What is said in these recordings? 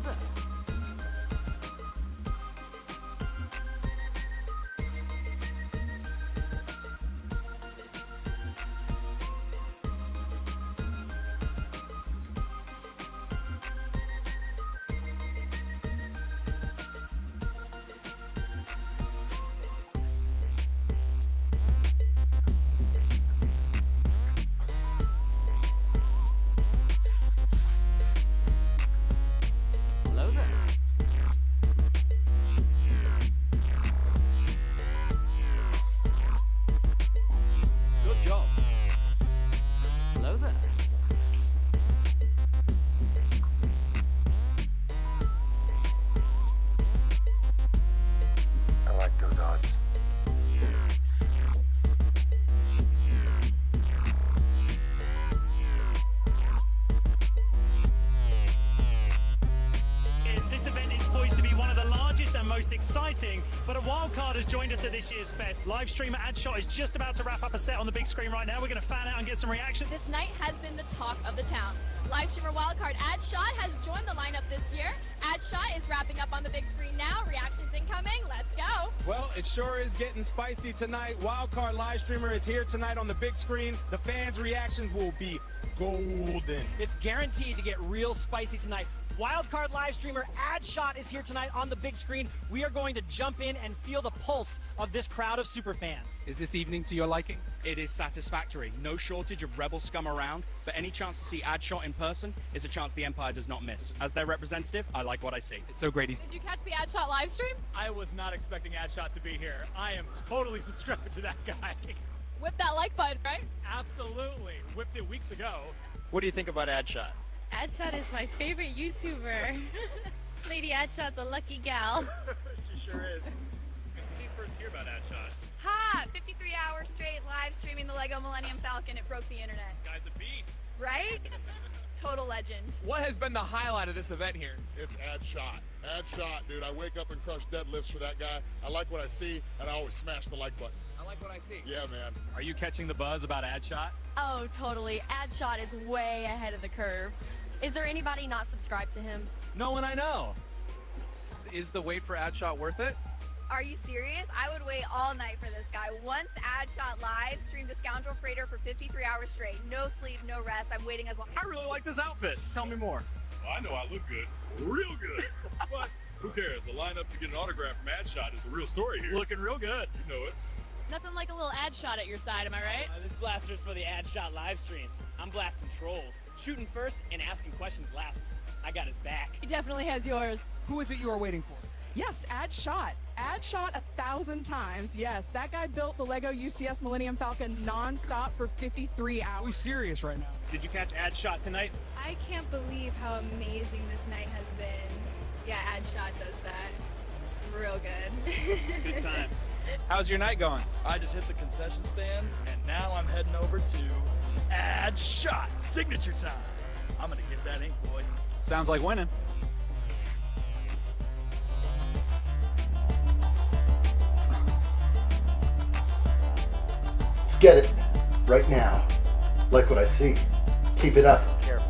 there. Hello there. Good job. Hello there. I like those odds. This event is poised to be one of the largest and most exciting, but a wild card has joined us at this year's fest. Live streamer addshot is just about to wrap up a set on the big screen right now. We're going to fan out and get some reaction. This night has been the talk of the town. Live streamer wildcard addshot has joined the lineup this year. Addshot is wrapping up on the big screen now. Reactions incoming. Let's go. Well, it sure is getting spicy tonight. Wildcard live streamer is here tonight on the big screen. The fans' reactions will be golden. It's guaranteed to get real spicy tonight. Wildcard live streamer addshot is here tonight on the big screen. We are going to jump in and feel the pulse of this crowd of superfans. Is this evening to your liking? It is satisfactory. No shortage of rebel scum around, but any chance to see addshot in person is a chance the Empire does not miss. As their representative, I like what I see. It's so great he's... Did you catch the addshot live stream? I was not expecting addshot to be here. I am totally subscribed to that guy. Whip that like button, right? Absolutely. Whipped it weeks ago. What do you think about addshot? Addshot is my favorite YouTuber. Lady Addshot's a lucky gal. She sure is. When did you first hear about addshot? Ha! 53 hours straight live streaming the Lego Millennium Falcon. It broke the internet. Guy's a beast. Right? Total legend. What has been the highlight of this event here? It's addshot. Addshot, dude. I wake up and crush deadlifts for that guy. I like what I see, and I always smash the like button. I like what I see. Yeah, man. Are you catching the buzz about addshot? Oh, totally. Addshot is way ahead of the curve. Is there anybody not subscribed to him? No one I know. Is the wait for addshot worth it? Are you serious? I would wait all night for this guy. Once addshot live streamed a scoundrel freighter for 53 hours straight. No sleep, no rest. I'm waiting as long. I really like this outfit. Tell me more. Well, I know I look good, real good, but who cares? The lineup to get an autograph from addshot is the real story here. Looking real good. You know it. Nothing like a little addshot at your side, am I right? This blaster's for the addshot live streams. I'm blasting trolls. Shooting first and asking questions last. I got his back. He definitely has yours. Who is it you are waiting for? Yes, addshot. Addshot 1,000 times. Yes, that guy built the Lego UCS Millennium Falcon non-stop for 53 hours. Are we serious right now? Did you catch addshot tonight? I can't believe how amazing this night has been. Yeah, addshot does that. Real good. Good times. How's your night going? I just hit the concession stands, and now I'm heading over to addshot signature time. I'm gonna get that ink, boy. Sounds like winning. Let's get it right now. Like what I see. Keep it up. Careful.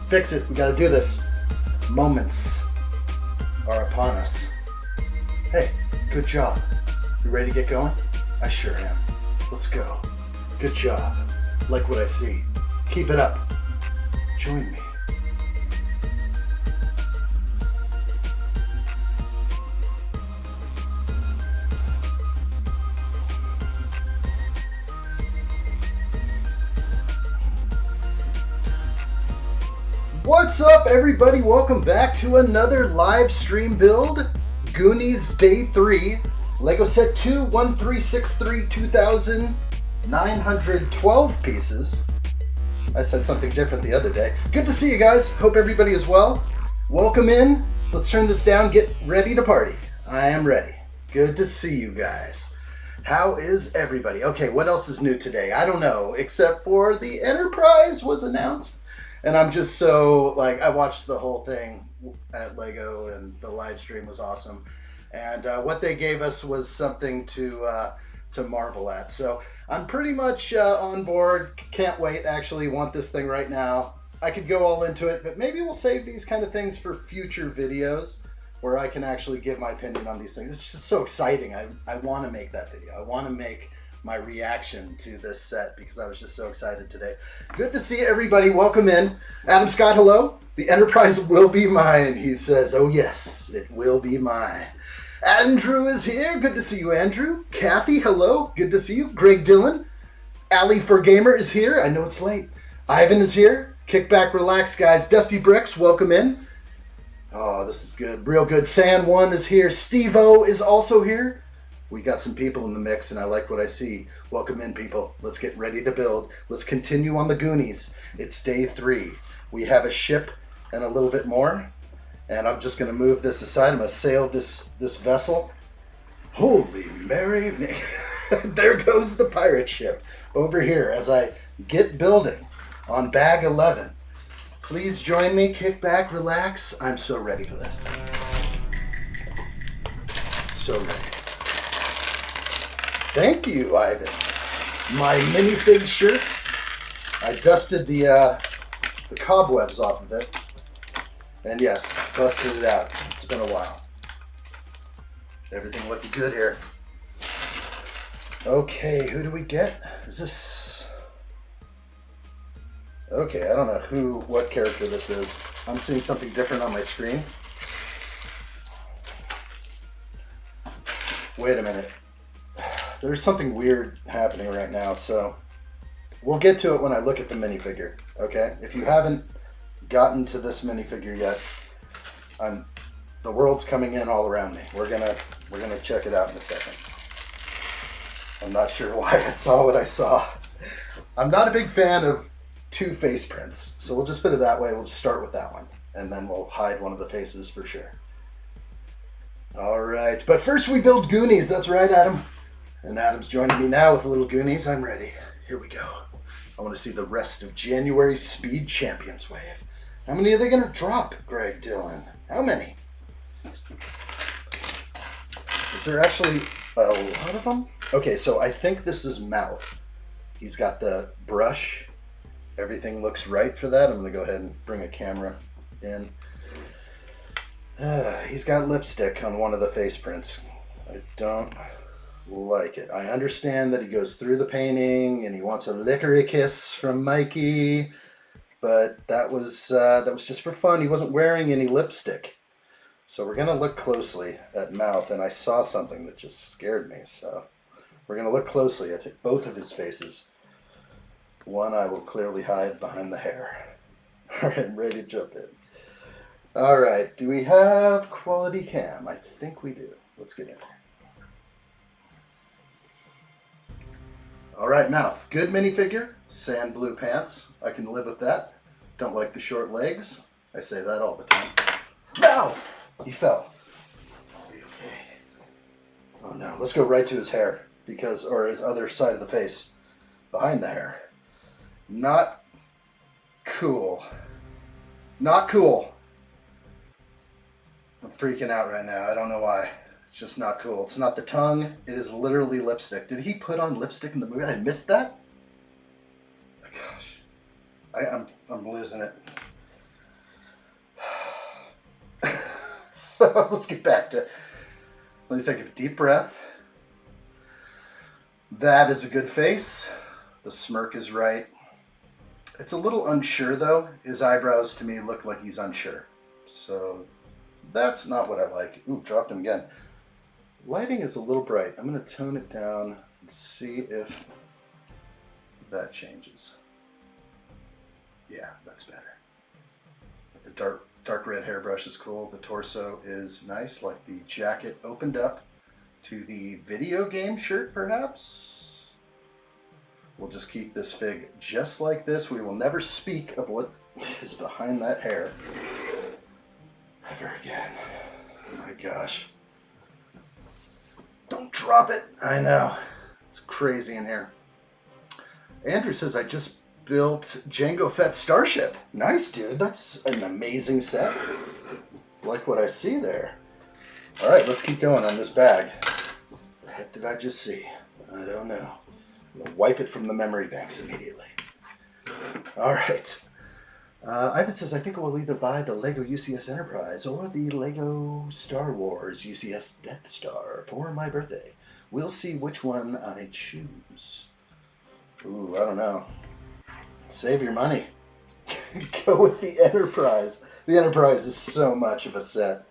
Fix it. We gotta do this. Moments are upon us. Hey, good job. You ready to get going? I sure am. Let's go. Good job. Like what I see. Keep it up. Join me. What's up, everybody? Welcome back to another live stream build. Goonies Day 3. Lego Set 2, 1363, 2,912 pieces. I said something different the other day. Good to see you guys. Hope everybody is well. Welcome in. Let's turn this down. Get ready to party. I am ready. Good to see you guys. How is everybody? Okay, what else is new today? I don't know, except for the Enterprise was announced. And I'm just so, like, I watched the whole thing at LEGO and the live stream was awesome. And what they gave us was something to marvel at. So I'm pretty much on board. Can't wait. Actually want this thing right now. I could go all into it, but maybe we'll save these kind of things for future videos where I can actually give my opinion on these things. It's just so exciting. I want to make that video. I want to make my reaction to this set because I was just so excited today. Good to see everybody. Welcome in. Adam Scott, hello. The Enterprise will be mine. He says, oh yes, it will be mine. Andrew is here. Good to see you, Andrew. Kathy, hello. Good to see you. Greg Dillon. Ali for Gamer is here. I know it's late. Ivan is here. Kick back, relax, guys. Dusty Bricks, welcome in. Oh, this is good. Real good. San1 is here. Steve-O is also here. We got some people in the mix, and I like what I see. Welcome in, people. Let's get ready to build. Let's continue on the Goonies. It's day 3. We have a ship and a little bit more, and I'm just going to move this aside. I'm going to sail this vessel. Holy Mary. There goes the pirate ship over here as I get building on bag 11. Please join me, kick back, relax. I'm so ready for this. So ready. Thank you, Ivan. My minifig shirt. I dusted the cobwebs off of it. And yes, busted it out. It's been a while. Everything looking good here. Okay, who do we get? Is this... Okay, I don't know what character this is. I'm seeing something different on my screen. Wait a minute. There's something weird happening right now, so we'll get to it when I look at the minifigure, okay? If you haven't gotten to this minifigure yet, the world's coming in all around me. We're gonna check it out in a second. I'm not sure why I saw what I saw. I'm not a big fan of 2 face prints, so we'll just put it that way. We'll just start with that one, and then we'll hide one of the faces for sure. All right, but first we build Goonies. That's right, Adam. And Adam's joining me now with a little Goonies. I'm ready. Here we go. I want to see the rest of January's Speed Champions wave. How many are they going to drop, Greg Dillon? How many? Is there actually a lot of them? Okay, so I think this is Mouth. He's got the brush. Everything looks right for that. I'm going to go ahead and bring a camera in. He's got lipstick on one of the face prints. I don't like it. I understand that he goes through the painting and he wants a licorice kiss from Mikey, but that was just for fun. He wasn't wearing any lipstick. So we're going to look closely at Mouth, and I saw something that just scared me. So we're going to look closely at both of his faces. One I will clearly hide behind the hair. All right, I'm ready to jump in. All right, do we have quality cam? I think we do. Let's get in there. All right, Mouth. Good minifigure. Sand blue pants. I can live with that. Don't like the short legs. I say that all the time. Mouth! He fell. Okay. Oh no, let's go right to his hair, or his other side of the face. Behind the hair. Not cool. Not cool. I'm freaking out right now. I don't know why. It's just not cool. It's not the tongue. It is literally lipstick. Did he put on lipstick in the movie? I missed that? Oh, gosh. I'm losing it. So let's get back to... Let me take a deep breath. That is a good face. The smirk is right. It's a little unsure though. His eyebrows to me look like he's unsure. So that's not what I like. Ooh, dropped him again. Lighting is a little bright. I'm going to tone it down and see if that changes. Yeah, that's better. The dark red hairbrush is cool. The torso is nice, like the jacket opened up to the video game shirt perhaps. We'll just keep this fig just like this. We will never speak of what is behind that hair ever again. Oh my gosh. Don't drop it. I know. It's crazy in here. Andrew says, I just built Jango Fett Starship. Nice, dude. That's an amazing set. Like what I see there. All right, let's keep going on this bag. The heck did I just see? I don't know. I'm gonna wipe it from the memory banks immediately. All right. Ivan says, I think I will either buy the Lego UCS Enterprise or the Lego Star Wars UCS Death Star for my birthday. We'll see which one I choose. Ooh, I don't know. Save your money. Go with the Enterprise. The Enterprise is so much of a set.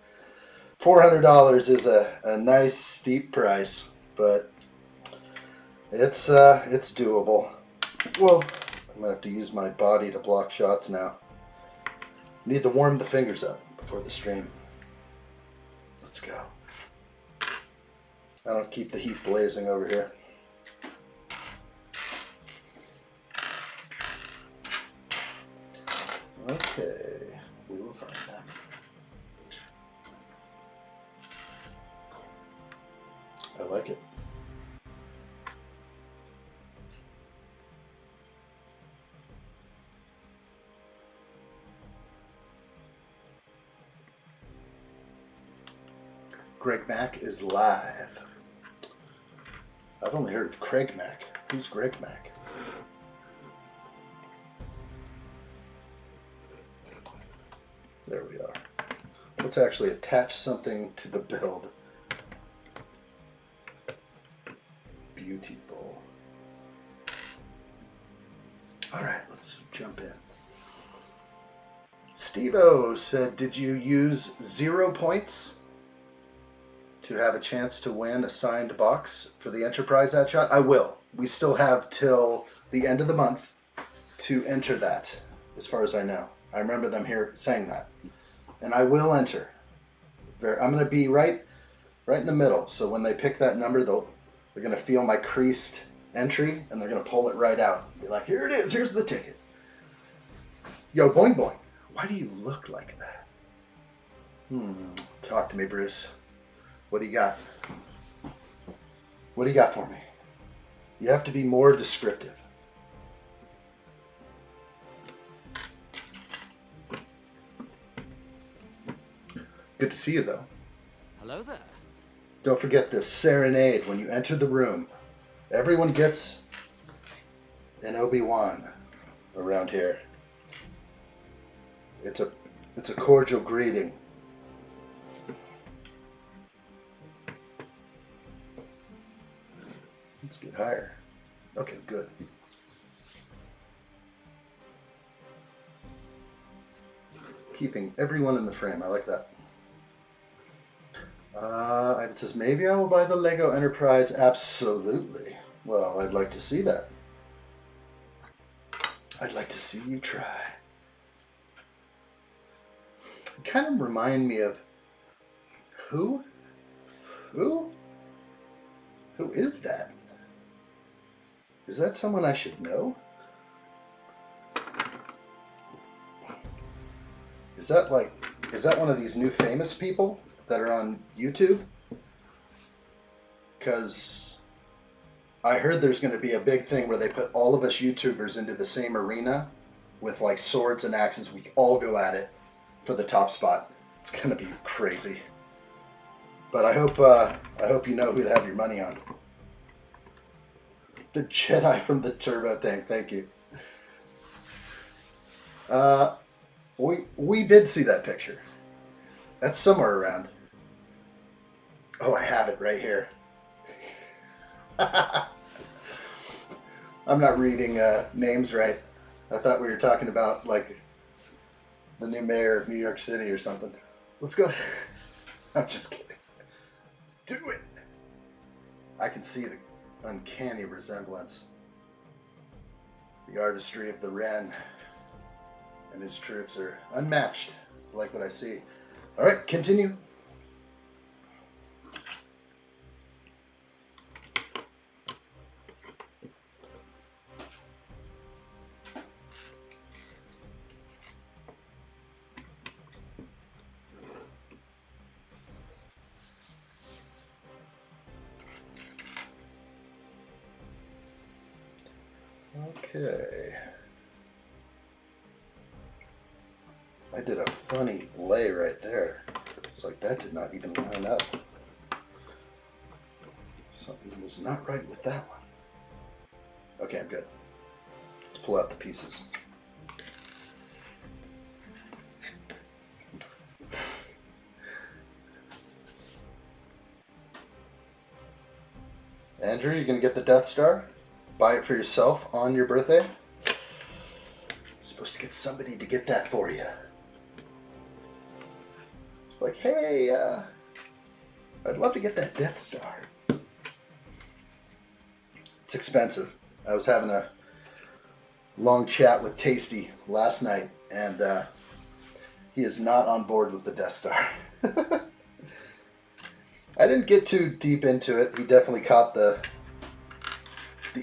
$400 is a nice steep price, but it's doable. Whoa. I'm gonna have to use my body to block shots now. Need to warm the fingers up before the stream. Let's go. I don't keep the heat blazing over here. Okay, we will find them. I like it. Greg Mack is live. I've only heard of Craig Mack. Who's Greg Mack? There we are. Let's actually attach something to the build. Beautiful. All right, let's jump in. Steve-O said, did you use 0 points to have a chance to win a signed box for the Enterprise addshot? I will. We still have till the end of the month to enter that, as far as I know. I remember them here saying that. And I will enter. I'm going to be right in the middle. So when they pick that number, they're going to feel my creased entry, and they're going to pull it right out. Be like, here it is. Here's the ticket. Yo, boing boing. Why do you look like that? Talk to me, Bruce. What do you got? What do you got for me? You have to be more descriptive. Good to see you, though. Hello there. Don't forget this serenade when you enter the room. Everyone gets an Obi-Wan around here. It's a cordial greeting. Let's get higher. Okay, good. Keeping everyone in the frame. I like that. It says, maybe I will buy the Lego Enterprise. Absolutely. Well, I'd like to see that. I'd like to see you try. You kind of remind me of... Who? Who? Who is that? Is that someone I should know? Is that one of these new famous people that are on YouTube? Because I heard there's going to be a big thing where they put all of us YouTubers into the same arena with like swords and axes. We all go at it for the top spot. It's going to be crazy. But I hope you know who to have your money on. The Jedi from the turbo tank. Thank you. We did see that picture. That's somewhere around. Oh, I have it right here. I'm not reading names right. I thought we were talking about like the new mayor of New York City or something. Let's go. I'm just kidding. Do it. I can see the uncanny resemblance. The artistry of the Wren and his troops are unmatched. I like what I see. All right, continue. Okay. I did a funny lay right there. It's like that did not even line up. Something was not right with that one. Okay, I'm good. Let's pull out the pieces. Andrew, you gonna get the Death Star? Buy it for yourself on your birthday? You're supposed to get somebody to get that for you. It's like, hey, I'd love to get that Death Star. It's expensive. I was having a long chat with Tasty last night, and he is not on board with the Death Star. I didn't get too deep into it. He definitely caught the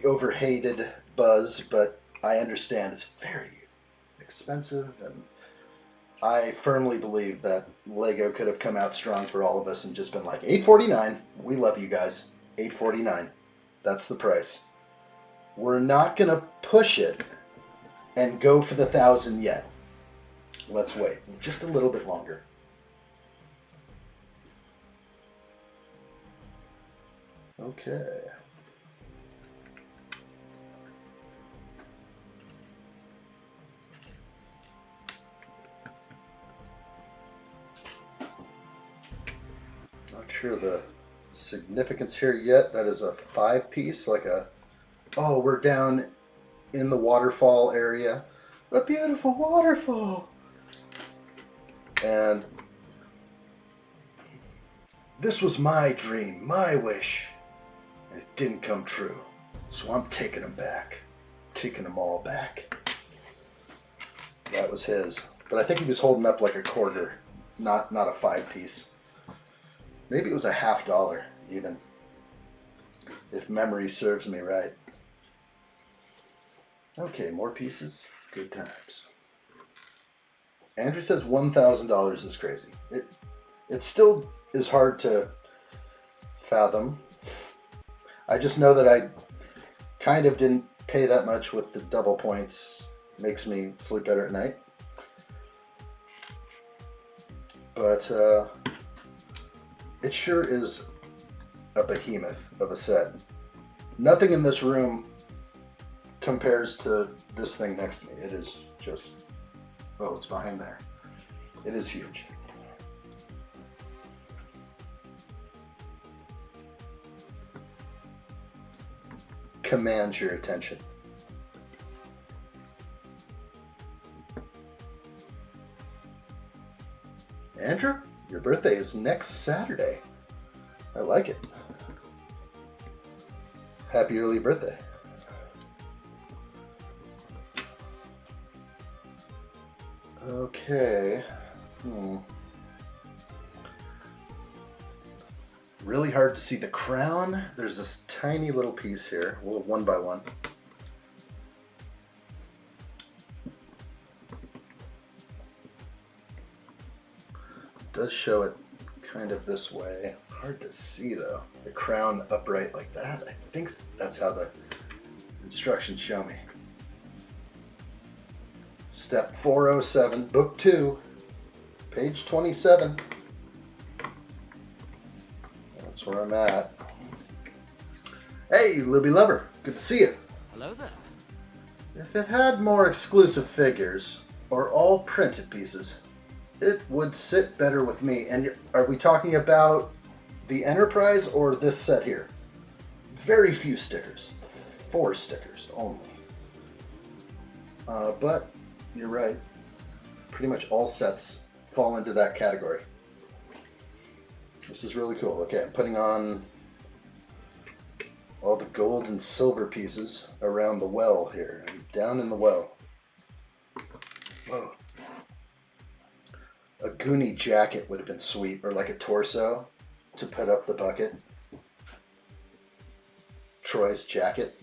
overhated buzz, but I understand it's very expensive, and I firmly believe that Lego could have come out strong for all of us and just been like, $8.49. We love you guys. $8.49. That's the price. We're not gonna push it and go for the 1,000 yet. Let's wait just a little bit longer. Okay. Not sure the significance here yet. That is a 5-piece, like a, oh, we're down in the waterfall area. A beautiful waterfall. And this was my dream, my wish. And it didn't come true. So I'm taking them back. Taking them all back. That was his. But I think he was holding up like a quarter, not a 5-piece. Maybe it was a $50 even. If memory serves me right. Okay, more pieces. Good times. Andrew says $1,000 is crazy. It still is hard to fathom. I just know that I kind of didn't pay that much with the double points. Makes me sleep better at night. But it sure is a behemoth of a set. Nothing in this room compares to this thing next to me. It is just, oh, it's behind there. It is huge. Commands your attention. Andrew, your birthday is next Saturday. I like it. Happy early birthday. Okay. Really hard to see the crown. There's this tiny little piece here. Well, one by one. Does show it kind of this way. Hard to see though. The crown upright like that. I think that's how the instructions show me. Step 407, book 2, page 27. That's where I'm at. Hey, Libby Lover, good to see you. Hello there. If it had more exclusive figures, or all printed pieces, it would sit better with me. And are we talking about the Enterprise or this set here? Very few stickers. 4 stickers only. But you're right. Pretty much all sets fall into that category. This is really cool. Okay, I'm putting on all the gold and silver pieces around the well here. I'm down in the well. Whoa. A Goonie jacket would have been sweet, or like a torso to put up the bucket. Troy's jacket.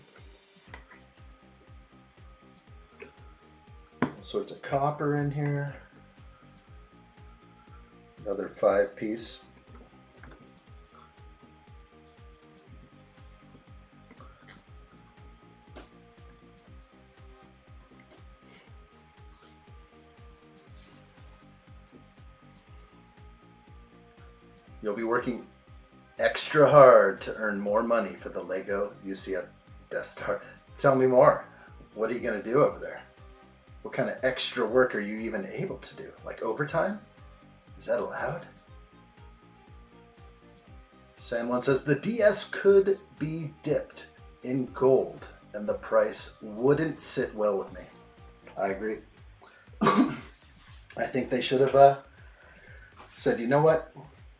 All sorts of copper in here. Another 5-piece. You'll be working extra hard to earn more money for the LEGO UCS Death Star. Tell me more. What are you going to do over there? What kind of extra work are you even able to do? Like overtime? Is that allowed? San Juan says the DS could be dipped in gold and the price wouldn't sit well with me. I agree. I think they should have said, you know what?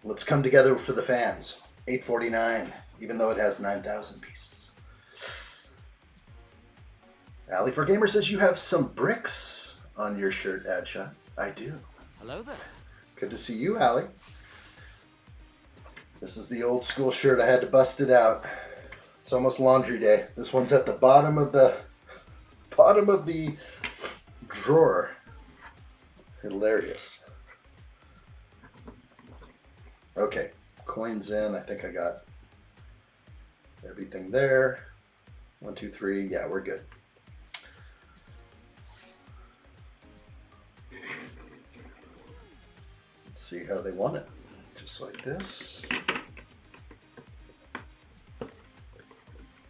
Let's come together for the fans. $849, even though it has 9,000 pieces. Alley for Gamer says you have some bricks on your shirt, addshot. I do. Hello there. Good to see you, Allie. This is the old school shirt. I had to bust it out. It's almost laundry day. This one's at the bottom of the drawer. Hilarious. Okay, coins in. I think I got everything there. 1, 2, 3. Yeah, we're good. Let's see how they want it. Just like this.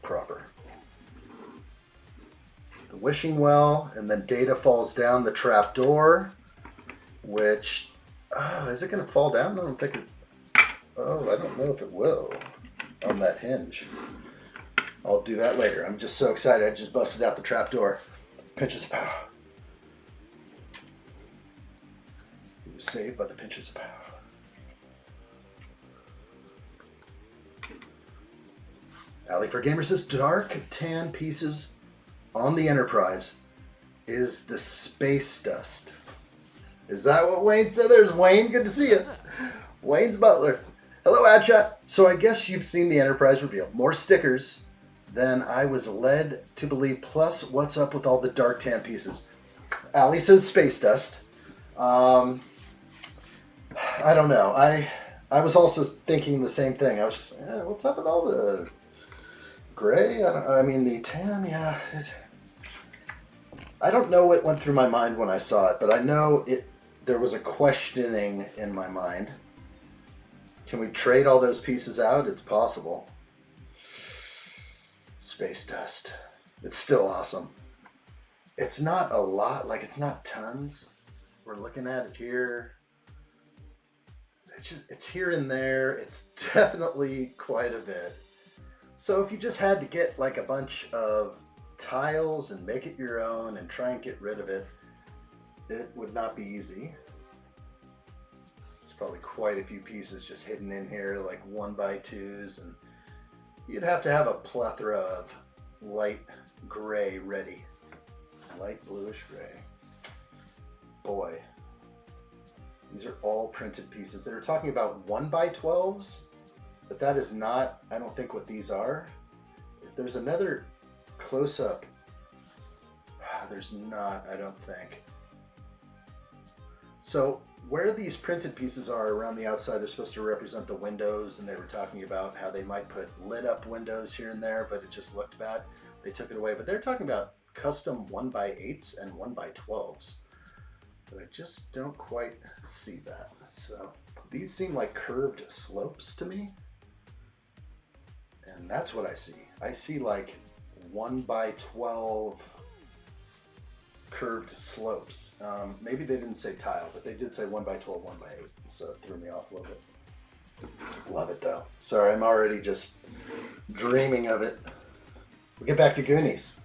Proper. The wishing well, and then data falls down the trap door, which, is it going to fall down? I don't think it, I don't know if it will on that hinge. I'll do that later. I'm just so excited. I just busted out the trap door. Pinches of power. He was saved by the pinches of power. Alley for Gamer says dark tan pieces on the Enterprise is the space dust. Is that what Wayne said? There's Wayne. Good to see you. Wayne's butler. Hello, addshot. So I guess you've seen the Enterprise reveal. More stickers than I was led to believe. Plus, what's up with all the dark tan pieces? Alley says space dust. I don't know. I was also thinking the same thing. I was just like, what's up with all the gray? I mean, the tan, yeah. I don't know what went through my mind when I saw it, but I know there was a questioning in my mind. Can we trade all those pieces out? It's possible. Space dust. It's still awesome. It's not a lot, like it's not tons. We're looking at it here. It's here and there. It's definitely quite a bit. So if you just had to get like a bunch of tiles and make it your own and try and get rid of it, it would not be easy. There's probably quite a few pieces just hidden in here, like 1x2s, and you'd have to have a plethora of light gray ready. Light bluish gray. Boy, these are all printed pieces. They were talking about 1x12s, but that is not, I don't think, what these are. If there's another close-up, there's not, I don't think. So where these printed pieces are around the outside, they're supposed to represent the windows, and they were talking about how they might put lit up windows here and there, but it just looked bad. They took it away, but they're talking about custom 1x8s and 1x12s. But I just don't quite see that. So these seem like curved slopes to me. And that's what I see. I see like 1x12 curved slopes. Maybe they didn't say tile, but they did say 1x12, 1x8. So it threw me off a little bit. Love it though. Sorry, I'm already just dreaming of it. We'll get back to Goonies.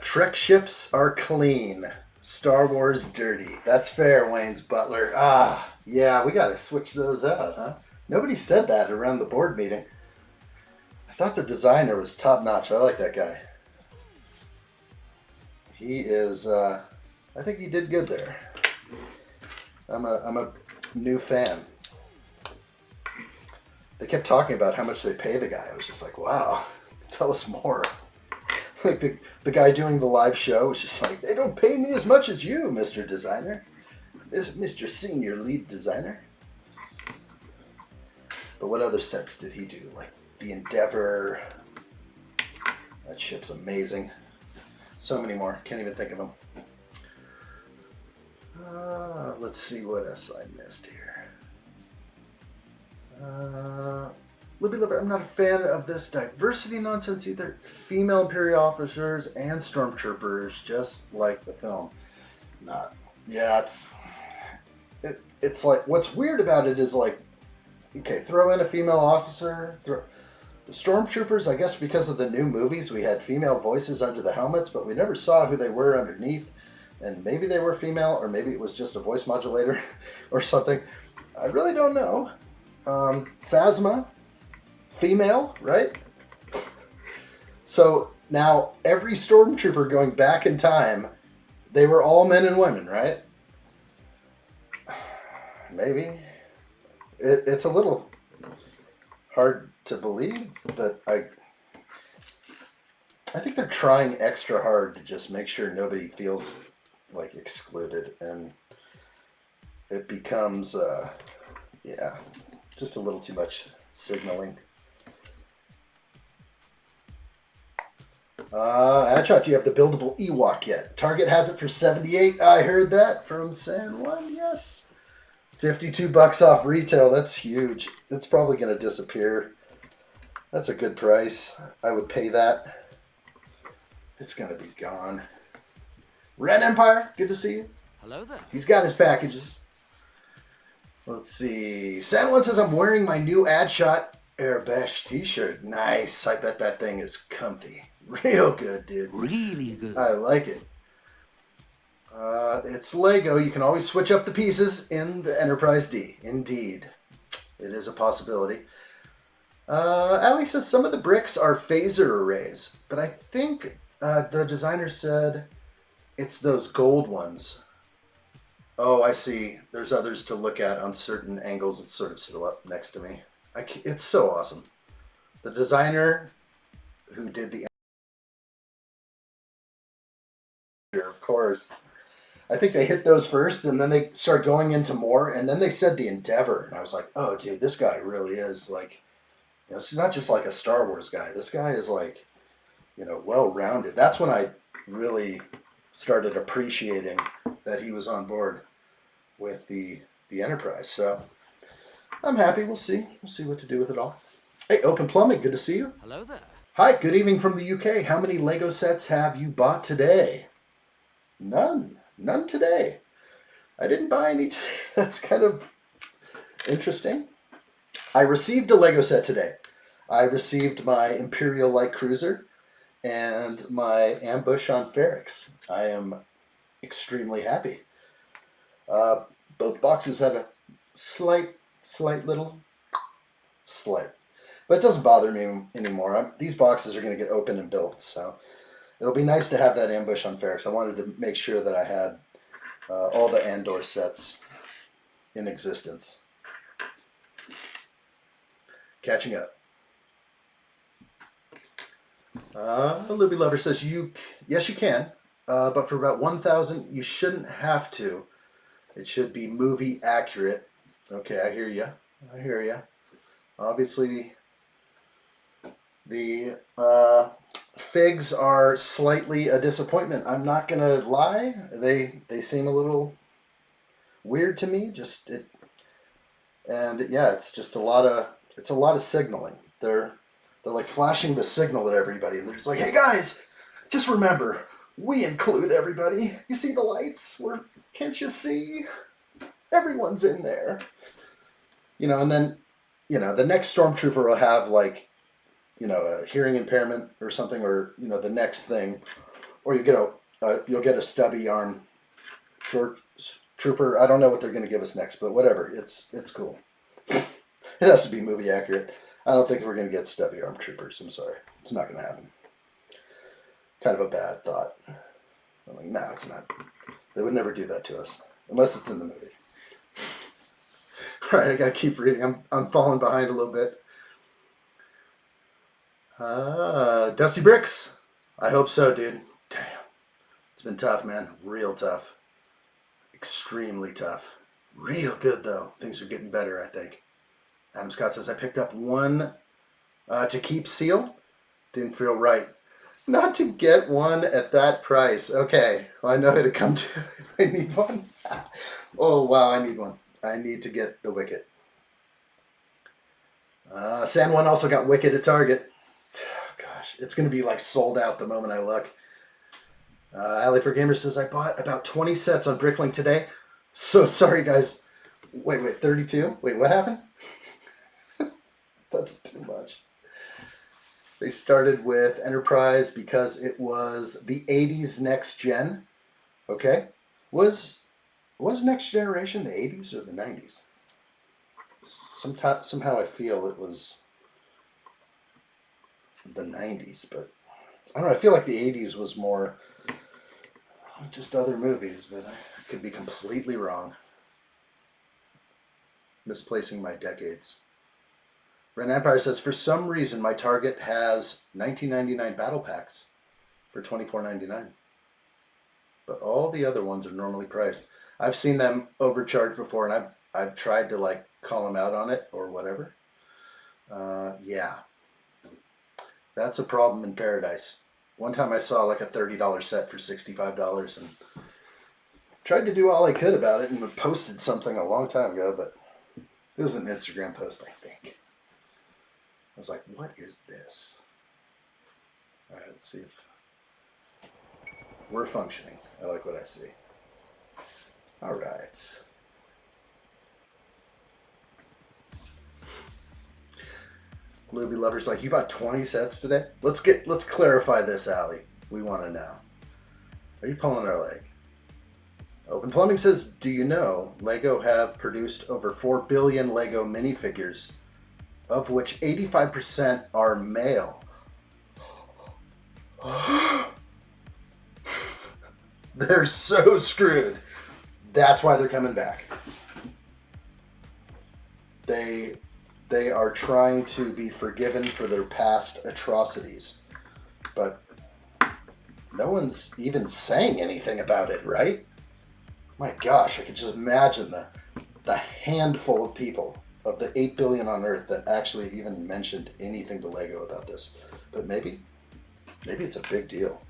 Trek ships are clean. Star Wars dirty. That's fair, Wayne's butler. Yeah, we gotta switch those out, huh? Nobody said that around the board meeting. I thought the designer was top notch. I like that guy. He is, I think he did good there. I'm a new fan. They kept talking about how much they pay the guy. I was just like, wow, tell us more. Like the guy doing the live show was just like, they don't pay me as much as you, Mr. Designer. Mr. Senior Lead Designer. But what other sets did he do? Like the Endeavor. That ship's amazing. So many more. Can't even think of them. Let's see what else I missed here. Libby, I'm not a fan of this diversity nonsense either. Female Imperial officers and stormtroopers, just like the film. Not. Yeah, it's like, what's weird about it is like, okay, throw in a female officer. The stormtroopers, I guess because of the new movies, we had female voices under the helmets, but we never saw who they were underneath. And maybe they were female, or maybe it was just a voice modulator or something. I really don't know. Phasma, female, right? So now every stormtrooper going back in time, they were all men and women, right? Maybe. It's a little hard to believe, but I think they're trying extra hard to just make sure nobody feels like excluded, and it becomes yeah, just a little too much signaling. addshot, do you have the buildable Ewok yet? Target has it for 78. I heard that from San Juan. Yes, $52 off retail. That's huge. It's probably going to disappear. That's a good price. I would pay that. It's going to be gone. Ren Empire, good to see you. Hello there. He's got his packages. Let's see. San Juan says, I'm wearing my new addshot Airbash t-shirt. Nice. I bet that thing is comfy. Real good, dude. Really good. I like it. It's Lego. You can always switch up the pieces in the Enterprise D. Indeed. It is a possibility. Ali says some of the bricks are phaser arrays, but I think the designer said it's those gold ones. Oh, I see. There's others to look at on certain angles. It's sort of still up next to me. It's so awesome. The designer who did the... Of course. I think they hit those first, and then they start going into more, and then they said the Endeavor, and I was like, oh, dude, this guy really is like... You know, he's not just like a Star Wars guy. This guy is like, you know, well-rounded. That's when I really started appreciating that he was on board with the Enterprise. So I'm happy. We'll see. We'll see what to do with it all. Hey, Open Plumbing, good to see you. Hello there. Hi, good evening from the UK. How many Lego sets have you bought today? None. None today. I didn't buy any today. That's kind of interesting. I received a Lego set today. I received my Imperial Light Cruiser and my Ambush on Ferrix. I am extremely happy. Both boxes had a slight, but it doesn't bother me anymore. These boxes are going to get opened and built, so it'll be nice to have that Ambush on Ferrix. I wanted to make sure that I had all the Andor sets in existence. Catching up. Libby Lover says, yes, you can, but for about 1,000, you shouldn't have to. It should be movie accurate. Okay, I hear you. I hear you. Obviously, the figs are slightly a disappointment. I'm not gonna lie. They seem a little weird to me. And yeah, it's just a lot of signaling. They're like flashing the signal at everybody, and they're just like, hey guys, just remember, we include everybody. You see the lights? Can't you see? Everyone's in there. You know, and then, you know, the next stormtrooper will have like, you know, a hearing impairment or something, or, you know, the next thing, or you'll get a stubby arm short trooper. I don't know what they're going to give us next, but whatever. It's cool. It has to be movie accurate. I don't think we're going to get stubby arm troopers. I'm sorry. It's not going to happen. Kind of a bad thought. I'm like, no, it's not. They would never do that to us. Unless it's in the movie. All right, I got to keep reading. I'm falling behind a little bit. Dusty Bricks. I hope so, dude. Damn. It's been tough, man. Real tough. Extremely tough. Real good, though. Things are getting better, I think. Adam Scott says, I picked up one to keep sealed. Didn't feel right. Not to get one at that price. Okay, well, I know who to come to if I need one. Oh, wow, I need one. I need to get the Wicket. San Juan also got Wicket at Target. Gosh, it's going to be like sold out the moment I look. Alley for Gamer says, I bought about 20 sets on Bricklink today. So sorry, guys. Wait, 32? Wait, what happened? That's too much. They started with Enterprise because it was the 80s next gen. Okay. Was Next Generation the 80s or the 90s? Somehow I feel it was the 90s, but I don't know. I feel like the 80s was more just other movies, but I could be completely wrong. Misplacing my decades. Ren Empire says, for some reason, my Target has 1999 battle packs for $24.99. But all the other ones are normally priced. I've seen them overcharged before, and I've tried to like call them out on it or whatever. Yeah. That's a problem in paradise. One time I saw like a $30 set for $65 and tried to do all I could about it and posted something a long time ago, but it was an Instagram post, I think. I was like, what is this? All right, let's see if we're functioning. I like what I see. All right. Luby Lover's like, you bought 20 sets today? Let's clarify this, Allie. We want to know. Are you pulling our leg? Open Plumbing says, do you know Lego have produced over 4 billion Lego minifigures, of which 85% are male? They're so screwed. That's why they're coming back. They are trying to be forgiven for their past atrocities. But no one's even saying anything about it, right? My gosh, I could just imagine the handful of people of the 8 billion on Earth that actually even mentioned anything to Lego about this. But maybe it's a big deal.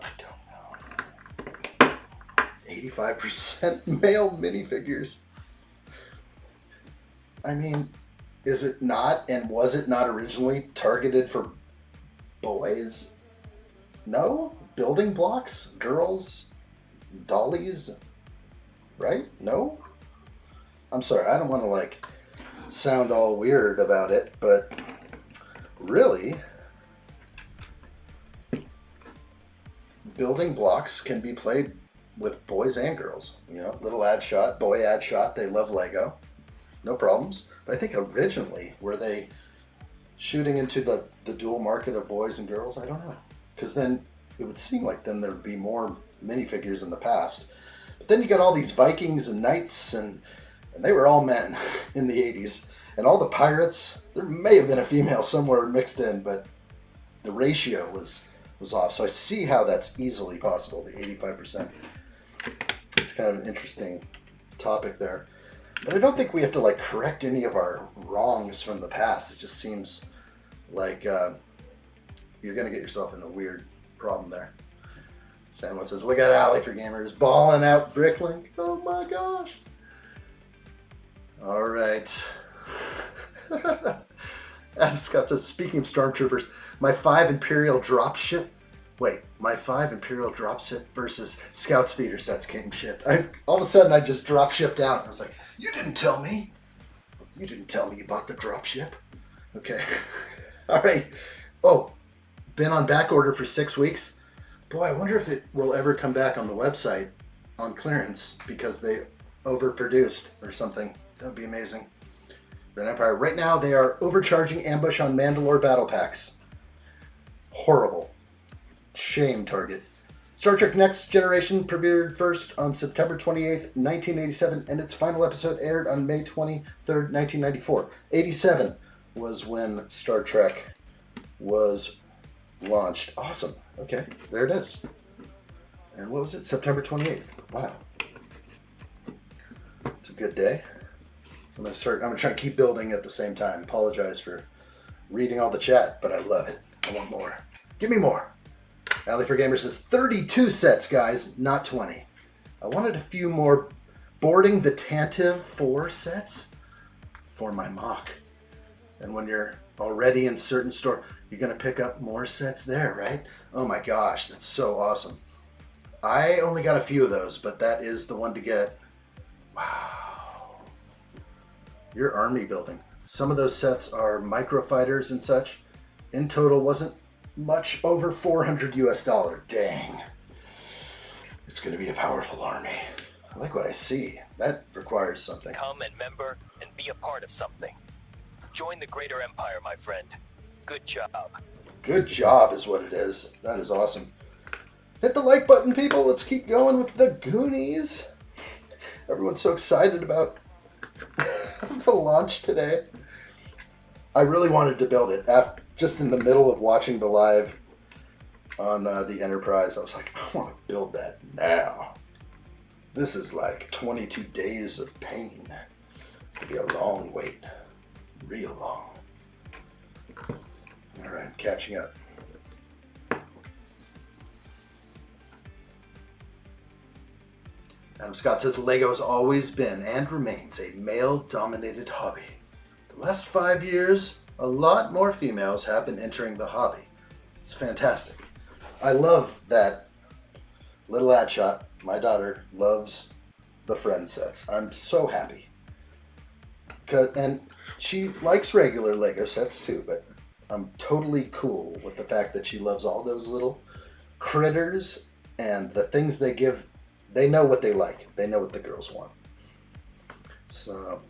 I don't know. 85% male minifigures. I mean, is it not, and was it not originally targeted for boys? No? Building blocks? Girls? Dollies? Right? No? I'm sorry, I don't want to like sound all weird about it, but really, building blocks can be played with boys and girls. You know, little addshot, boy addshot, they love Lego. No problems. But I think originally, were they shooting into the dual market of boys and girls? I don't know. Because then it would seem like then there'd be more minifigures in the past. But then you got all these Vikings and knights, and they were all men in the 80s. And all the pirates, there may have been a female somewhere mixed in, but the ratio was off. So I see how that's easily possible, the 85%. It's kind of an interesting topic there. But I don't think we have to like correct any of our wrongs from the past. It just seems like you're going to get yourself in a weird problem there. Sandwich says, look at Alley for Gamers balling out Bricklink. Oh my gosh. All right. Adam Scott says, speaking of stormtroopers, my 5 Imperial dropship. Wait, my 5 Imperial dropship versus Scout Speeder sets came shipped. All of a sudden I just drop shipped out. I was like, you didn't tell me. You didn't tell me you bought the dropship. Okay. All right. Oh, been on back order for 6 weeks. Boy, I wonder if it will ever come back on the website on clearance because they overproduced or something. That would be amazing. Red Empire. Right now they are overcharging Ambush on Mandalore battle packs. Horrible. Shame, Target. Star Trek Next Generation premiered first on September 28th, 1987, and its final episode aired on May 23rd, 1994. 87 was when Star Trek was launched. Awesome. Okay, there it is. And what was it? September 28th. Wow. It's a good day. I'm going to try to keep building at the same time. Apologize for reading all the chat, but I love it. I want more. Give me more. Alley for Gamers says 32 sets, guys, not 20. I wanted a few more Boarding the Tantive 4 sets for my mock. And when you're already in certain store, you're going to pick up more sets there, right? Oh my gosh, that's so awesome. I only got a few of those, but that is the one to get. Wow. Your army building. Some of those sets are microfighters and such. In total, wasn't much over $400 US. Dang. It's going to be a powerful army. I like what I see. That requires something. Come and member and be a part of something. Join the greater empire, my friend. Good job. Good job is what it is. That is awesome. Hit the like button, people. Let's keep going with the Goonies. Everyone's so excited about the launch today. I really wanted to build it. Just in the middle of watching the live on the Enterprise, I was like, I want to build that now. This is like 22 days of pain. It's going to be a long wait. Real long. Alright, I'm catching up. Adam Scott says Lego has always been and remains a male-dominated hobby. The last 5 years, a lot more females have been entering the hobby. It's fantastic. I love that little addshot. My daughter loves the Friends sets. I'm so happy. And she likes regular Lego sets too, but I'm totally cool with the fact that she loves all those little critters and the things they give. They know what they like. They know what the girls want. So,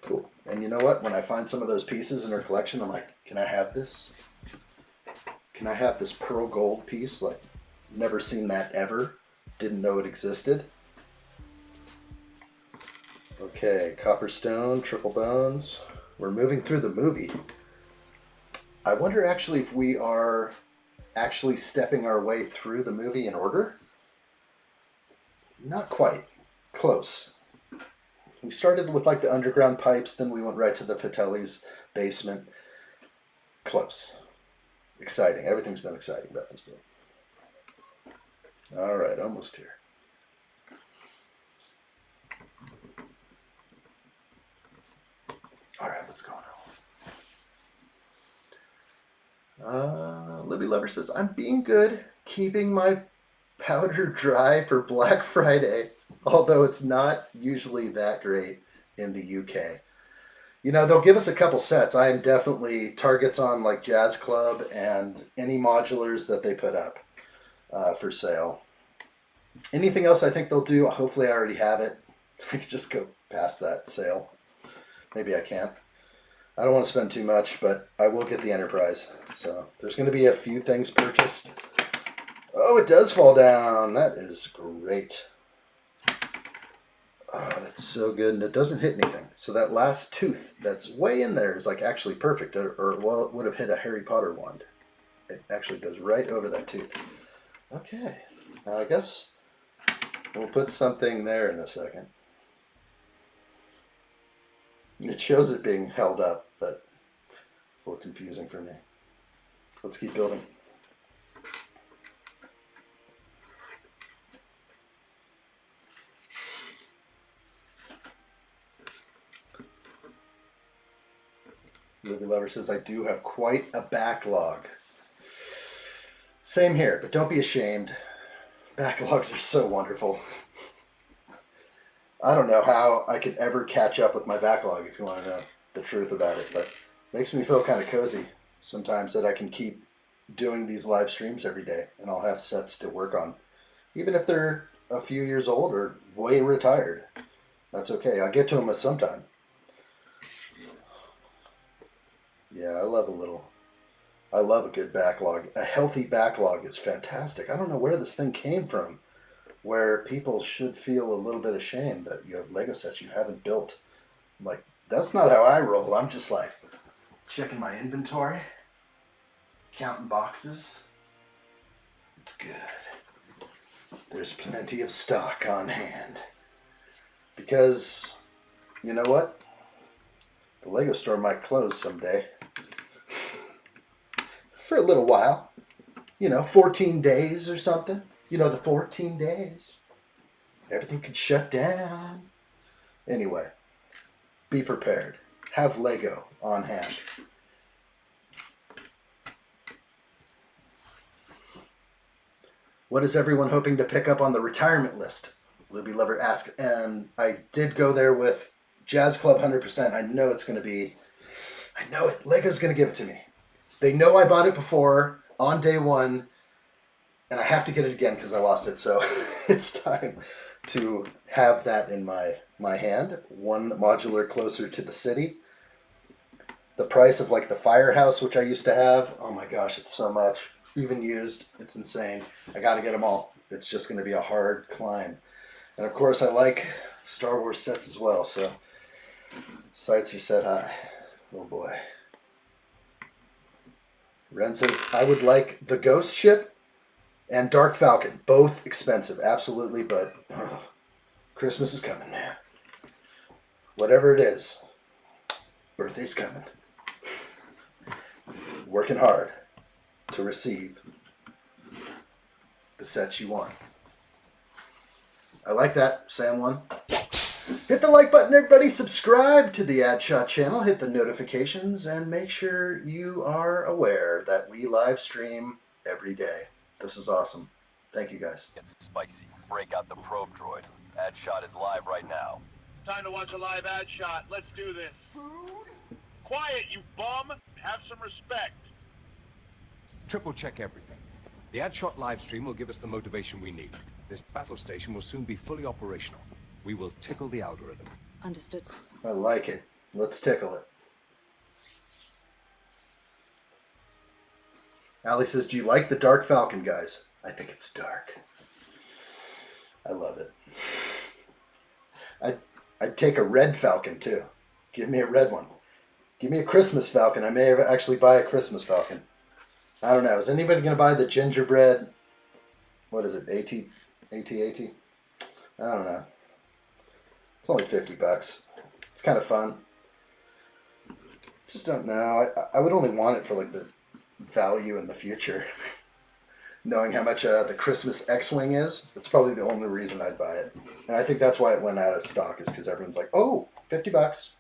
cool. And you know what? When I find some of those pieces in her collection, I'm like, can I have this? Can I have this pearl gold piece? Like, never seen that ever. Didn't know it existed. Okay, copper stone, triple bones. We're moving through the movie. I wonder actually if we are actually stepping our way through the movie in order. Not quite. Close. We started with like the underground pipes, then we went right to the Fratelli's basement. Close. Exciting. Everything's been exciting about this movie. Alright, almost here. Alright, what's going on? Libby Lover says, I'm being good, keeping my powder dry for Black Friday, although it's not usually that great in the UK. You know, they'll give us a couple sets. I am definitely targets on like Jazz Club and any modulars that they put up for sale. Anything else I think they'll do, hopefully I already have it. I could just go past that sale. Maybe I can't. I don't want to spend too much, but I will get the Enterprise. So there's going to be a few things purchased. Oh, it does fall down. That is great. Oh, that's so good. And it doesn't hit anything. So that last tooth that's way in there is like actually perfect. Or well, it would have hit a Harry Potter wand. It actually goes right over that tooth. Okay. I guess we'll put something there in a second. It shows it being held up, but it's a little confusing for me. Let's keep building. Libby Lover says, I do have quite a backlog. Same here, but don't be ashamed. Backlogs are so wonderful. I don't know how I could ever catch up with my backlog, if you want to know the truth about it, but it makes me feel kind of cozy sometimes that I can keep doing these live streams every day, and I'll have sets to work on. Even if they're a few years old or way retired. That's okay. I'll get to them at some time. Yeah, I love a good backlog. A healthy backlog is fantastic. I don't know where this thing came from, where people should feel a little bit ashamed that you have Lego sets you haven't built. Like, that's not how I roll. I'm just like checking my inventory, counting boxes. It's good. There's plenty of stock on hand. Because, you know what? The Lego store might close someday. for a little while. 14 days or something. The 14 days. Everything could shut down. Anyway, be prepared. Have Lego on hand. What is everyone hoping to pick up on the retirement list? Libby Lover asked. And I did go there with Jazz Club 100%. I know it's going to be... I know it. Lego's going to give it to me. They know I bought it before on day one. And I have to get it again because I lost it. So it's time to have that in my hand. One modular closer to the city. The price of like the Firehouse, which I used to have. Oh my gosh, it's so much. Even used, it's insane. I got to get them all. It's just going to be a hard climb. And of course, I like Star Wars sets as well. So sights are set high. Oh boy. Ren says, I would like the Ghost Ship and Dark Falcon. Both expensive, absolutely. But Christmas is coming, man. Whatever it is, birthday's coming. Working hard to receive the sets you want. I like that, Sam one. Hit the like button, everybody. Subscribe to the addshot channel. Hit the notifications and make sure you are aware that we live stream every day. This is awesome. Thank you, guys. It's spicy. Break out the probe droid. Addshot is live right now. Time to watch a live ad shot. Let's do this. Food? Quiet, you bum. Have some respect. Triple check everything. The addshot live stream will give us the motivation we need. This battle station will soon be fully operational. We will tickle the algorithm. Understood. I like it. Let's tickle it. Allie says, do you like the Dark Falcon, guys? I think it's dark. I love it. I'd take a red Falcon, too. Give me a red one. Give me a Christmas Falcon. I may actually buy a Christmas Falcon. I don't know. Is anybody going to buy the gingerbread? What is it? AT? I don't know. It's only $50. It's kind of fun. Just don't know. I would only want it for like the value in the future. Knowing how much the Christmas X-Wing is, that's probably the only reason I'd buy it. And I think that's why it went out of stock, is because everyone's like, oh, $50.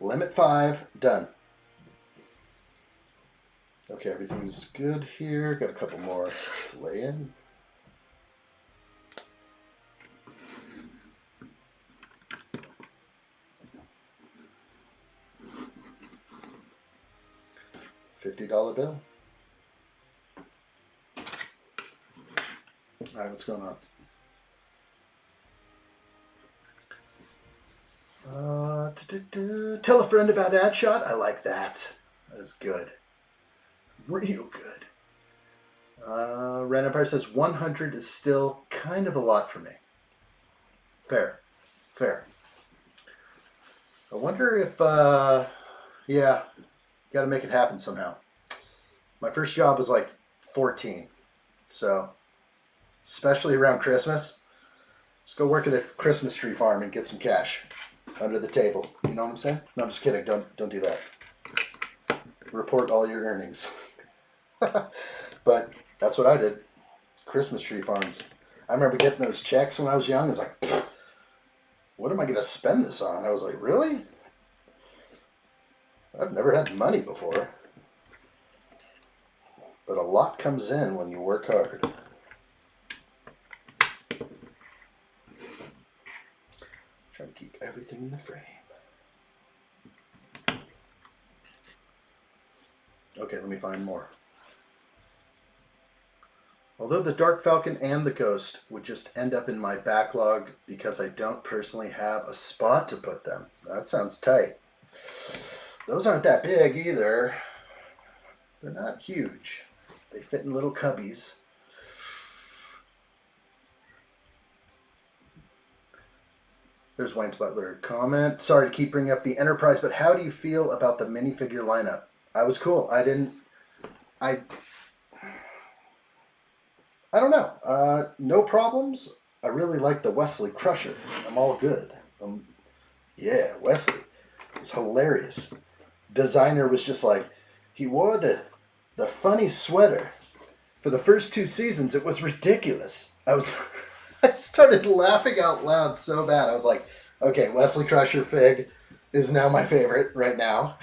Limit 5, done. Okay, everything's good here. Got a couple more to lay in. $50 bill. All right, what's going on? Tell a friend about addshot. I like that. That is good. Real good. Ren Empire says 100 is still kind of a lot for me. Fair. I wonder if, yeah, got to make it happen somehow. My first job was like 14. So, especially around Christmas, just go work at a Christmas tree farm and get some cash under the table. You know what I'm saying? No, I'm just kidding. Don't do that. Report all your earnings. But that's what I did. Christmas tree farms. I remember getting those checks when I was young. I was like, what am I going to spend this on? I was like, really? I've never had money before. But a lot comes in when you work hard. Trying to keep everything in the frame. Okay, let me find more. Although the Dark Falcon and the Ghost would just end up in my backlog because I don't personally have a spot to put them. That sounds tight. Those aren't that big either. They're not huge. They fit in little cubbies. There's Wayne's Butler comment. Sorry to keep bringing up the Enterprise, but how do you feel about the minifigure lineup? I was cool. I don't know. No problems. I really like the Wesley Crusher. I'm all good. Yeah, Wesley. It's hilarious. Designer was just like, he wore the the funny sweater. For the first 2 seasons, it was ridiculous. I started laughing out loud so bad. I was like, okay, Wesley Crusher Fig is now my favorite right now.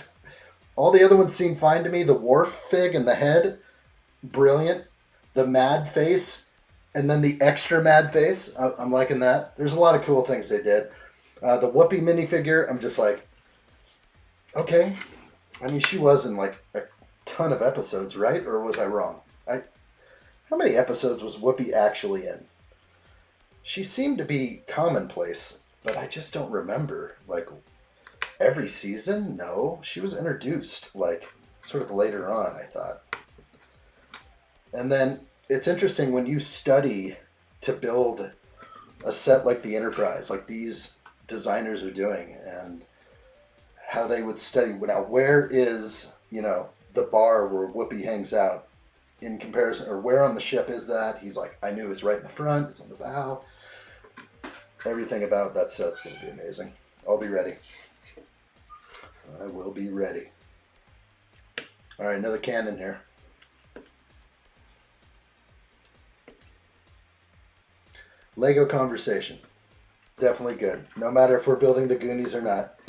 All the other ones seem fine to me. The Wharf Fig and the head, brilliant. The mad face, and then the extra mad face. I'm liking that. There's a lot of cool things they did. The Whoopi minifigure, I'm just like, okay. I mean, she was in like a ton of episodes, right? Or was I wrong? How many episodes was Whoopi actually in? She seemed to be commonplace, but I just don't remember. Like, every season? No. She was introduced, like, sort of later on, I thought. And then it's interesting when you study to build a set like the Enterprise, like these designers are doing, and how they would study. Now, where is, the bar where Whoopi hangs out in comparison, or where on the ship is that? He's like, I knew it's right in the front, it's on the bow. Everything about that set's going to be amazing. I'll be ready. I will be ready. All right, another cannon here. Lego conversation. Definitely good. No matter if we're building the Goonies or not.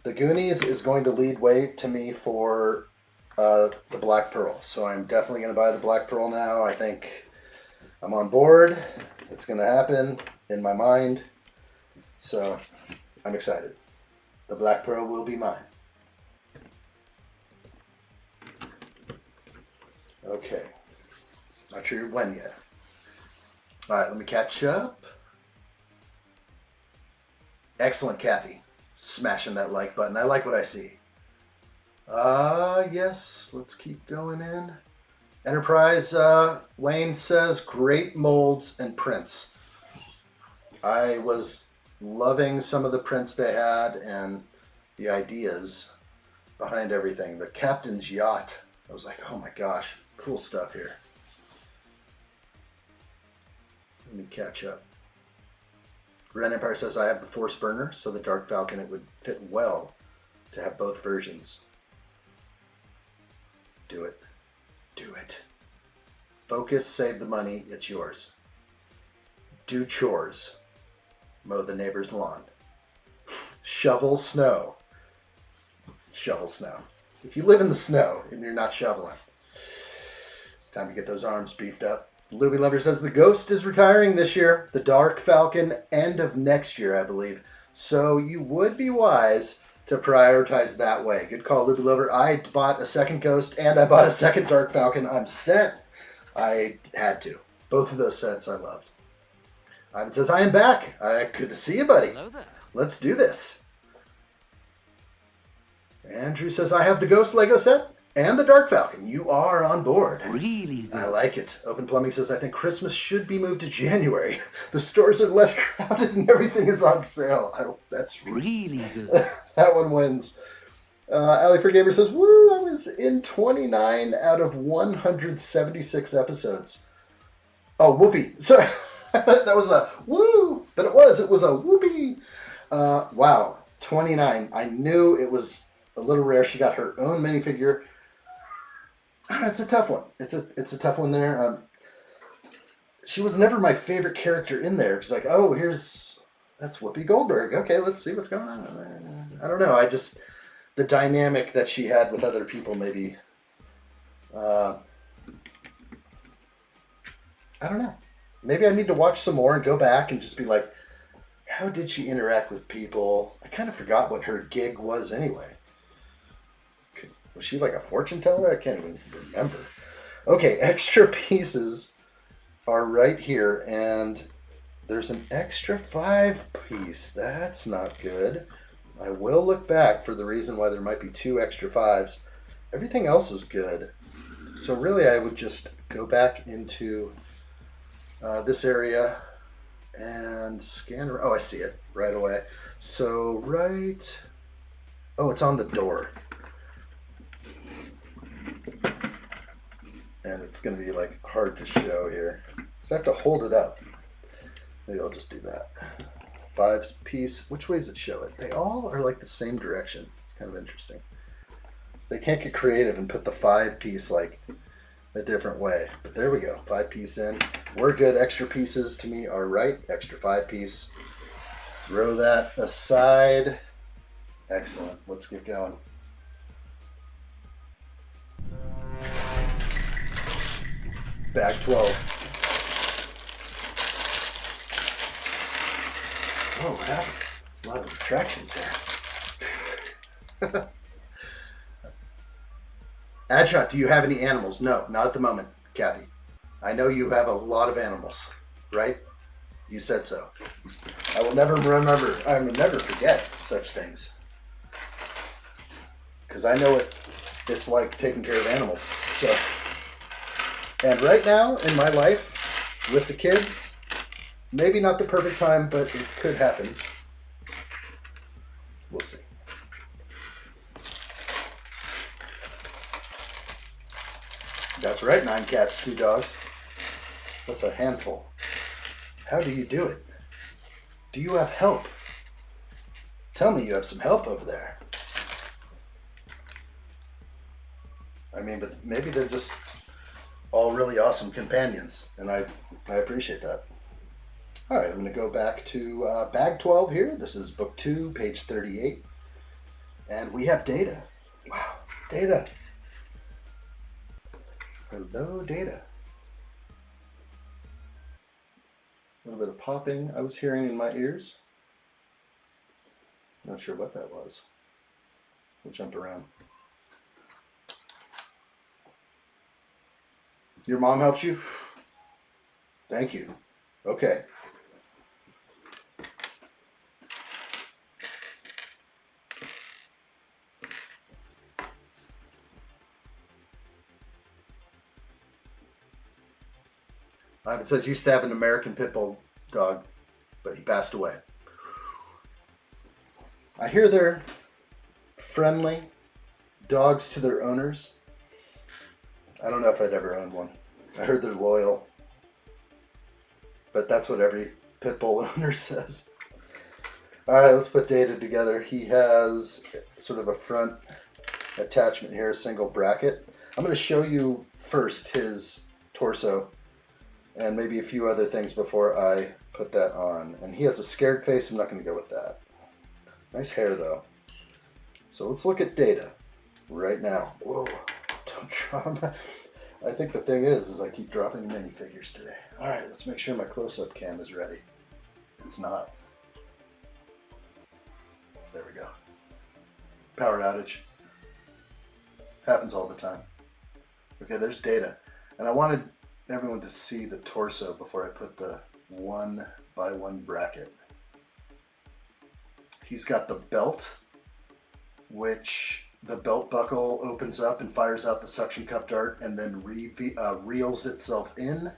The Goonies is going to lead way to me for the Black Pearl. So I'm definitely going to buy the Black Pearl now. I think I'm on board. It's going to happen in my mind. So I'm excited. The Black Pearl will be mine. Okay. Not sure when yet. All right, let me catch up. Excellent, Kathy. Smashing that like button. I like what I see. Yes, let's keep going in. Enterprise, Wayne says, great molds and prints. I was loving some of the prints they had and the ideas behind everything. The captain's yacht. I was like, oh my gosh, cool stuff here. Let me catch up. Ren Empire says, I have the Force Burner, so the Dark Falcon, it would fit well to have both versions. Do it. Do it. Focus, save the money, it's yours. Do chores. Mow the neighbor's lawn. Shovel snow. Shovel snow. If you live in the snow and you're not shoveling, it's time to get those arms beefed up. Louie Lover says the Ghost is retiring this year. The Dark Falcon, end of next year, I believe. So you would be wise to prioritize that way. Good call, Louie Lover. I bought a second Ghost and I bought a second Dark Falcon. I'm set. I had to. Both of those sets I loved. Ivan says, I am back. Good to see you, buddy. Hello there. Let's do this. Andrew says, I have the Ghost Lego set and the Dark Falcon. You are on board. Really good. I like it. Open Plumbing says, I think Christmas should be moved to January. The stores are less crowded and everything is on sale. That's really good. That one wins. Alley for Gamer says, woo, I was in 29 out of 176 episodes. Oh, whoopee. Sorry. That was a woo. But it was a whoopee. Wow. 29. I knew it was a little rare. She got her own minifigure. It's a tough one. It's a tough one there. She was never my favorite character in there. It's like, oh, that's Whoopi Goldberg. Okay, let's see what's going on. I don't know. The dynamic that she had with other people, maybe. I don't know. Maybe I need to watch some more and go back and just be like, how did she interact with people? I kind of forgot what her gig was anyway. Was she like a fortune teller? I can't even remember. Okay, extra pieces are right here, and there's an extra 5-piece. That's not good. I will look back for the reason why there might be 2 extra 5s. Everything else is good. So really I would just go back into this area and scan. Oh, I see it right away. So oh, it's on the door. And it's going to be like hard to show here. So I have to hold it up. Maybe I'll just do that. 5-piece. Which way does it show it? They all are like the same direction. It's kind of interesting. They can't get creative and put the 5-piece like a different way. But there we go. 5-piece in. We're good. Extra pieces to me are right. Extra 5-piece. Throw that aside. Excellent. Let's get going. Bag 12. Oh, wow. There's a lot of attractions there. Addshot, do you have any animals? No, not at the moment, Kathy. I know you have a lot of animals, right? You said so. I will never remember, I will never forget such things. Because I know it's like taking care of animals. So, and right now in my life with the kids, maybe not the perfect time, but it could happen. We'll see. That's right, 9 cats, 2 dogs. That's a handful. How do you do it? Do you have help? Tell me you have some help over there. I mean, but maybe they're just all really awesome companions, and I appreciate that. All right, I'm going to go back to bag 12 here. This is book 2, page 38. And we have Data. Wow, Data. Hello, Data. A little bit of popping I was hearing in my ears. Not sure what that was. We'll jump around. Your mom helps you? Thank you. Okay. It says you used to have an American Pit Bull dog, but he passed away. I hear they're friendly dogs to their owners. I don't know if I'd ever own one. I heard they're loyal, but that's what every Pit Bull owner says. All right, let's put Data together. He has sort of a front attachment here, a single bracket. I'm going to show you first his torso and maybe a few other things before I put that on. And he has a scared face. I'm not going to go with that. Nice hair, though. So let's look at Data right now. Whoa, don't drop. I think the thing is I keep dropping minifigures today. All right, let's make sure my close-up cam is ready. It's not. There we go. Power outage. Happens all the time. Okay, there's Data. And I wanted everyone to see the torso before I put the 1x1 bracket. He's got the belt, which the belt buckle opens up and fires out the suction cup dart and then reels itself in.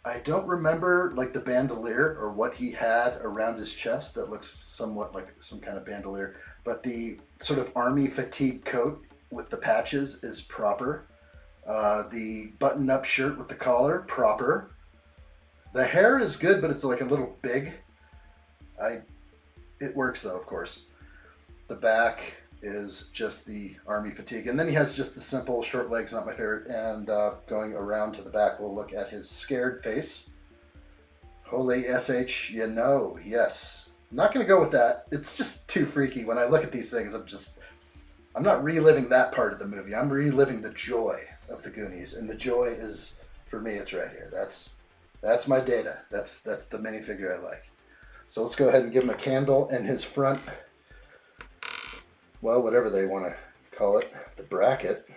I don't remember like the bandolier or what he had around his chest that looks somewhat like some kind of bandolier, but the sort of army fatigue coat with the patches is proper. The button-up shirt with the collar, proper. The hair is good, but it's like a little big. It works though, of course. The back is just the army fatigue. And then he has just the simple short legs, not my favorite. And going around to the back, we'll look at his scared face. Holy SH, you know, yes. I'm not going to go with that. It's just too freaky. When I look at these things, I'm not reliving that part of the movie. I'm reliving the joy of the Goonies. And the joy is, for me, it's right here. That's my Data. That's the minifigure I like. So let's go ahead and give him a candle and his front, well, whatever they want to call it, the bracket.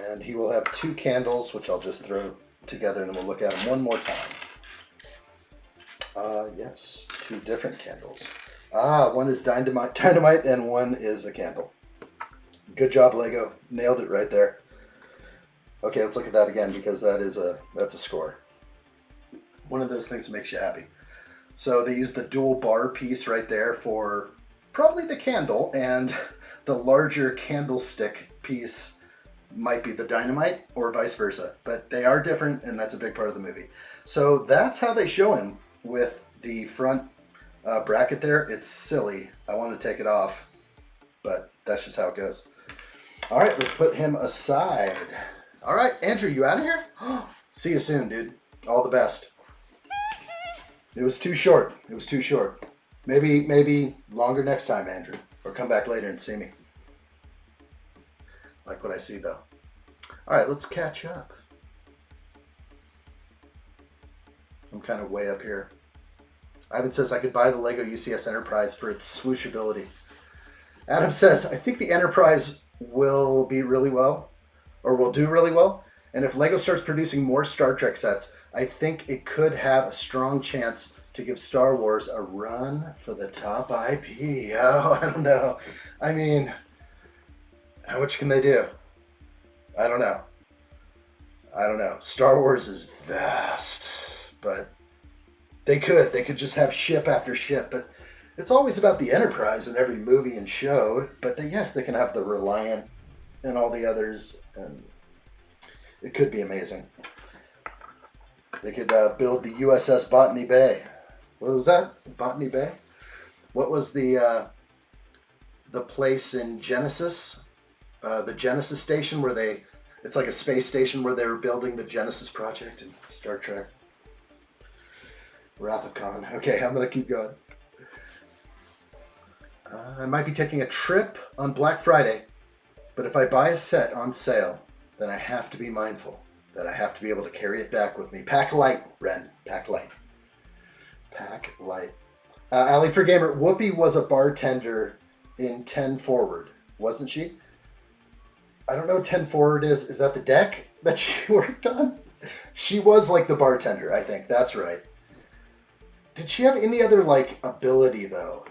And he will have 2 candles, which I'll just throw together and we'll look at them one more time. Yes, 2 different candles. One is dynamite and one is a candle. Good job, Lego. Nailed it right there. Okay, let's look at that again because that's a score. One of those things that makes you happy. So they use the dual bar piece right there for probably the candle, and the larger candlestick piece might be the dynamite or vice versa, but they are different and that's a big part of the movie. So that's how they show him with the front bracket there. It's silly. I want to take it off, but that's just how it goes. All right, let's put him aside. All right, Andrew, you out of here? See you soon, dude. All the best. It was too short. It was too short. Maybe longer next time, Andrew. Or come back later and see me. Like what I see, though. All right, let's catch up. I'm kind of way up here. Ivan says, I could buy the LEGO UCS Enterprise for its swooshability. Adam says, I think the Enterprise will be really well, or will do really well. And if LEGO starts producing more Star Trek sets, I think it could have a strong chance to give Star Wars a run for the top IP. Oh, I don't know. I mean, how much can they do? I don't know. I don't know. Star Wars is vast, but they could just have ship after ship, but it's always about the Enterprise in every movie and show. But yes, they can have the Reliant and all the others, and it could be amazing. They could build the USS Botany Bay. What was that? Botany Bay? What was the place in Genesis? The Genesis station where it's like a space station where they were building the Genesis project in Star Trek. Wrath of Khan. Okay, I'm going to keep going. I might be taking a trip on Black Friday, but if I buy a set on sale, then I have to be mindful that I have to be able to carry it back with me. Pack light, Ren. Pack light. Pack light. Ali for Gamer, Whoopi was a bartender in 10 Forward, wasn't she? I don't know what 10 Forward is. Is that the deck that she worked on? She was like the bartender, I think. That's right. Did she have any other, like, ability, though?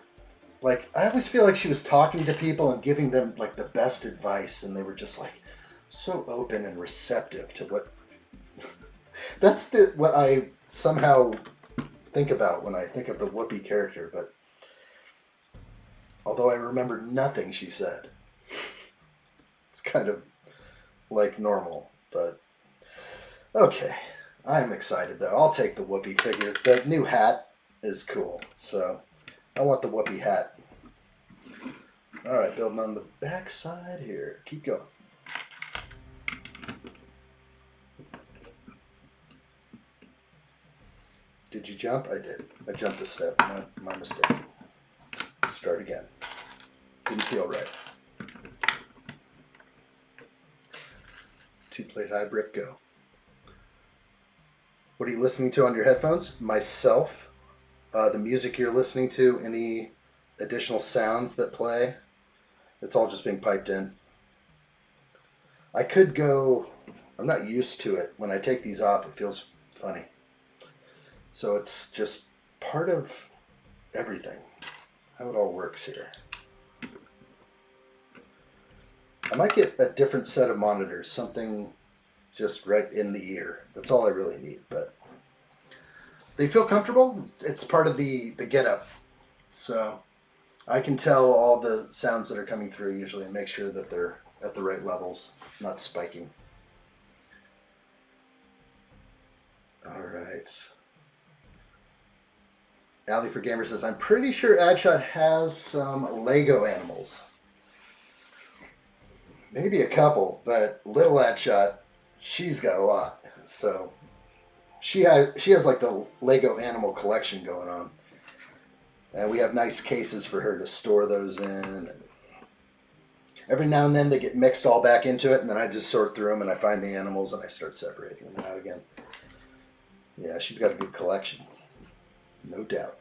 Like, I always feel like she was talking to people and giving them, like, the best advice, and they were just, like, so open and receptive to what... That's what I somehow think about when I think of the Whoopi character, but... Although I remember nothing she said. It's kind of, like, normal, but... Okay. I'm excited, though. I'll take the Whoopi figure. The new hat is cool, so... I want the Whoopi hat. Alright, building on the back side here. Keep going. Did you jump? I did. I jumped a step. My mistake. Let's start again. Didn't feel right. 2-plate high brick, go. What are you listening to on your headphones? Myself. The music you're listening to, any additional sounds that play, it's all just being piped in. I could go, I'm not used to it. When I take these off, it feels funny. So it's just part of everything, how it all works here. I might get a different set of monitors, something just right in the ear. That's all I really need, but they feel comfortable. It's part of the get-up. So I can tell all the sounds that are coming through usually and make sure that they're at the right levels, not spiking. All right. Ali for Gamer says, I'm pretty sure addshot has some Lego animals. Maybe a couple, but little addshot, she's got a lot. So she has like the Lego animal collection going on. And we have nice cases for her to store those in. And every now and then they get mixed all back into it, and then I just sort through them and I find the animals and I start separating them out again. Yeah, she's got a good collection. No doubt.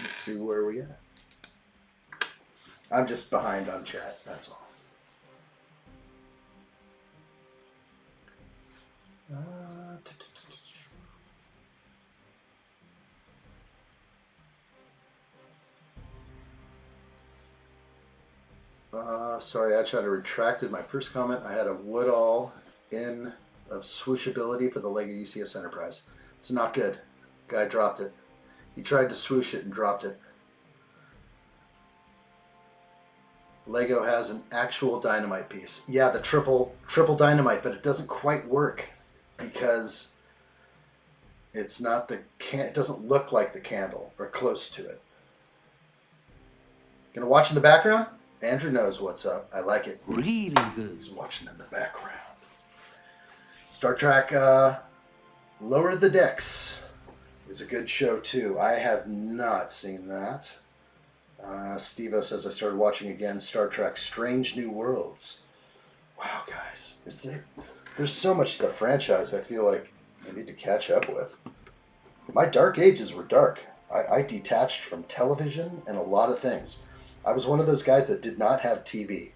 Let's see where we at. I'm just behind on chat, that's all. Sorry, addshot, I retracted my first comment. I had a Woodall in of swooshability for the LEGO UCS Enterprise. It's not good. Guy dropped it. He tried to swoosh it and dropped it. Lego has an actual dynamite piece. Yeah, the triple dynamite, but it doesn't quite work because it's not the it doesn't look like the candle or close to it. Gonna watch in the background? Andrew knows what's up. I like it. Really good. He's watching in the background. Star Trek Lower the Decks is a good show too. I have not seen that. Steve-O says I started watching again Star Trek Strange New Worlds. Wow, guys. There's so much to the franchise I feel like I need to catch up with. My dark ages were dark. I detached from television and a lot of things. I was one of those guys that did not have TV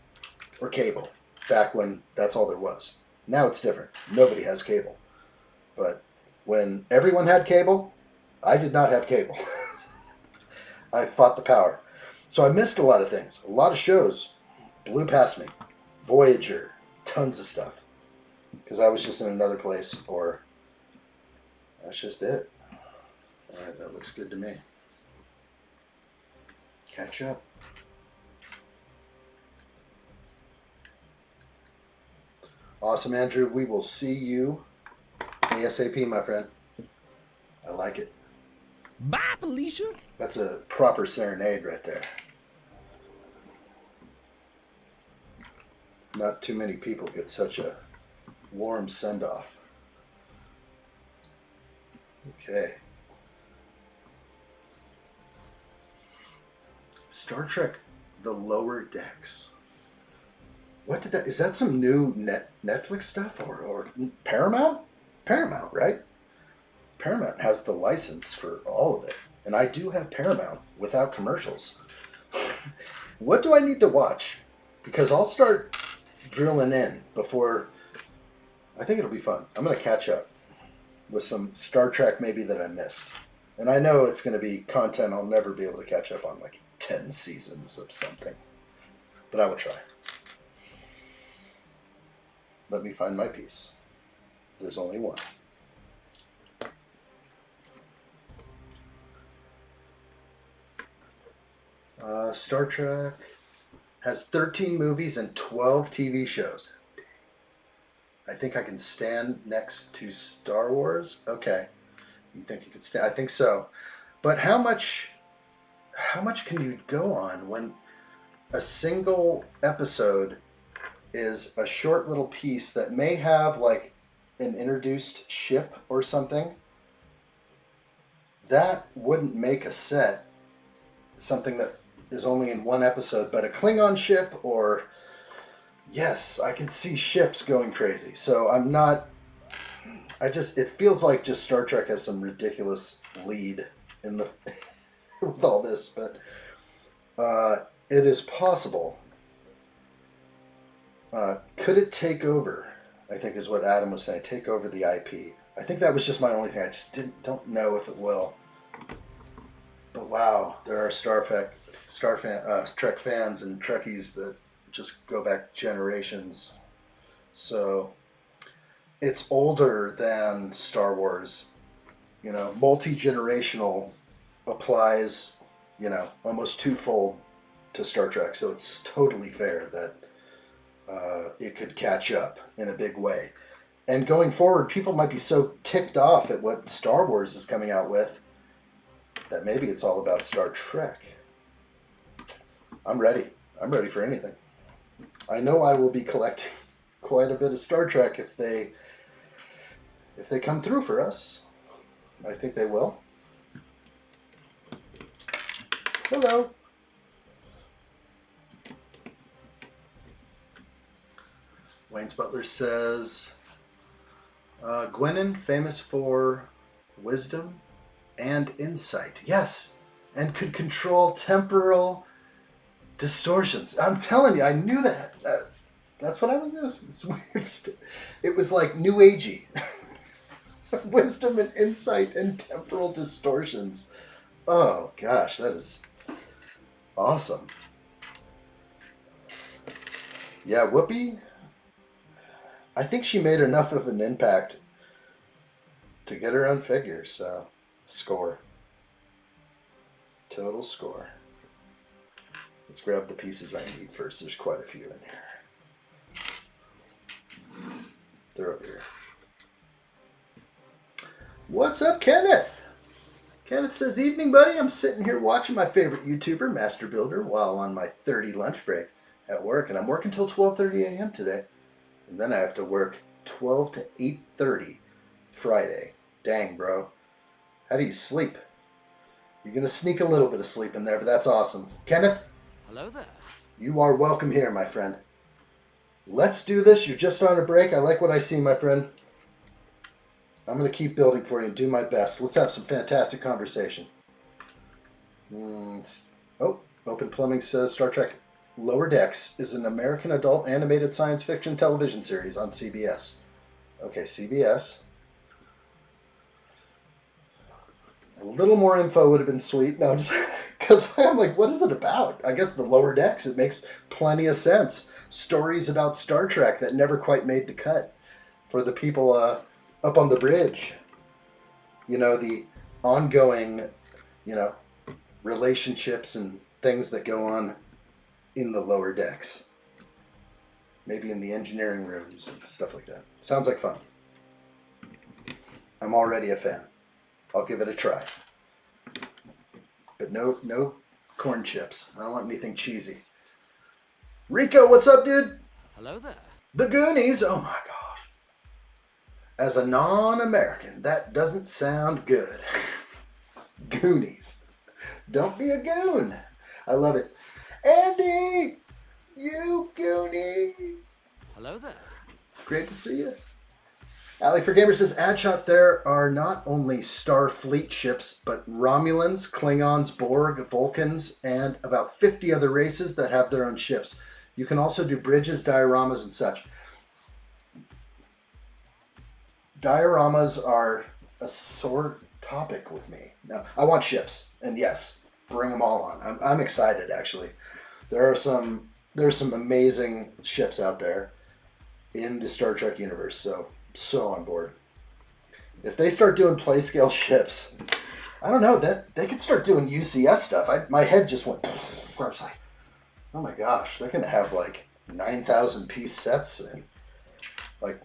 or cable back when that's all there was. Now it's different. Nobody has cable. But when everyone had cable, I did not have cable. I fought the power. So I missed a lot of things. A lot of shows blew past me. Voyager, tons of stuff. Because I was just in another place, or that's just it. Alright, that looks good to me. Catch up. Awesome, Andrew. We will see you ASAP, my friend. I like it. Bye, Felicia. That's a proper serenade right there. Not too many people get such a warm send-off. Okay. Star Trek The Lower Decks. What did that... Is that some new Netflix stuff or Paramount? Paramount, right? Paramount has the license for all of it. And I do have Paramount without commercials. What do I need to watch? Because I'll start drilling in before... I think it'll be fun. I'm going to catch up with some Star Trek maybe that I missed. And I know it's going to be content I'll never be able to catch up on, like 10 seasons of something. But I will try. Let me find my piece. There's only one. Star Trek has 13 movies and 12 TV shows. I think I can stand next to Star Wars. Okay, you think you could stand? I think so. But how much can you go on when a single episode is a short little piece that may have like an introduced ship or something? That wouldn't make a set something that is only in one episode, but a Klingon ship, or yes, I can see ships going crazy. So I'm not, it feels like just Star Trek has some ridiculous lead in the with all this, but it is possible. Could it take over? I think is what Adam was saying. Take over the IP. I think that was just my only thing. I just don't know if it will. But wow, there are Trek fans and Trekkies that just go back generations. So it's older than Star Wars. You know, multi-generational applies, you know, almost twofold to Star Trek. So it's totally fair that it could catch up in a big way. And going forward, people might be so ticked off at what Star Wars is coming out with that maybe it's all about Star Trek. I'm ready. I'm ready for anything. I know I will be collecting quite a bit of Star Trek if they come through for us. I think they will. Hello. Wayne's Butler says, Gwennon, famous for wisdom and insight. Yes, and could control temporal distortions. I'm telling you, I knew that. That's what I was doing. It's weird. It was like new agey. Wisdom and insight and temporal distortions. Oh gosh, that is awesome. Yeah, Whoopi, I think she made enough of an impact to get her own figure, so score. Total score. Let's grab the pieces I need first. There's quite a few in here. They're over here. What's up, Kenneth? Kenneth says, evening, buddy. I'm sitting here watching my favorite YouTuber, Master Builder, while on my 30 lunch break at work. And I'm working till 12:30 a.m. today. And then I have to work 12 to 8:30 Friday. Dang, bro. How do you sleep? You're going to sneak a little bit of sleep in there, but that's awesome. Kenneth? Hello there. You are welcome here, my friend. Let's do this. You're just on a break. I like what I see, my friend. I'm going to keep building for you and do my best. Let's have some fantastic conversation. Oh, Open Plumbing says Star Trek Lower Decks is an American adult animated science fiction television series on CBS. Okay, CBS. A little more info would have been sweet. No, just because I'm like, what is it about? I guess the Lower Decks. It makes plenty of sense. Stories about Star Trek that never quite made the cut for the people up on the bridge. You know, the ongoing, you know, relationships and things that go on in the lower decks. Maybe in the engineering rooms and stuff like that. Sounds like fun. I'm already a fan. I'll give it a try. But no corn chips. I don't want anything cheesy. Rico, what's up, dude? Hello there. The Goonies. Oh my gosh. As a non-American, that doesn't sound good. Goonies. Don't be a goon. I love it. Andy! You Goonie! Hello there. Great to see you. Alley for Gamer says, addshot, there are not only Starfleet ships, but Romulans, Klingons, Borg, Vulcans, and about 50 other races that have their own ships. You can also do bridges, dioramas, and such. Dioramas are a sore topic with me. Now, I want ships, and yes, bring them all on. I'm excited, actually. There's some amazing ships out there in the Star Trek universe, so on board. If they start doing play scale ships, I don't know, that they could start doing UCS stuff. My head just went, I was like, oh my gosh, they're gonna have like 9,000 piece sets, and like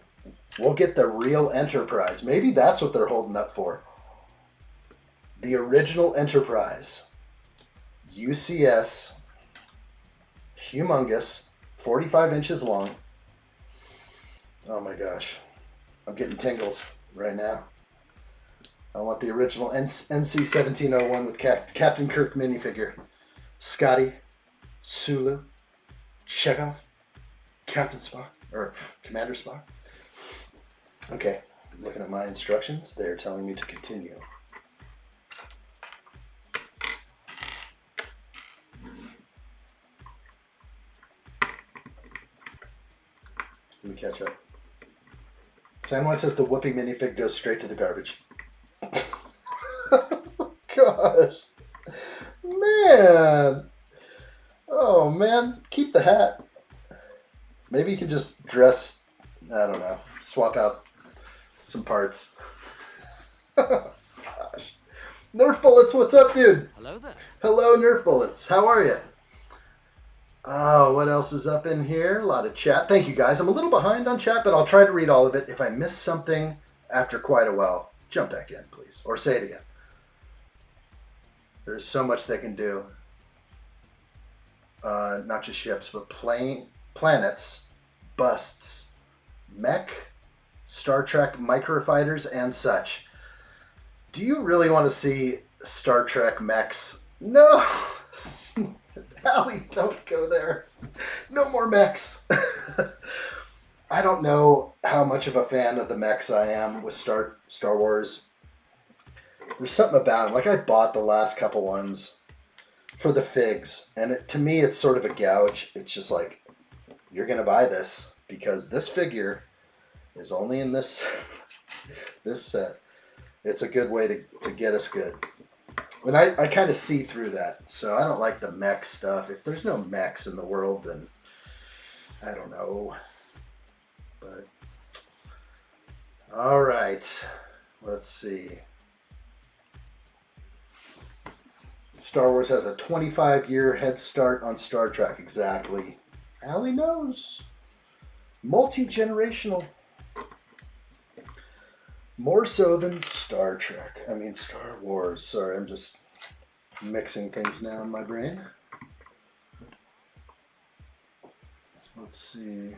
we'll get the real Enterprise. Maybe that's what they're holding up for. The original Enterprise, UCS, humongous, 45 inches long. Oh my gosh. I'm getting tingles right now. I want the original NC-1701 with Captain Kirk minifigure. Scotty, Sulu, Chekhov, Captain Spock, or Commander Spock. Okay, looking at my instructions, they're telling me to continue. Let me catch up. Sandwich says the whoopee minifig goes straight to the garbage. Gosh. Man. Oh, man. Keep the hat. Maybe you can just dress, I don't know, swap out some parts. Gosh. Nerf Bullets, what's up, dude? Hello there. Hello, Nerf Bullets. How are you? Oh, what else is up in here? A lot of chat. Thank you, guys. I'm a little behind on chat, but I'll try to read all of it. If I miss something after quite a while, jump back in, please. Or say it again. There's so much they can do. Not just ships, but planets, busts, mech, Star Trek microfighters, and such. Do you really want to see Star Trek mechs? No! Allie, don't go there. No more mechs. I don't know how much of a fan of the mechs I am with Star Wars. There's something about them. Like, I bought the last couple ones for the figs, and to me it's sort of a gouge. It's just like, you're going to buy this because this figure is only in this this set. It's a good way to get us good. And I kind of see through that, so I don't like the mech stuff. If there's no mechs in the world, then I don't know. But all right, let's see. Star Wars has a 25-year head start on Star Trek. Exactly. Allie knows. Multi-generational. More so than Star Trek. I mean, Star Wars. Sorry, I'm just mixing things now in my brain. Let's see.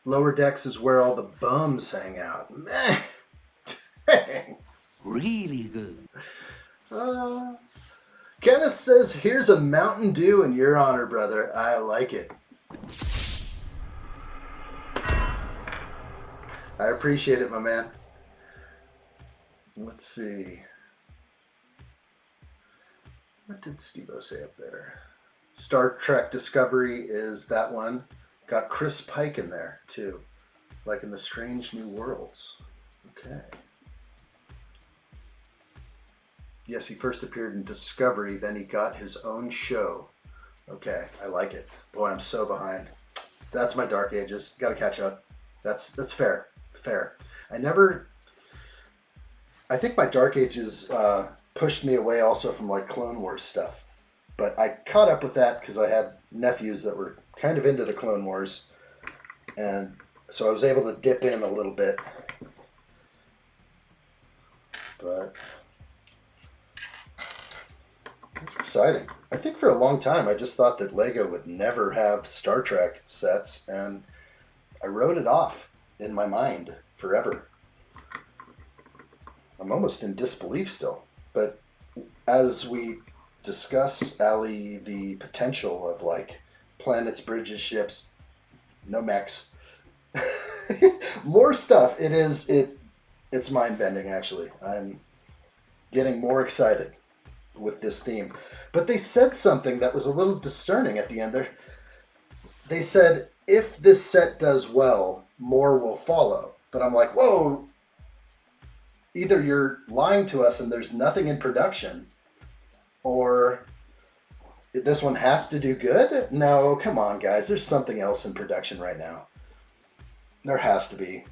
Lower decks is where all the bums hang out. Meh. Dang. Really good. Kenneth says, here's a Mountain Dew in your honor, brother. I like it. I appreciate it, my man. Let's see. What did Steve-O say up there? Star Trek Discovery is that one. Got Chris Pike in there, too. Like in the Strange New Worlds. Okay. Yes, he first appeared in Discovery, then he got his own show. Okay, I like it. Boy, I'm so behind. That's my Dark Ages. Gotta catch up. That's fair. Fair. I think my Dark Ages pushed me away also from like Clone Wars stuff. But I caught up with that because I had nephews that were kind of into the Clone Wars. And so I was able to dip in a little bit. But it's exciting. I think for a long time I just thought that Lego would never have Star Trek sets, and I wrote it off in my mind forever. I'm almost in disbelief still. But as we discuss, Allie, the potential of like planets, bridges, ships, no mechs, more stuff, it's mind-bending actually. I'm getting more excited with this theme. But they said something that was a little discerning at the end there. They said, if this set does well, more will follow. But I'm like, whoa, either you're lying to us and there's nothing in production, or this one has to do good? No, come on, guys. There's something else in production right now. There has to be.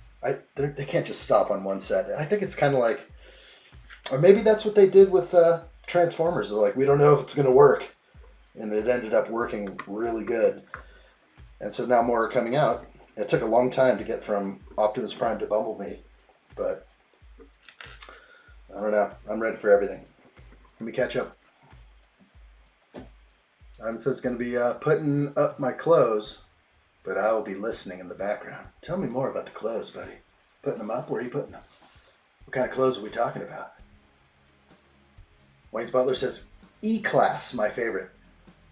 They can't just stop on one set. I think it's kind of like, or maybe that's what they did with Transformers. They're like, we don't know if it's going to work. And it ended up working really good. And so now more are coming out. It took a long time to get from Optimus Prime to Bumblebee. But I don't know. I'm ready for everything. Let me catch up. I'm just going to be putting up my clothes, but I will be listening in the background. Tell me more about the clothes, buddy. Putting them up? Where are you putting them? What kind of clothes are we talking about? Wayne's Butler says, E-Class, my favorite,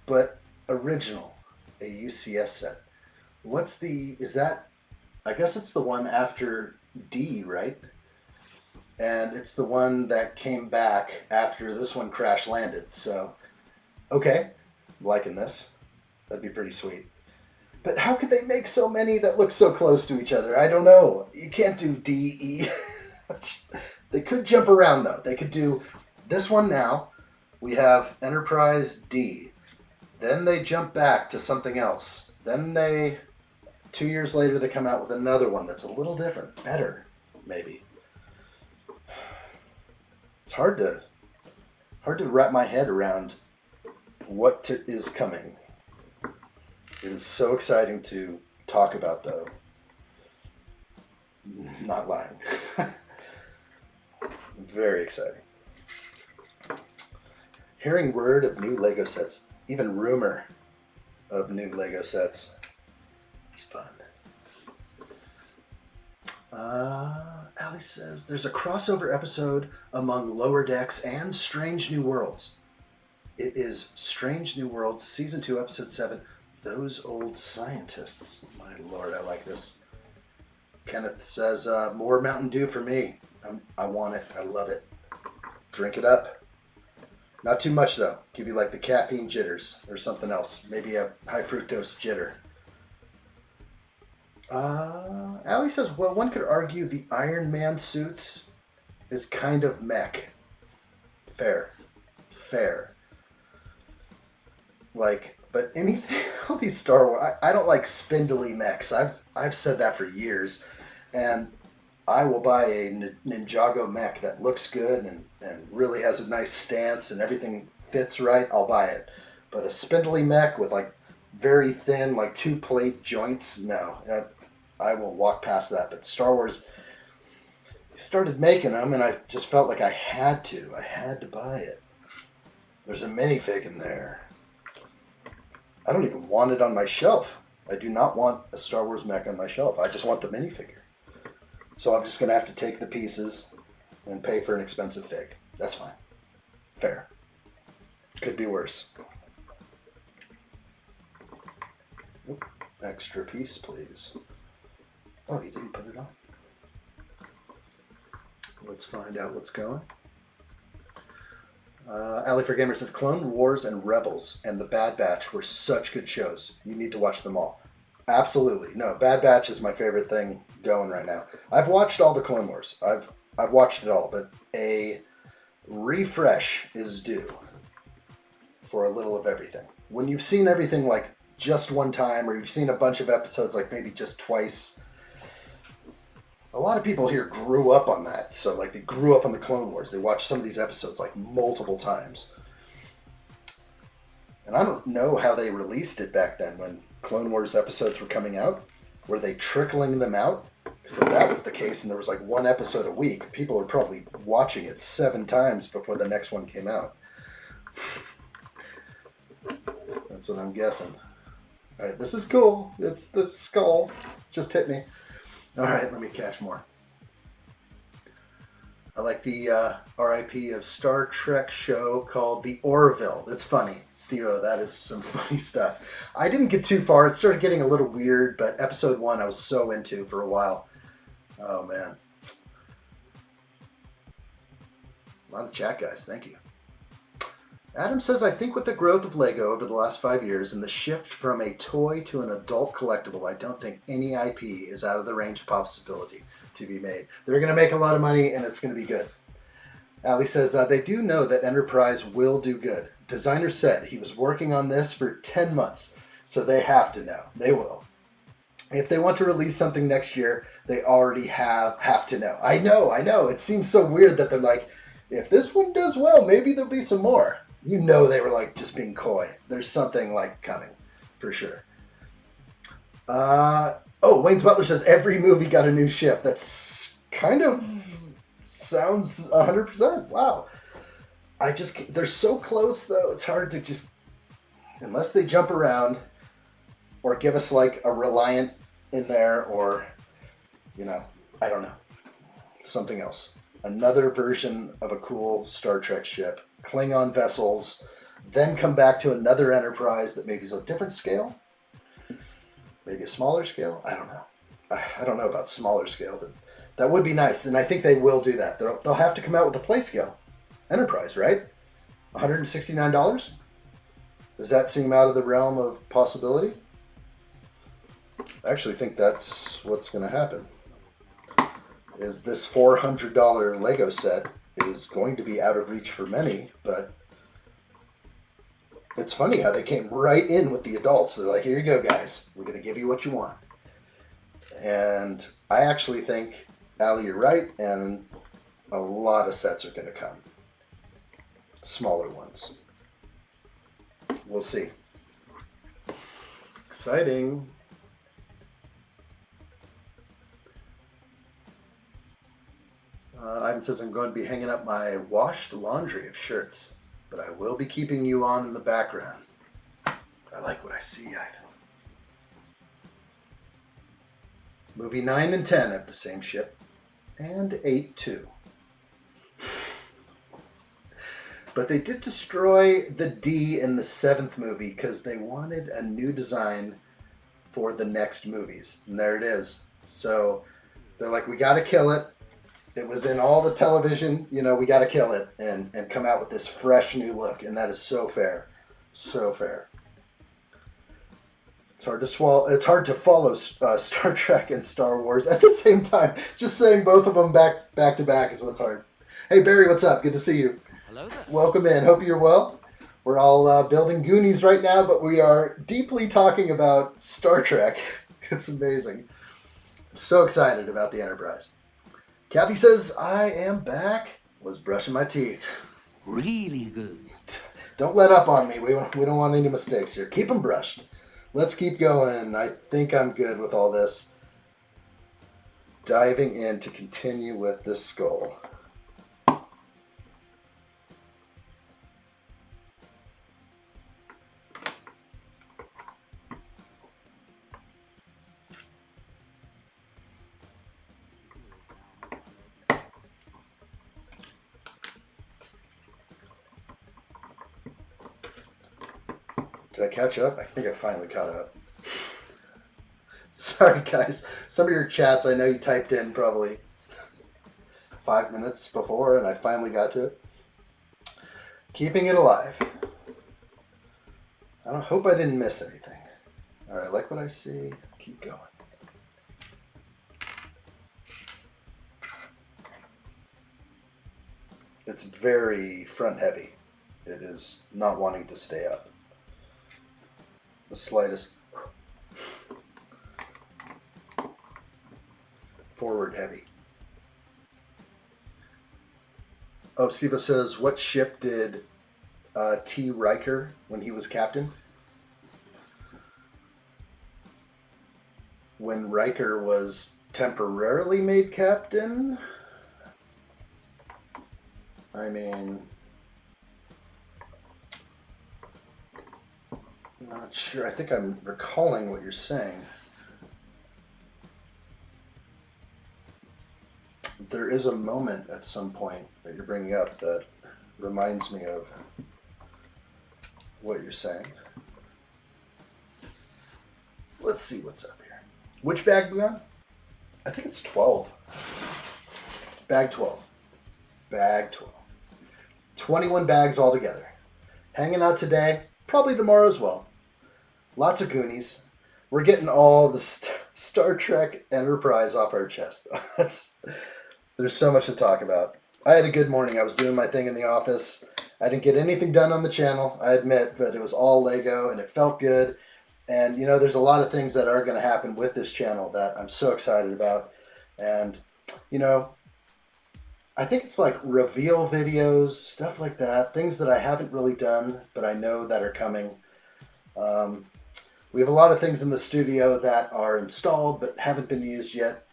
but original, a UCS set. Is that, I guess it's the one after D, right? And it's the one that came back after this one crash landed. So, okay, I'm liking this. That'd be pretty sweet. But how could they make so many that look so close to each other? I don't know. You can't do D, E. They could jump around though. They could do this one now. We have Enterprise D. Then they jump back to something else. Then 2 years later, they come out with another one that's a little different. Better, maybe. It's hard to wrap my head around what is coming. It is so exciting to talk about, though. Not lying. Very exciting. Hearing word of new Lego sets, even rumor of new Lego sets, it's fun. Allie says, there's a crossover episode among Lower Decks and Strange New Worlds. It is Strange New Worlds, Season 2, Episode 7, Those Old Scientists. My lord, I like this. Kenneth says, more Mountain Dew for me. I want it. I love it. Drink it up. Not too much, though. Give you like the caffeine jitters or something else. Maybe a high fructose jitter. Allie says, well, one could argue the Iron Man suits is kind of mech. Fair. Like, but anything, all these Star Wars, I don't like spindly mechs. I've said that for years. And I will buy a Ninjago mech that looks good and really has a nice stance and everything fits right, I'll buy it. But a spindly mech with like very thin, like 2-plate joints, no. I will walk past that. But Star Wars started making them, and I just felt like I had to. I had to buy it. There's a minifig in there. I don't even want it on my shelf. I do not want a Star Wars mech on my shelf. I just want the minifigure. So I'm just going to have to take the pieces and pay for an expensive fig. That's fine. Fair. Could be worse. Oop, extra piece, please. Oh, you didn't put it on. Let's find out what's going. Alley for Gamer says Clone Wars and Rebels and The Bad Batch were such good shows. You need to watch them all. Absolutely. No, Bad Batch is my favorite thing going right now. I've watched all the Clone Wars. I've watched it all, but a refresh is due for a little of everything. When you've seen everything like just one time, or you've seen a bunch of episodes like maybe just twice, a lot of people here grew up on that. So like they grew up on the Clone Wars. They watched some of these episodes like multiple times. And I don't know how they released it back then when Clone Wars episodes were coming out. Were they trickling them out? So if that was the case and there was like one episode a week, people were probably watching it 7 times before the next one came out. That's what I'm guessing. Alright, this is cool. It's the skull. Just hit me. Alright, let me catch more. I like the RIP of Star Trek show called The Orville. That's funny. Steve-O, that is some funny stuff. I didn't get too far. It started getting a little weird, but episode 1 I was so into for a while. Oh, man. A lot of chat, guys. Thank you. Adam says, I think with the growth of LEGO over the last 5 years and the shift from a toy to an adult collectible, I don't think any IP is out of the range of possibility to be made. They're going to make a lot of money and it's going to be good. Ali says, they do know that Enterprise will do good. Designer said he was working on this for 10 months, so they have to know. They will. If they want to release something next year, they already have to know. I know. It seems so weird that they're like, if this one does well, maybe there'll be some more. You know they were like just being coy. There's something like coming, for sure. Wayne's Butler says every movie got a new ship. That's kind of sounds 100%. Wow. They're so close though. It's hard to just, unless they jump around or give us like a Reliant in there or, I don't know. Something else. Another version of a cool Star Trek ship. Klingon vessels, then come back to another Enterprise that maybe is a different scale, maybe a smaller scale. I don't know. I don't know about smaller scale, but that would be nice, and I think they will do that. They'll have to come out with a play scale Enterprise, right? $169? Does that seem out of the realm of possibility? I actually think that's what's going to happen. Is this $400 Lego set is going to be out of reach for many, but it's funny how they came right in with the adults. They're like, here you go, guys. We're going to give you what you want. And I actually think, Ali, you're right, and a lot of sets are going to come. Smaller ones. We'll see. Exciting. Ivan says, I'm going to be hanging up my washed laundry of shirts, but I will be keeping you on in the background. I like what I see, Ivan. Movie 9 and 10 have the same ship, and 8 too. But they did destroy the D in the 7th movie because they wanted a new design for the next movies. And there it is. So they're like, we got to kill it. It was in all the television, we got to kill it and come out with this fresh new look. And that is so fair. So fair. It's hard to swallow. It's hard to follow Star Trek and Star Wars at the same time. Just saying both of them back to back is what's hard. Hey, Barry, what's up? Good to see you. Hello there. Welcome in. Hope you're well. We're all building Goonies right now, but we are deeply talking about Star Trek. It's amazing. So excited about the Enterprise. Kathy says, I am back. Was brushing my teeth. Really good. Don't let up on me. We don't want any mistakes here. Keep them brushed. Let's keep going. I think I'm good with all this. Diving in to continue with this skull. Did I catch up? I think I finally caught up. Sorry, guys. Some of your chats, I know you typed in probably 5 minutes before, and I finally got to it. Keeping it alive. I hope I didn't miss anything. All right, like what I see. Keep going. It's very front heavy. It is not wanting to stay up. The slightest forward heavy. Oh, Steve says, what ship did T. Riker when he was captain? When Riker was temporarily made captain? I mean, not sure. I think I'm recalling what you're saying. There is a moment at some point that you're bringing up that reminds me of what you're saying. Let's see what's up here. Which bag we on? I think it's 12. Bag 12. Bag 12. 21 bags altogether. Hanging out today, probably tomorrow as well. Lots of Goonies. We're getting all the Star Trek Enterprise off our chest. There's so much to talk about. I had a good morning. I was doing my thing in the office. I didn't get anything done on the channel, I admit, but it was all Lego and it felt good. And, you know, there's a lot of things that are going to happen with this channel that I'm so excited about. And, you know, I think it's like reveal videos, stuff like that, things that I haven't really done, but I know that are coming. We have a lot of things in the studio that are installed but haven't been used yet.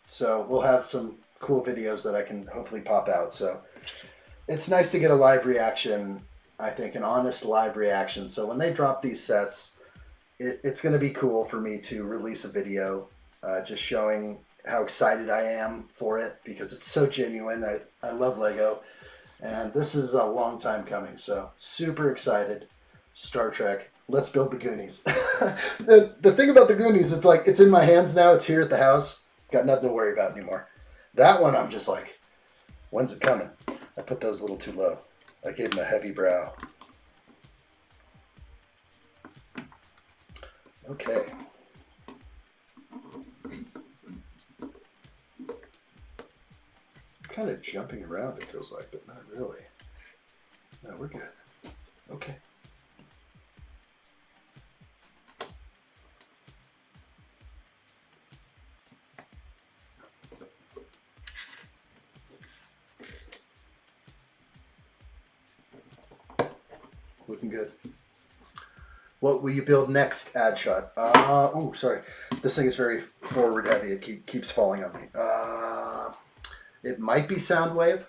So we'll have some cool videos that I can hopefully pop out. So it's nice to get a live reaction, I think, an honest live reaction. So when they drop these sets, it's going to be cool for me to release a video just showing how excited I am for it because it's so genuine. I love Lego and this is a long time coming. So super excited. Star Trek. Let's build the Goonies. The thing about the Goonies, it's like, it's in my hands now. It's here at the house. Got nothing to worry about anymore. That one, I'm just like, when's it coming? I put those a little too low. I gave him a heavy brow. Okay. I'm kind of jumping around, it feels like, but not really. No, we're good. Okay. Looking good. What will you build next, addshot? Oh, sorry. This thing is very forward heavy. It keeps falling on me. It might be Soundwave,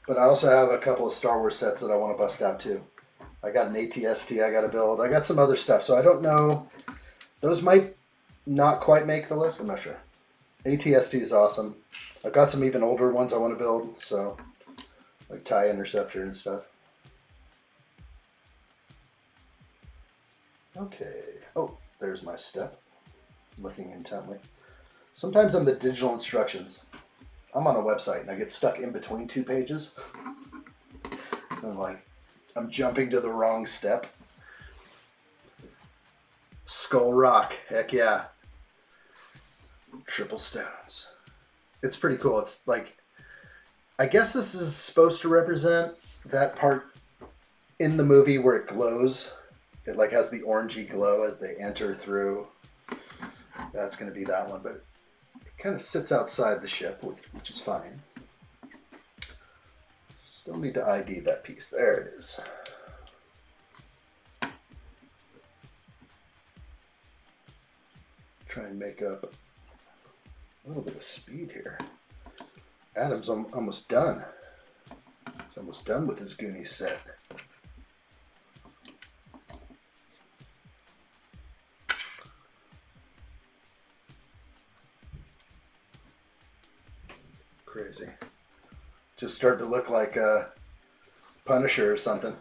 but I also have a couple of Star Wars sets that I want to bust out too. I got an ATST I got to build. I got some other stuff, so I don't know. Those might not quite make the list. I'm not sure. ATST is awesome. I've got some even older ones I want to build, so like TIE Interceptor and stuff. Okay. Oh, there's my step. Looking intently. Sometimes on the digital instructions, I'm on a website and I get stuck in between two pages. I'm like, I'm jumping to the wrong step. Skull Rock. Heck yeah. Triple stones. It's pretty cool. It's like, I guess this is supposed to represent that part in the movie where it glows. It like has the orangey glow as they enter through. That's going to be that one, but it kind of sits outside the ship, which is fine. Still need to ID that piece. There it is. Try and make up a little bit of speed here. Adam's almost done. He's almost done with his Goonies set. Crazy. Just started to look like a Punisher or something.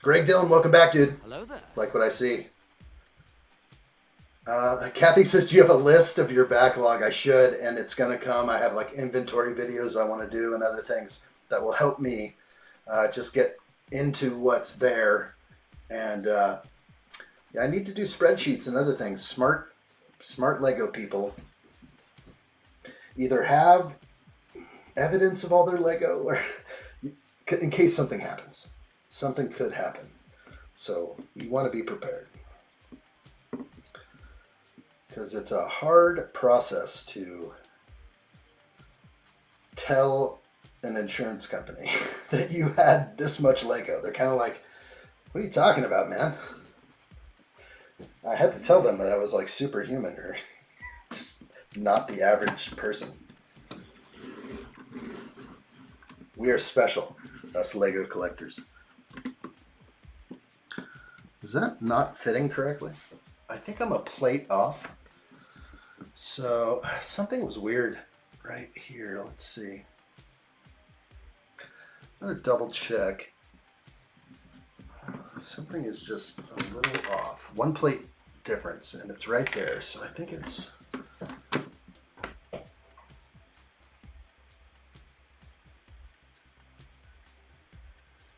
Greg Dillon, welcome back, dude. Hello there. Like what I see. Kathy says, do you have a list of your backlog? I should, and it's going to come. I have like inventory videos I want to do and other things that will help me just get into what's there. And yeah, I need to do spreadsheets and other things. Smart Lego people either have evidence of all their Lego or in case something happens. Something could happen. So you want to be prepared. Because it's a hard process to tell an insurance company that you had this much Lego. They're kind of like, what are you talking about, man? I had to tell them that I was like superhuman or just not the average person. We are special, us Lego collectors. Is that not fitting correctly? I think I'm a plate off. So something was weird right here. Let's see. I'm going to double check. Something is just a little off. One plate difference, and it's right there. So I think it's...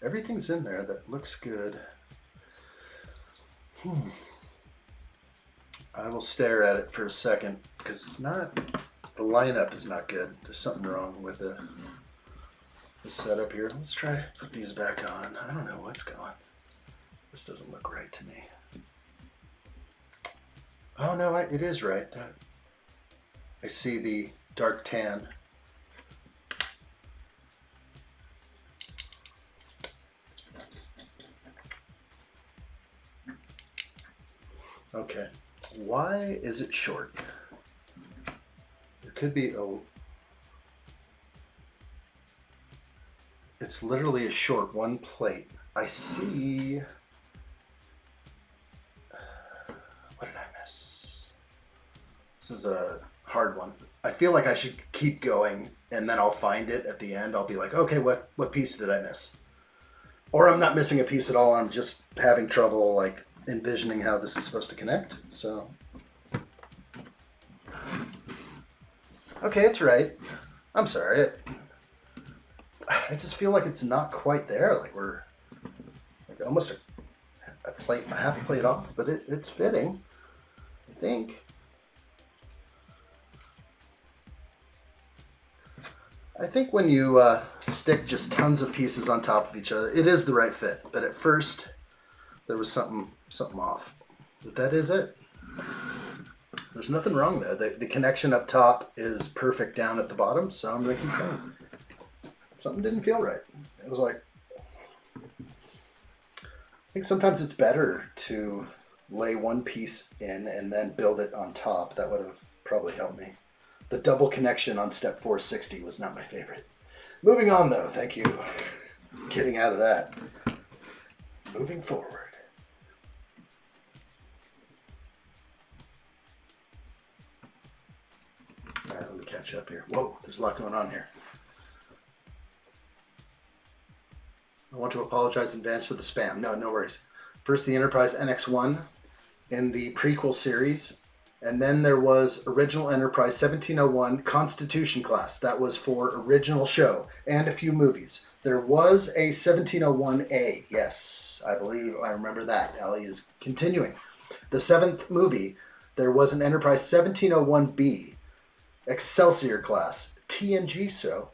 Everything's in there that looks good. I will stare at it for a second because it's not, the lineup is not good. There's something wrong with the setup here. Let's try to put these back on. I don't know what's going. This doesn't look right to me. Oh no, it is right. I see the dark tan. Okay. Why is it short? There could be a... It's literally a short one plate. I see... What did I miss? This is a hard one. I feel like I should keep going and then I'll find it at the end. I'll be like, okay, what piece did I miss? Or I'm not missing a piece at all. I'm just having trouble like envisioning how this is supposed to connect. So, okay, it's right. I'm sorry. I just feel like it's not quite there. Like we're like almost a plate, a half plate off, but it's fitting, I think. I think when you stick just tons of pieces on top of each other, it is the right fit. But at first, there was something off. But that is it. There's nothing wrong there. The connection up top is perfect down at the bottom, so I'm going to keep going. Something didn't feel right. It was like, I think sometimes it's better to lay one piece in and then build it on top. That would have probably helped me. The double connection on step 460 was not my favorite. Moving on though, thank you. Getting out of that. Moving forward. All right, let me catch up here. Whoa, there's a lot going on here. I want to apologize in advance for the spam. No worries. First, the Enterprise NX-1 in the prequel series. And then there was original Enterprise 1701 Constitution class. That was for original show and a few movies. There was a 1701A. Yes, I believe I remember that. Ellie is continuing. The 7th movie, there was an Enterprise 1701B Excelsior class. TNG show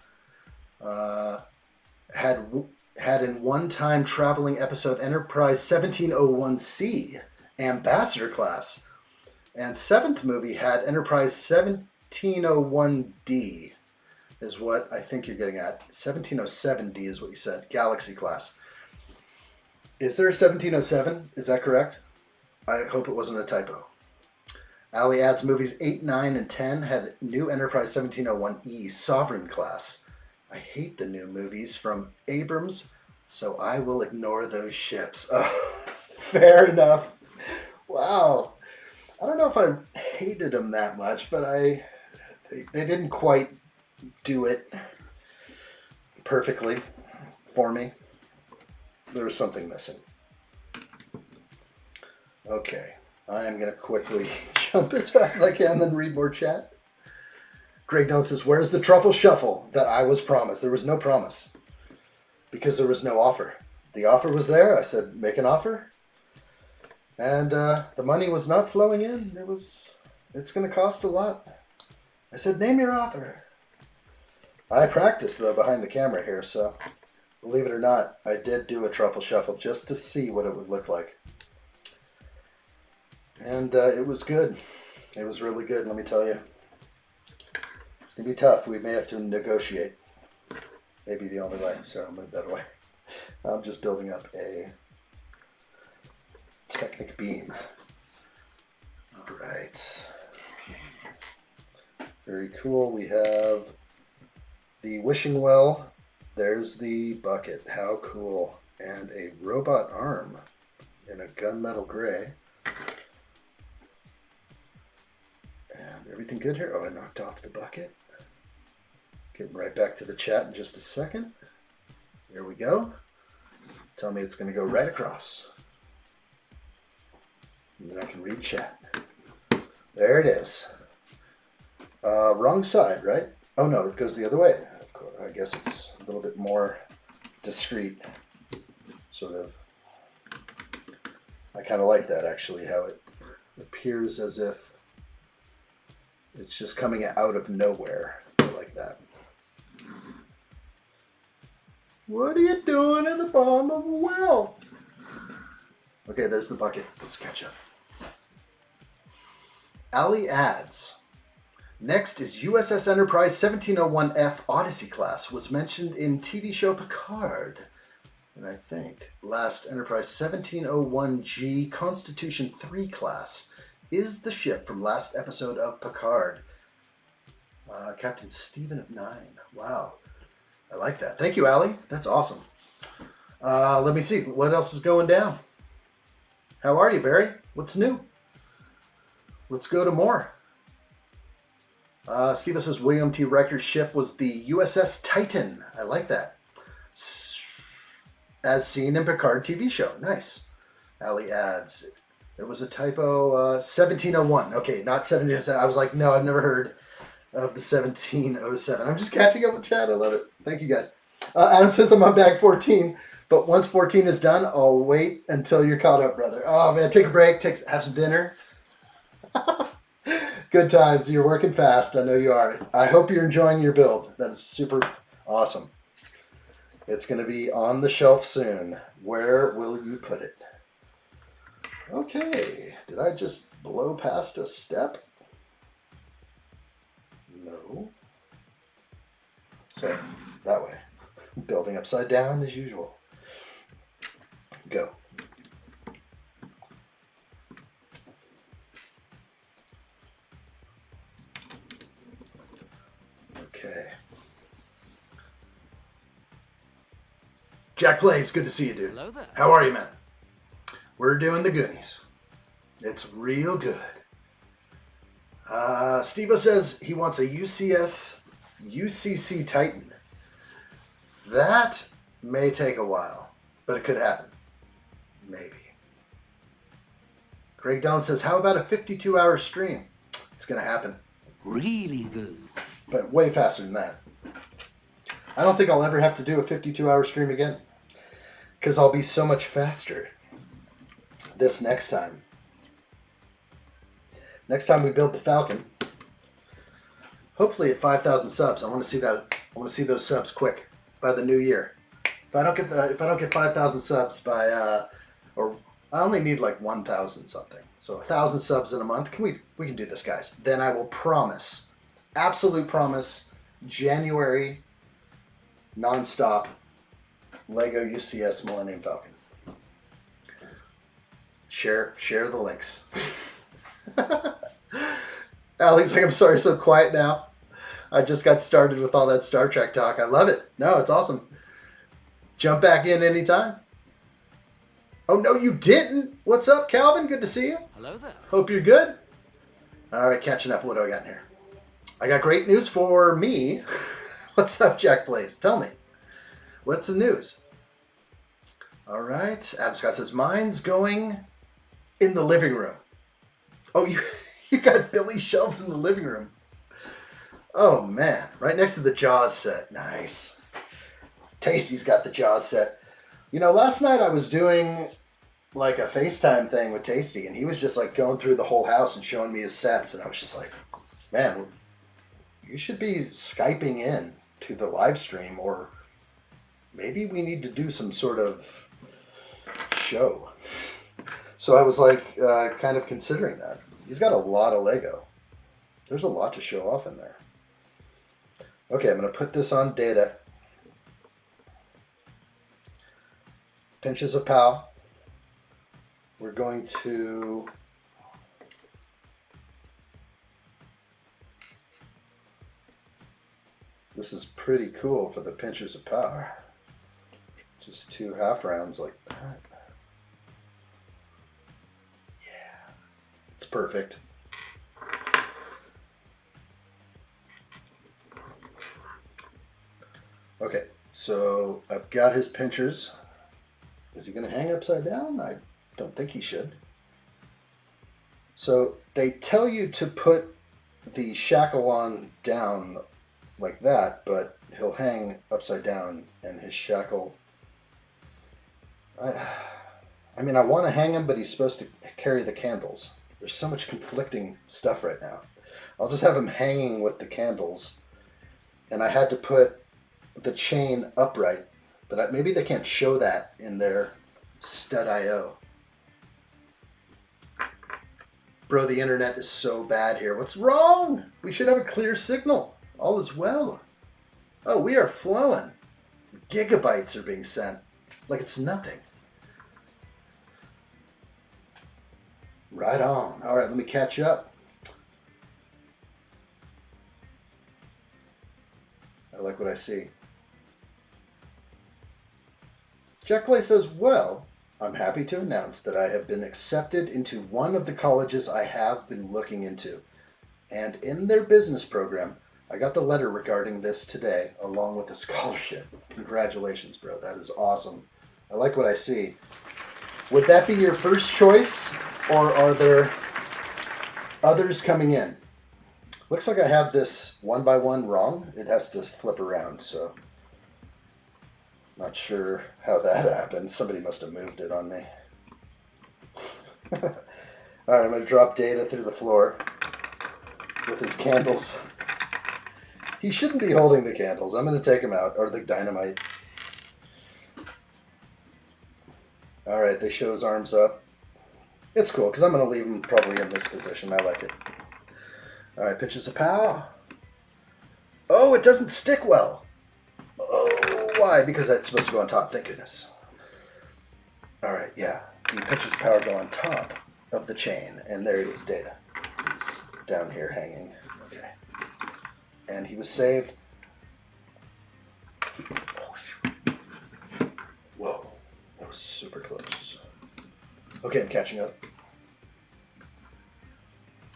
had in one-time traveling episode Enterprise 1701C Ambassador class. And 7th movie had Enterprise 1701D is what I think you're getting at. 1707D is what you said. Galaxy class. Is there a 1707? Is that correct? I hope it wasn't a typo. Ali adds movies 8, 9, and 10 had new Enterprise 1701E Sovereign class. I hate the new movies from Abrams, so I will ignore those ships. Fair enough. Wow. I don't know if I hated them that much, but they didn't quite do it perfectly for me. There was something missing. Okay. I am going to quickly jump as fast as I can, then read more chat. Greg Dunn says, where's the truffle shuffle that I was promised? There was no promise because there was no offer. The offer was there. I said, make an offer. And the money was not flowing in. It's going to cost a lot. I said, name your offer. I practiced, though, behind the camera here. So believe it or not, I did do a truffle shuffle just to see what it would look like. And it was good. It was really good, let me tell you. It's going to be tough. We may have to negotiate. Maybe the only way. So I'll move that away. I'm just building up a Technic beam. All right. Very cool. We have the wishing well. There's the bucket. How cool. And a robot arm in a gunmetal gray. And everything good here? Oh, I knocked off the bucket. Getting right back to the chat in just a second. Here we go. Tell me it's going to go right across. And then I can read chat. There it is. Wrong side, right? Oh no, it goes the other way. Of course, I guess it's a little bit more discreet. Sort of. I kind of like that actually, how it appears as if it's just coming out of nowhere. I like that. What are you doing in the bottom of a well? Okay, there's the bucket. Let's catch up. Ali adds, next is USS Enterprise 1701F Odyssey class, was mentioned in TV show Picard. And I think last Enterprise 1701G Constitution 3 class is the ship from last episode of Picard. Captain Stephen of 9. Wow. I like that. Thank you, Ali. That's awesome. Let me see. What else is going down? How are you, Barry? What's new? Let's go to more. Steve says William T. Riker's ship was the USS Titan. I like that. As seen in Picard TV show. Nice. Ali adds, there was a typo, 1701. Okay, not 1707. I was like, no, I've never heard of the 1707. I'm just catching up with chat. I love it. Thank you, guys. Adam says I'm on bag 14, but once 14 is done, I'll wait until you're caught up, brother. Oh, man, take a break, have some dinner. Good times. You're working fast. I know you are. I hope you're enjoying your build. That is super awesome. It's going to be on the shelf soon. Where will you put it? Okay. Did I just blow past a step? No. So, that way. Building upside down as usual. Go. Okay. Jack Plays, good to see you, dude. Hello there. How are you, man? We're doing the Goonies. It's real good. Steve-O says he wants a UCC Titan. That may take a while, but it could happen. Maybe. Greg Dillon says, how about a 52-hour stream? It's going to happen. Really good. But way faster than that. I don't think I'll ever have to do a 52-hour stream again. Because I'll be so much faster this next time. Next time we build the Falcon, hopefully at 5,000 subs. I want to see that. I want to see those subs quick by the new year. If I don't get 5,000 subs by or I only need like 1,000 something. So 1,000 subs in a month. We can do this, guys. Then I will promise, absolute promise, January non-stop Lego UCS Millennium Falcon. Share the links. Allie's like, I'm sorry, so quiet now. I just got started with all that Star Trek talk. I love it. No, it's awesome. Jump back in anytime. Oh, no, you didn't. What's up, Calvin? Good to see you. Hello there. Hope you're good. All right, catching up. What do I got in here? I got great news for me. What's up, Jack Blaze? Tell me. What's the news? All right. Adam Scott says, mine's going in the living room. Oh, you got Billy's shelves in the living room. Oh, man. Right next to the Jaws set. Nice. Tasty's got the Jaws set. You know, last night I was doing like a FaceTime thing with Tasty, and he was just like going through the whole house and showing me his sets, and I was just like, man, you should be Skyping in to the live stream, or maybe we need to do some sort of show. So I was like kind of considering that. He's got a lot of Lego. There's a lot to show off in there. Okay, I'm going to put this on data. Pinches of POW. We're going to this is pretty cool for the pinchers of power. Just 2 half rounds like that. Yeah, it's perfect. Okay, so I've got his pinchers. Is he going to hang upside down? I don't think he should. So they tell you to put the shackle on down like that, but he'll hang upside down and his shackle... I mean, I want to hang him, but he's supposed to carry the candles. There's so much conflicting stuff right now. I'll just have him hanging with the candles. And I had to put the chain upright, but maybe they can't show that in their stud.io. Bro, the internet is so bad here. What's wrong? We should have a clear signal. All is well. Oh, we are flowing. Gigabytes are being sent like it's nothing. Right on. All right, let me catch up. I like what I see. Jack Clay says, well, I'm happy to announce that I have been accepted into one of the colleges I have been looking into. And in their business program, I got the letter regarding this today, along with a scholarship. Congratulations, bro. That is awesome. I like what I see. Would that be your first choice, or are there others coming in? Looks like I have this 1 by 1 wrong. It has to flip around, so not sure how that happened. Somebody must have moved it on me. All right, I'm going to drop Data through the floor with his candles. He shouldn't be holding the candles. I'm going to take him out, or the dynamite. All right, they show his arms up. It's cool, because I'm going to leave him probably in this position. I like it. All right, pinches of pow. Oh, it doesn't stick well. Oh, why? Because that's supposed to go on top. Thank goodness. All right, yeah. The pinches of power go on top of the chain, and there he is, Data. He's down here hanging. Okay. And he was saved. Whoa, that was super close. Okay, I'm catching up.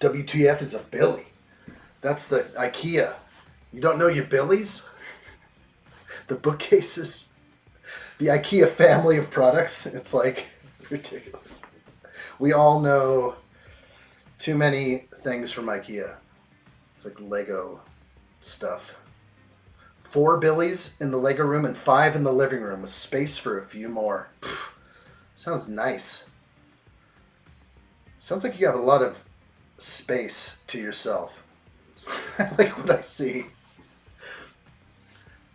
WTF is a Billy. That's the IKEA. You don't know your Billies? The bookcases. The IKEA family of products. It's like ridiculous. We all know too many things from IKEA. It's like Lego stuff. 4 Billies in the Lego room and 5 in the living room with space for a few more. Sounds nice. Sounds like you have a lot of space to yourself. I like what I see.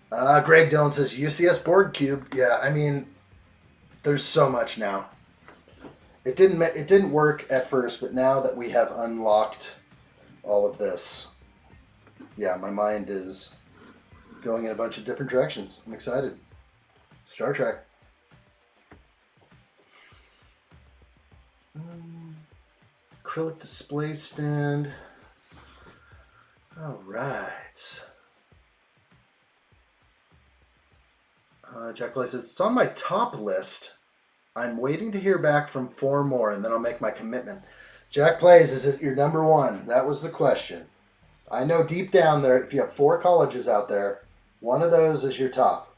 Greg Dillon says UCS board cube. Yeah, I mean, there's so much now. It didn't work at first, but now that we have unlocked all of this, yeah, my mind is going in a bunch of different directions. I'm excited. Star Trek. acrylic display stand. All right. Jack Play says, it's on my top list. I'm waiting to hear back from 4 more, and then I'll make my commitment. Jack Plays, is it your number 1? That was the question. I know deep down there, if you have 4 colleges out there, one of those is your top.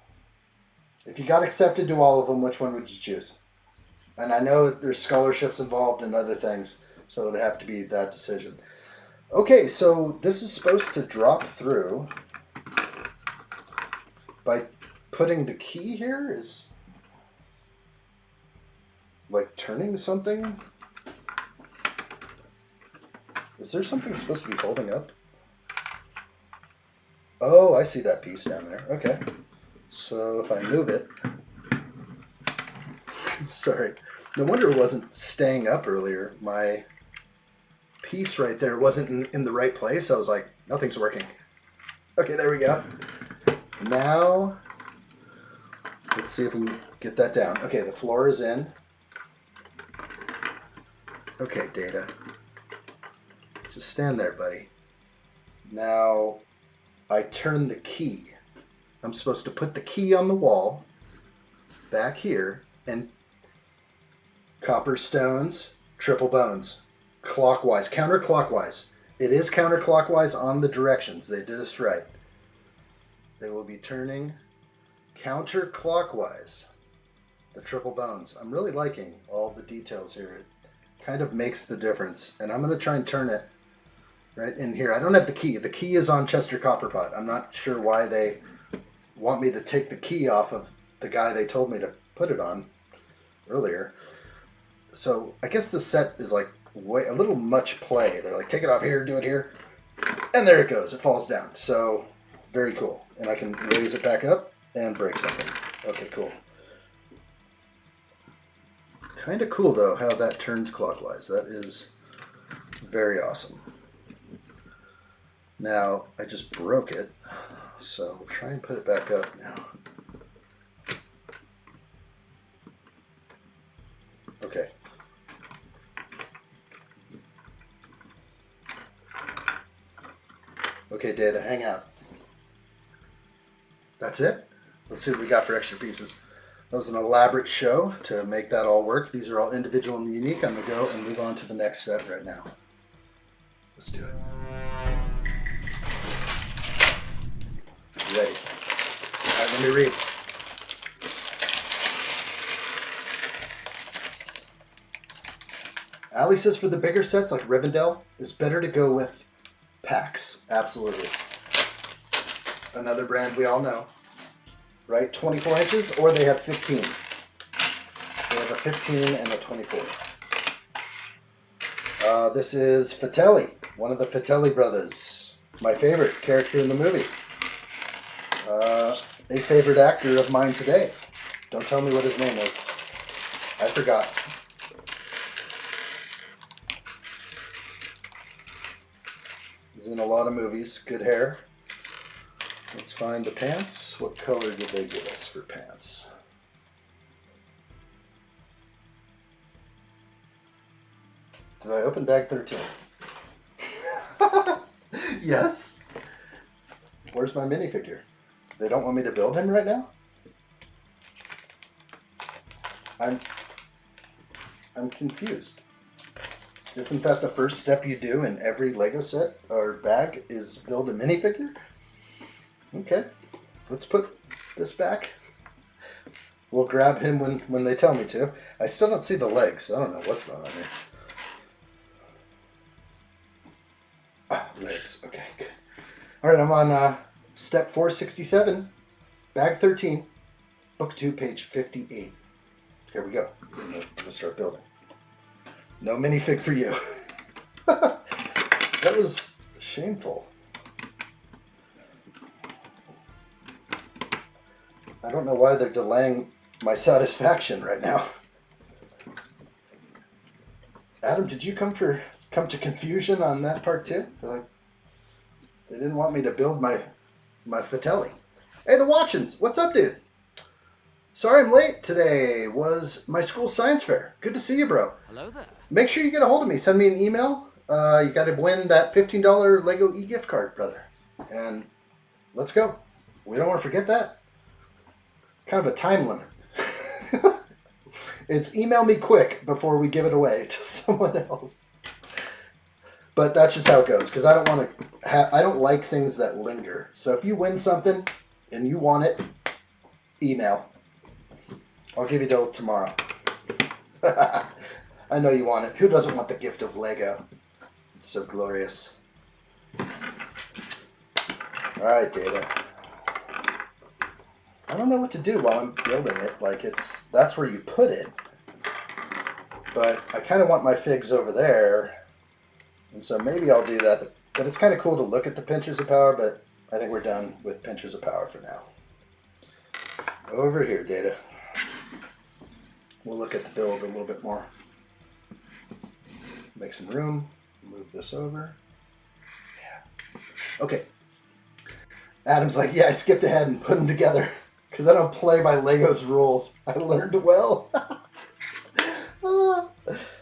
If you got accepted to all of them, which one would you choose? And I know there's scholarships involved and other things, so it would have to be that decision. Okay, so this is supposed to drop through by putting the key here. Is like turning something? Is there something supposed to be holding up? Oh, I see that piece down there. Okay. So if I move it... Sorry. No wonder it wasn't staying up earlier. My piece right there wasn't in the right place. I was like, nothing's working. Okay, there we go. Now, let's see if we can get that down. Okay, the floor is in. Okay, Data. Just stand there, buddy. Now, I turn the key. I'm supposed to put the key on the wall, back here, and copper stones, triple bones, clockwise, counterclockwise. It is counterclockwise on the directions. They did us right. They will be turning counterclockwise, the triple bones. I'm really liking all the details here. It kind of makes the difference. And I'm going to try and turn it right in here. I don't have the key. The key is on Chester Copperpot. I'm not sure why they want me to take the key off of the guy they told me to put it on earlier. So I guess the set is like a little much play. They're like, take it off here, do it here. And there it goes. It falls down. So very cool. And I can raise it back up and break something. Okay, cool. Kind of cool, though, how that turns clockwise. That is very awesome. Now, I just broke it. So we'll try and put it back up now. Okay. Okay, Data, hang out. That's it? Let's see what we got for extra pieces. That was an elaborate show to make that all work. These are all individual and unique. I'm going to go and move on to the next set right now. Let's do it. Ready. All right, let me read. Ali says for the bigger sets like Rivendell, it's better to go with packs. Absolutely. Another brand we all know. Right? 24 inches, or they have 15. They have a 15 and a 24. This is Fratelli, one of the Fratelli brothers. My favorite character in the movie. A favorite actor of mine today. Don't tell me what his name is. I forgot. He's in a lot of movies. Good hair. Let's find the pants. What color did they give us for pants? Did I open bag 13? Yes. Where's my minifigure? They don't want me to build him right now? I'm confused. Isn't that the first step you do in every Lego set or bag is build a minifigure? Okay, let's put this back. We'll grab him when they tell me to. I still don't see the legs, so I don't know what's going on here. Ah, legs. Okay, good. All right, I'm on step 467, bag 13, book 2, page 58. Here we go. I'm going to start building. No minifig for you. That was shameful. I don't know why they're delaying my satisfaction right now. Adam, did you come to confusion on that part too? They're like, they didn't want me to build my Fratelli. Hey, the Watchins, what's up, dude? Sorry I'm late. Today was my school science fair. Good to see you, bro. Hello there. Make sure you get a hold of me. Send me an email. You got to win that $15 Lego e-gift card, brother. And let's go. We don't want to forget that. It's kind of a time limit. It's email me quick before we give it away to someone else. But that's just how it goes, because I don't want to. I don't like things that linger. So if you win something and you want it, email. I'll give you till tomorrow. I know you want it. Who doesn't want the gift of Lego? It's so glorious. All right, Data. I don't know what to do while I'm building it. Like, that's where you put it. But I kind of want my figs over there. And so maybe I'll do that. But it's kind of cool to look at the pinchers of power, but I think we're done with pinchers of power for now. Over here, Data. We'll look at the build a little bit more. Make some room. Move this over. Yeah. Okay. Adam's like, yeah, I skipped ahead and put them together because I don't play by Lego's rules. I learned well.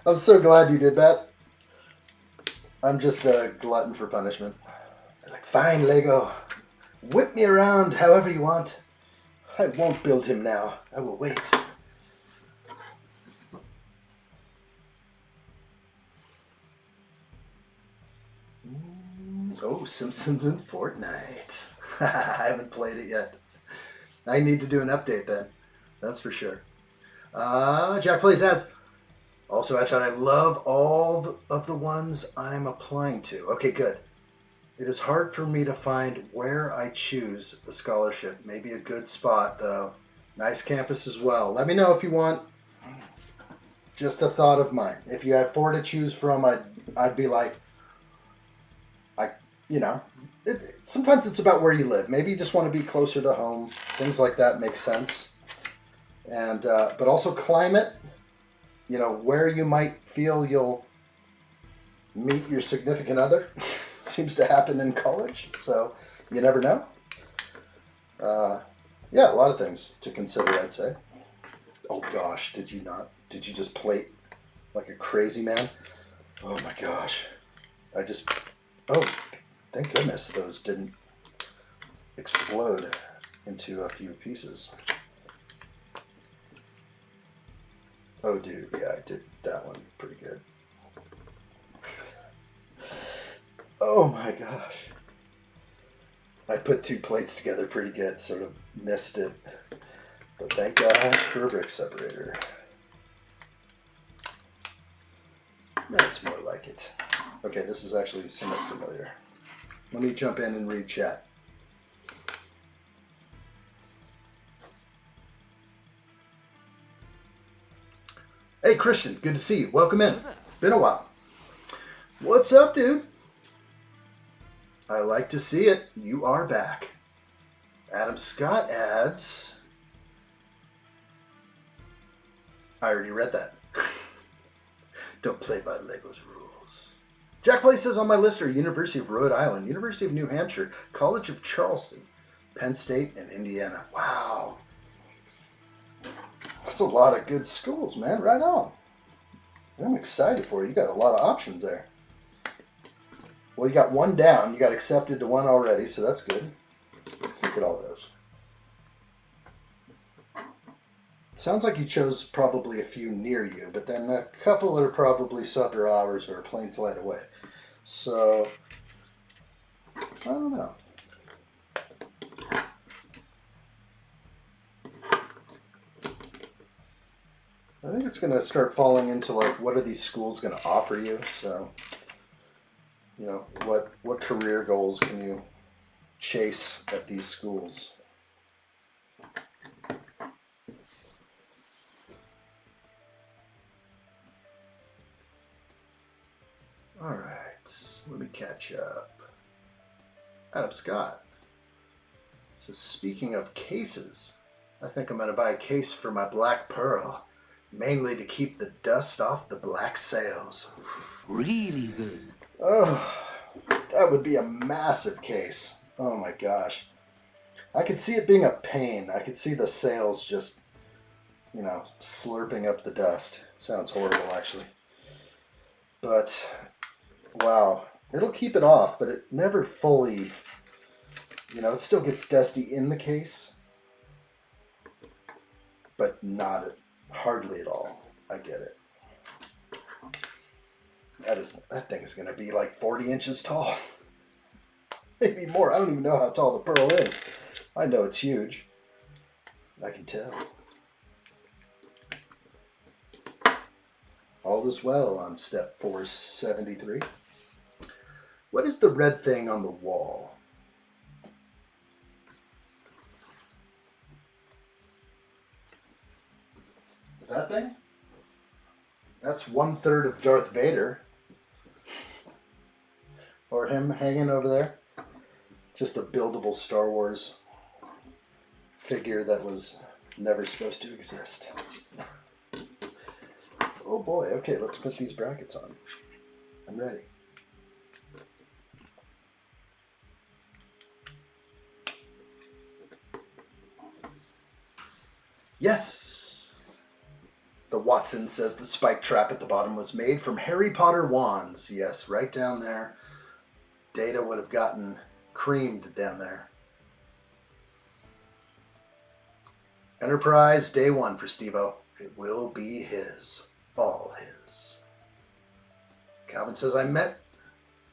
I'm so glad you did that. I'm just a glutton for punishment. They're like, fine, Lego. Whip me around however you want. I won't build him now. I will wait. Oh, Simpsons in Fortnite. I haven't played it yet. I need to do an update then. That's for sure. Jack Plays ads. Also, addshot, I love all of the ones I'm applying to. Okay, good. It is hard for me to find where I choose the scholarship. Maybe a good spot, though. Nice campus as well. Let me know if you want. Just a thought of mine. If you had 4 to choose from, I'd be like, sometimes it's about where you live. Maybe you just want to be closer to home. Things like that make sense. And but also climate. Where you might feel you'll meet your significant other. Seems to happen in college, so you never know. Yeah, a lot of things to consider, I'd say. Oh gosh, did you not? Did you just plate like a crazy man? Oh my gosh. Oh, thank goodness those didn't explode into a few pieces. Oh, dude, yeah, I did that one pretty good. Oh my gosh. I put 2 plates together pretty good, sort of missed it. But thank God for a brick separator. That's more like it. Okay, this is actually somewhat familiar. Let me jump in and read chat. Hey Christian, good to see you. Welcome in. Been a while. What's up, dude? I like to see it. You are back. Adam Scott adds. I already read that. Don't play by Lego's rules. Jack Play says on my list are University of Rhode Island, University of New Hampshire, College of Charleston, Penn State, and Indiana. Wow. That's a lot of good schools, man. Right on. I'm excited for you. You got a lot of options there. Well, you got one down. You got accepted to one already, so that's good. Let's look at all those. Sounds like you chose probably a few near you, but then a couple are probably sub hours or a plane flight away. So, I don't know. I think it's going to start falling into like, what are these schools going to offer you? So, what career goals can you chase at these schools? All right, let me catch up. Adam Scott says, speaking of cases, I think I'm going to buy a case for my Black Pearl. Mainly to keep the dust off the black sails. Really good. Oh, that would be a massive case. Oh my gosh. I could see it being a pain. I could see the sails just you know, slurping up the dust. It sounds horrible, actually. But, wow. It'll keep it off, but it never fully, you know, it still gets dusty in the case. But not hardly at all. I get it. That thing is going to be like 40 inches tall. Maybe more. I don't even know how tall the pearl is. I know it's huge. I can tell. All is well on step 473. What is the red thing on the wall? That thing? That's 1/3 of Darth Vader. Or him hanging over there. Just a buildable Star Wars figure that was never supposed to exist. Oh boy, okay, let's put these brackets on. I'm ready. Yes! The Watson says the spike trap at the bottom was made from Harry Potter wands. Yes, right down there. Data would have gotten creamed down there. Enterprise, day one for Steve-O. It will be his. All his. Calvin says, I met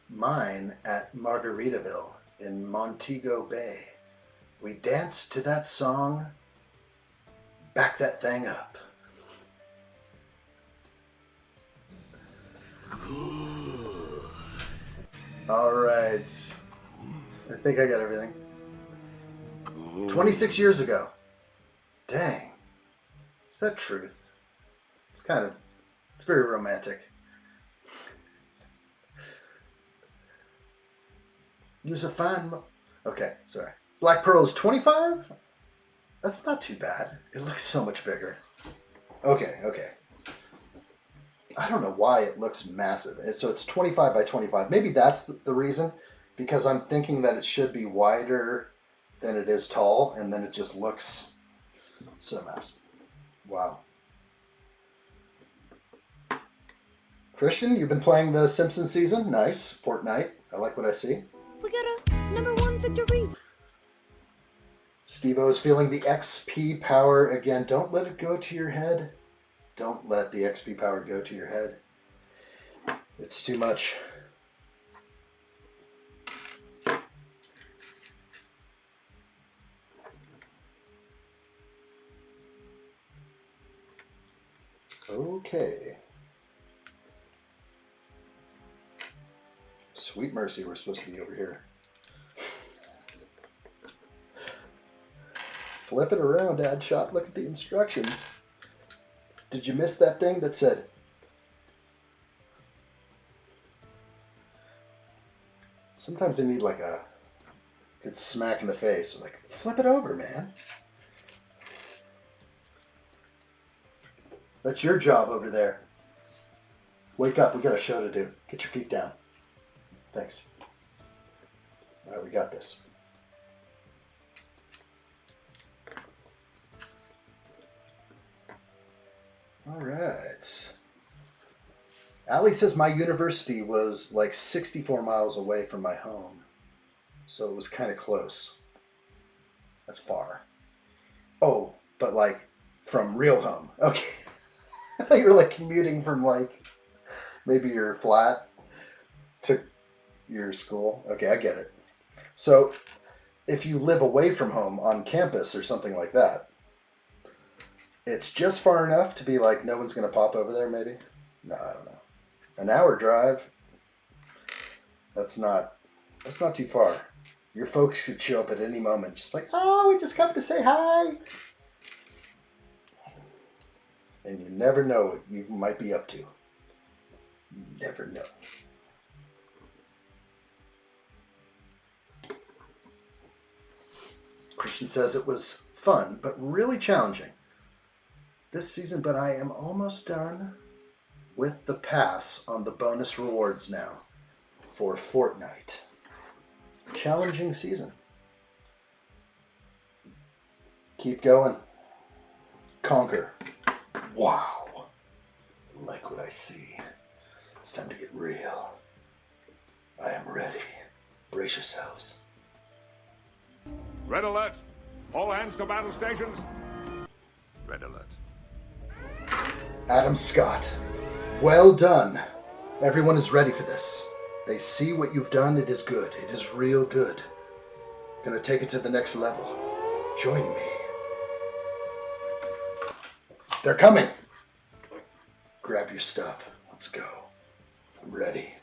mine at Margaritaville in Montego Bay. We danced to that song, Back That Thing Up. All right. I think I got everything. 26 years ago. Dang. Is that truth? It's very romantic. Use a fine... Okay, sorry. Black Pearl is 25? That's not too bad. It looks so much bigger. Okay. I don't know why it looks massive. So it's 25 by 25. Maybe that's the reason. Because I'm thinking that it should be wider than it is tall. And then it just looks so massive. Wow. Christian, you've been playing the Simpsons season. Nice. Fortnite. I like what I see. We got a #1 victory. Steve-O is feeling the XP power again. Don't let it go to your head. Don't let the XP power go to your head. It's too much. Okay. Sweet mercy, we're supposed to be over here. Flip it around, addshot. Look at the instructions. Did you miss that thing that said... Sometimes they need like a good smack in the face. Like, flip it over, man. That's your job over there. Wake up, we got a show to do. Get your feet down. Thanks. All right, we got this. All right. Allie says my university was like 64 miles away from my home. So it was kind of close. That's far. Oh, but like from real home. Okay. I thought you were like commuting from like maybe your flat to your school. Okay, I get it. So if you live away from home on campus or something like that, it's just far enough to be like no one's going to pop over there maybe? No, I don't know. An hour drive? That's not too far. Your folks could show up at any moment just like, oh, we just come to say hi. And you never know what you might be up to. You never know. Christian says it was fun, but really challenging this season, but I am almost done with the pass on the bonus rewards now for Fortnite. Challenging season. Keep going. Conquer. Wow. Like what I see. It's time to get real. I am ready. Brace yourselves. Red alert! All hands to battle stations. Red alert. Adam Scott. Well done. Everyone is ready for this. They see what you've done. It is good. It is real good. Gonna take it to the next level. Join me. They're coming. Grab your stuff. Let's go. I'm ready.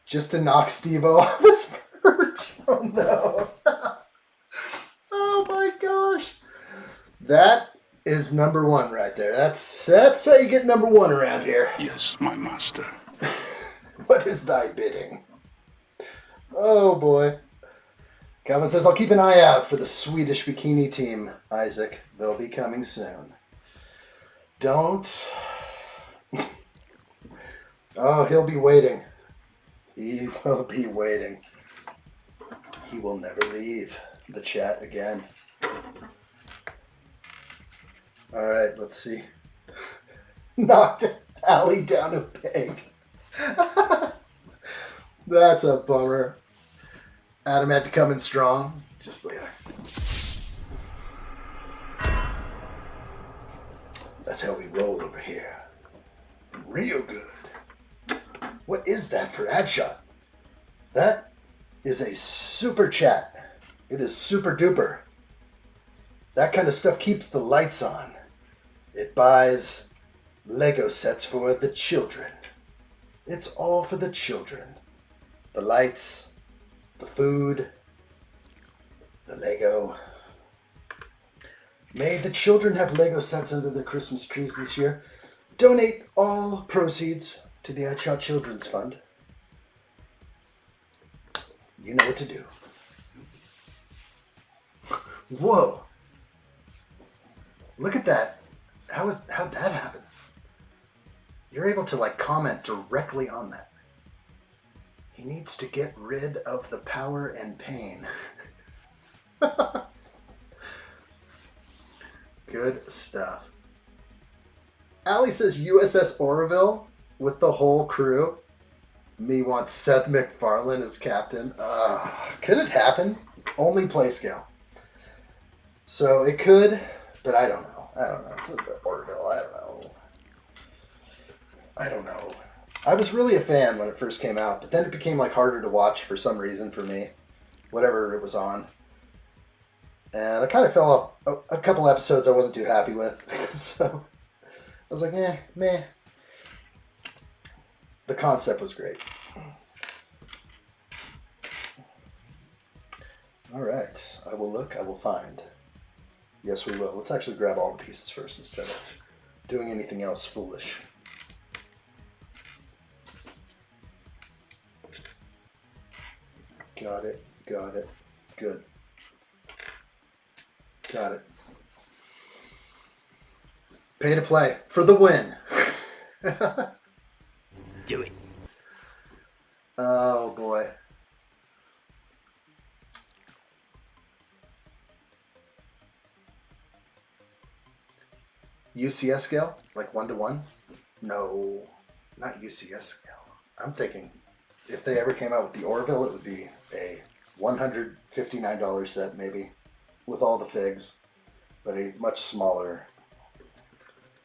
Just to knock Steve-O off his perch. Oh no. Oh my gosh. That is number one right there. That's how you get number one around here. Yes, my master. What is thy bidding? Oh boy. Calvin says, I'll keep an eye out for the Swedish bikini team, Isaac. They'll be coming soon. Don't. Oh, he'll be waiting. He will be waiting. He will never leave the chat again. Alright, let's see. Knocked Allie down a peg. That's a bummer. Adam had to come in strong. Just wait. That's how we roll over here. Real good. What is that for addshot? That is a super chat. It is super duper. That kind of stuff keeps the lights on. It buys Lego sets for the children. It's all for the children. The lights, the food, the Lego. May the children have Lego sets under their Christmas trees this year. Donate all proceeds to the addshot Children's Fund. You know what to do. Whoa. Look at that. How'd that happen? You're able to comment directly on that. He needs to get rid of the power and pain. Good stuff. Allie says USS Oroville with the whole crew. Me wants Seth MacFarlane as captain. Could it happen? Only play scale. So it could, but I don't know. It's the Oroville. I don't know. I was really a fan when it first came out, but then it became harder to watch for some reason for me. Whatever it was on. And I kind of fell off a couple episodes I wasn't too happy with. So I was like, meh. The concept was great. Alright, I will look, I will find. Yes, we will. Let's actually grab all the pieces first instead of doing anything else foolish. Got it. Good. Got it. Pay to play for the win. Do it. Oh boy. UCS scale? Like 1-to-1? No, not UCS scale. I'm thinking if they ever came out with the Orville, it would be a $159 set maybe with all the figs, but a much smaller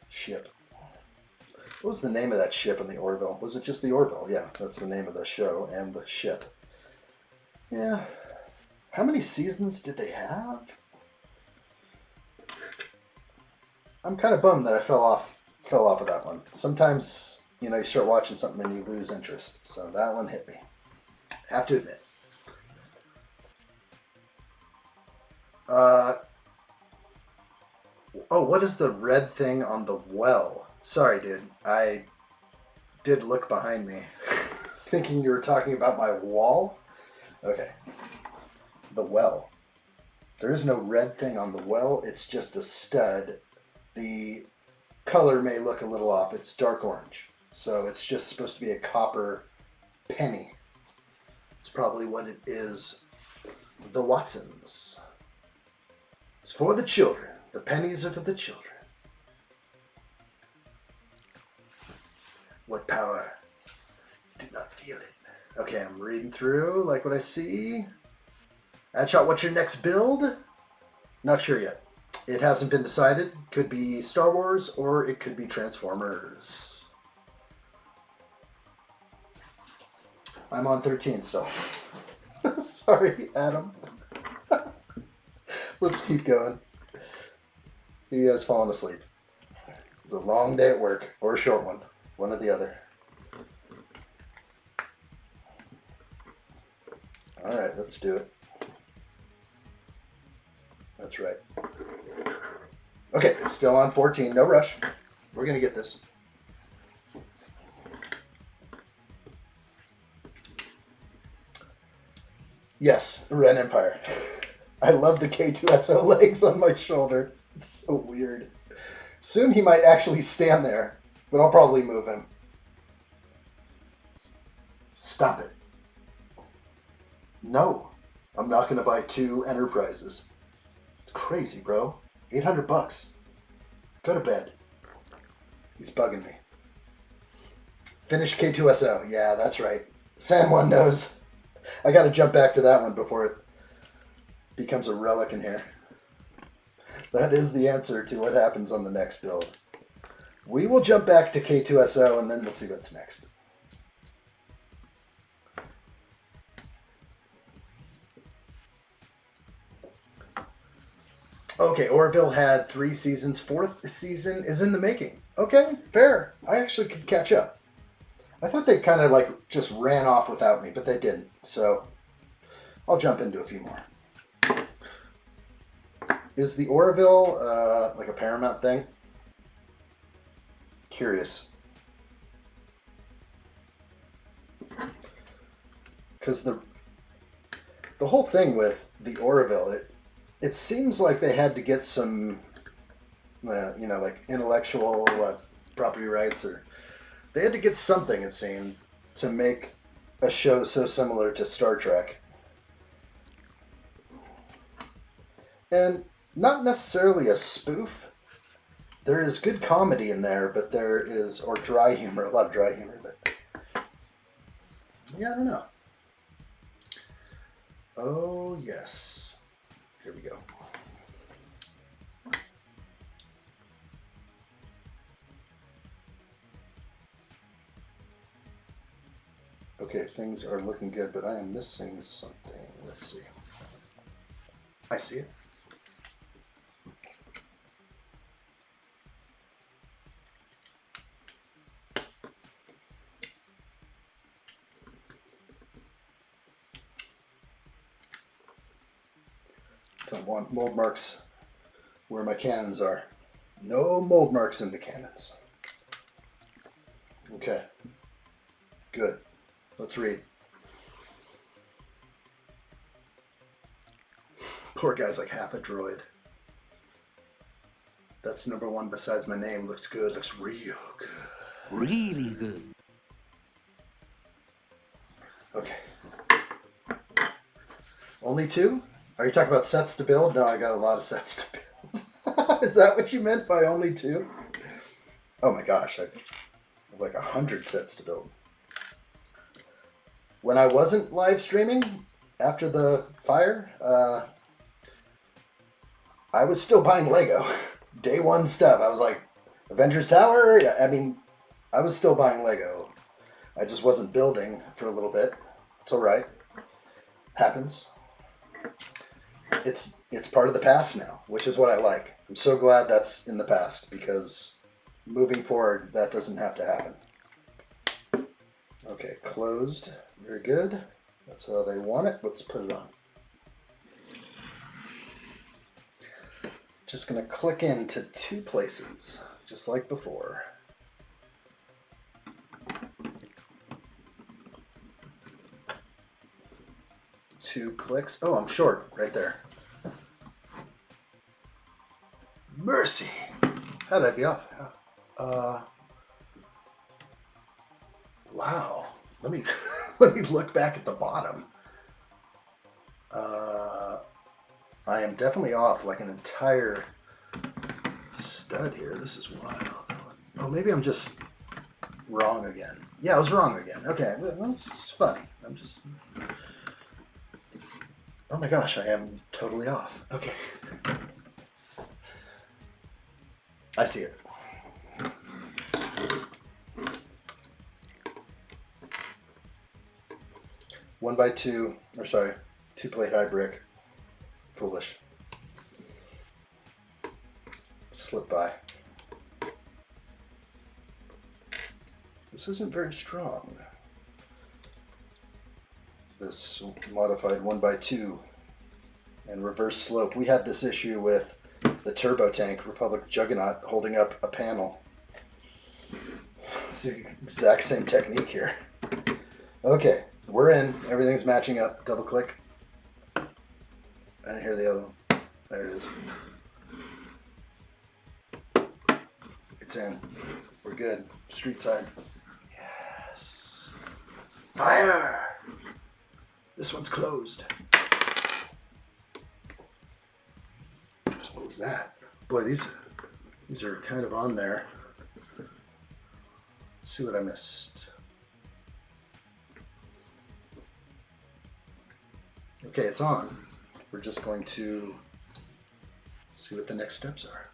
ship. What was the name of that ship in the Orville? Was it just the Orville? Yeah, that's the name of the show and the ship. Yeah. How many seasons did they have? I'm kind of bummed that I fell off of that one. Sometimes, you start watching something and you lose interest. So that one hit me. Have to admit. Oh, what is the red thing on the well? Sorry, dude. I did look behind me, thinking you were talking about my wall. Okay. The well. There is no red thing on the well. It's just a stud. The color may look a little off. It's dark orange. So it's just supposed to be a copper penny. It's probably what it is. The Watsons. It's for the children. The pennies are for the children. What power? Did not feel it. Okay, I'm reading through, like what I see. Addshot, what's your next build? Not sure yet. It hasn't been decided. Could be Star Wars or it could be Transformers. I'm on 13 still. Sorry, Adam. Let's keep going. He has fallen asleep. It's a long day at work, or a short one. One or the other. Alright, let's do it. That's right. Okay, still on 14. No rush. We're going to get this. Yes, Ren Empire. I love the K2SO legs on my shoulder. It's so weird. Soon he might actually stand there, but I'll probably move him. Stop it. No, I'm not going to buy 2 Enterprises. It's crazy, bro. $800. Go to bed. He's bugging me. Finish K2SO. Yeah, that's right. San Juan knows. I got to jump back to that one before it becomes a relic in here. That is the answer to what happens on the next build. We will jump back to K2SO and then we'll see what's next. Okay, Orville had 3 seasons. 4th season is in the making. Okay, fair. I actually could catch up. I thought they kind of like just ran off without me, but they didn't. So I'll jump into a few more. Is the Orville like a Paramount thing? Curious. Because the whole thing with the Orville, it seems like they had to get some, you know, like intellectual property rights, or they had to get something, it seemed, to make a show so similar to Star Trek. And not necessarily a spoof. There is good comedy in there, but there is, or dry humor, a lot of dry humor, but yeah, I don't know. Oh, yes. Here we go. Okay, things are looking good, but I am missing something. Let's see. I see it. Don't want mold marks where my cannons are. No mold marks in the cannons. Okay. Good. Let's read. Poor guy's like half a droid. That's number 1 besides my name. Looks good. Looks real good. Really good. Okay. Only 2? Are you talking about sets to build? No, I got a lot of sets to build. Is that what you meant by only 2? Oh my gosh, I've like 100 sets to build. When I wasn't live streaming after the fire, I was still buying Lego. Day 1 stuff. I was like, Avengers Tower? Yeah, I mean, I was still buying Lego. I just wasn't building for a little bit. It's alright. Happens. It's part of the past now, which is what I like. I'm so glad that's in the past, because moving forward, that doesn't have to happen. Okay, closed. Very good. That's how they want it. Let's put it on. Just going to click into 2 places, just like before. Two clicks. Oh, I'm short right there. Mercy. How did I be off? Wow. Let me let me look back at the bottom. I am definitely off like an entire stud here. This is wild. Oh, maybe I'm just wrong again. Yeah, I was wrong again. Okay, well, it's funny. I'm just... Oh my gosh, I am totally off. Okay. I see it. One by two, or sorry, 2-plate high brick. Foolish. Slip by. This isn't very strong. This modified 1x2 and reverse slope. We had this issue with the turbo tank Republic Juggernaut holding up a panel. It's the exact same technique here. Okay, we're in. Everything's matching up. Double click. I didn't hear the other one. There it is. It's in. We're good. Street side. Yes. Fire! This one's closed. What was that? Boy, these are kind of on there. Let's see what I missed. Okay, it's on. We're just going to see what the next steps are.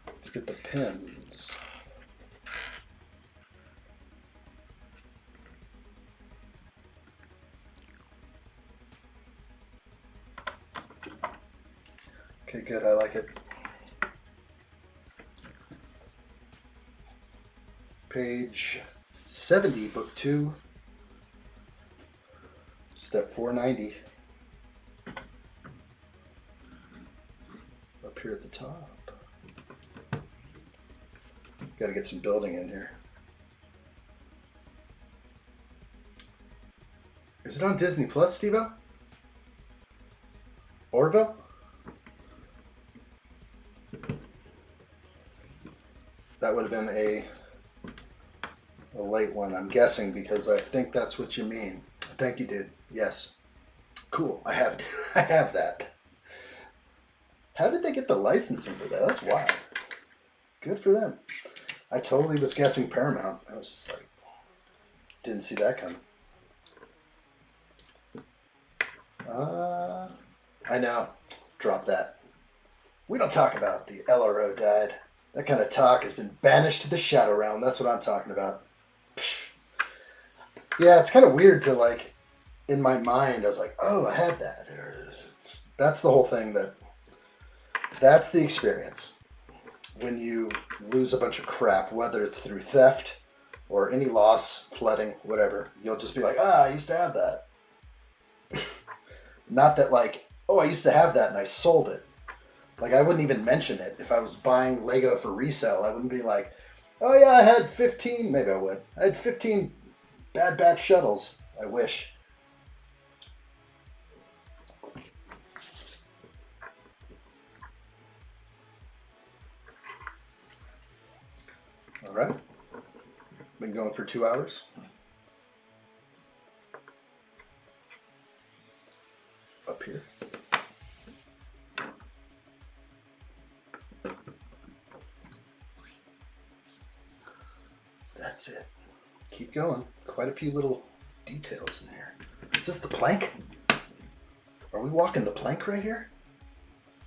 Let's get the pins. Okay, good, I like it. Page 70, book 2, step 490. Up here at the top. Got to get some building in here. Is it on Disney Plus, Steve-O? Orville? That would have been a late one, I'm guessing, because I think that's what you mean. Thank you, dude. Yes. Cool. I have that. How did they get the licensing for that? That's wild. Good for them. I totally was guessing Paramount. I was just like, didn't see that coming. I know. Drop that. We don't talk about the LRO died. That kind of talk has been banished to the Shadow Realm. That's what I'm talking about. Psh. Yeah, it's kind of weird to, like, in my mind, I was like, oh, I had that. That's the whole thing. That's the experience. When you lose a bunch of crap, whether it's through theft or any loss, flooding, whatever, you'll just be like, I used to have that. Not that, like, oh, I used to have that and I sold it. Like, I wouldn't even mention it. If I was buying Lego for resale, I wouldn't be like, oh yeah, I had 15, maybe I would. I had 15 Bad Batch shuttles. I wish. All right. Been going for 2 hours. Up here. That's it. Keep going. Quite a few little details in here. Is this the plank? Are we walking the plank right here?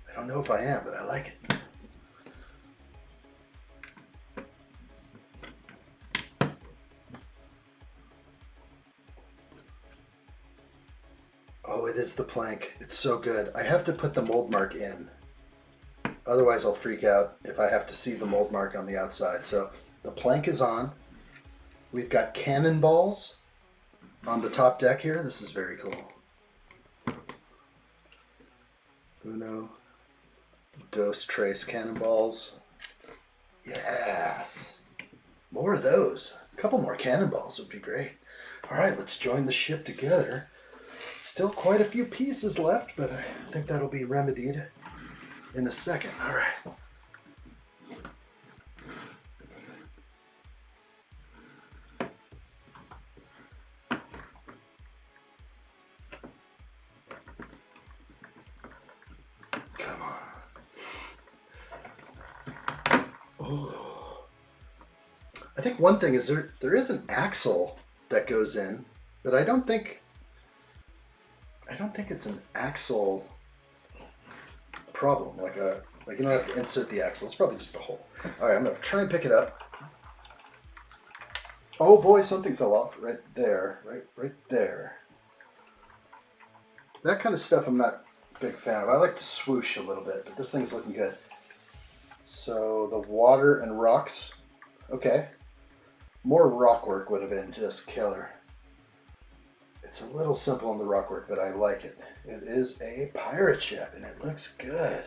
I don't know if I am, but I like it. Oh, it is the plank. It's so good. I have to put the mold mark in. Otherwise, I'll freak out if I have to see the mold mark on the outside. So the plank is on. We've got cannonballs on the top deck here. This is very cool. Uno, dos, tres cannonballs. Yes. More of those. A couple more cannonballs would be great. All right, let's join the ship together. Still quite a few pieces left, but I think that'll be remedied in a second. All right. Oh. I think one thing is there is an axle that goes in, but I don't think it's an axle problem. Like you don't have to insert the axle. It's probably just a hole. All right, I'm gonna try and pick it up. Oh boy, something fell off right there, right there. That kind of stuff I'm not a big fan of. I like to swoosh a little bit, but this thing's looking good. So the water and rocks, okay. More rock work would have been just killer. It's a little simple in the rock work, but I like it. It is a pirate ship, and it looks good.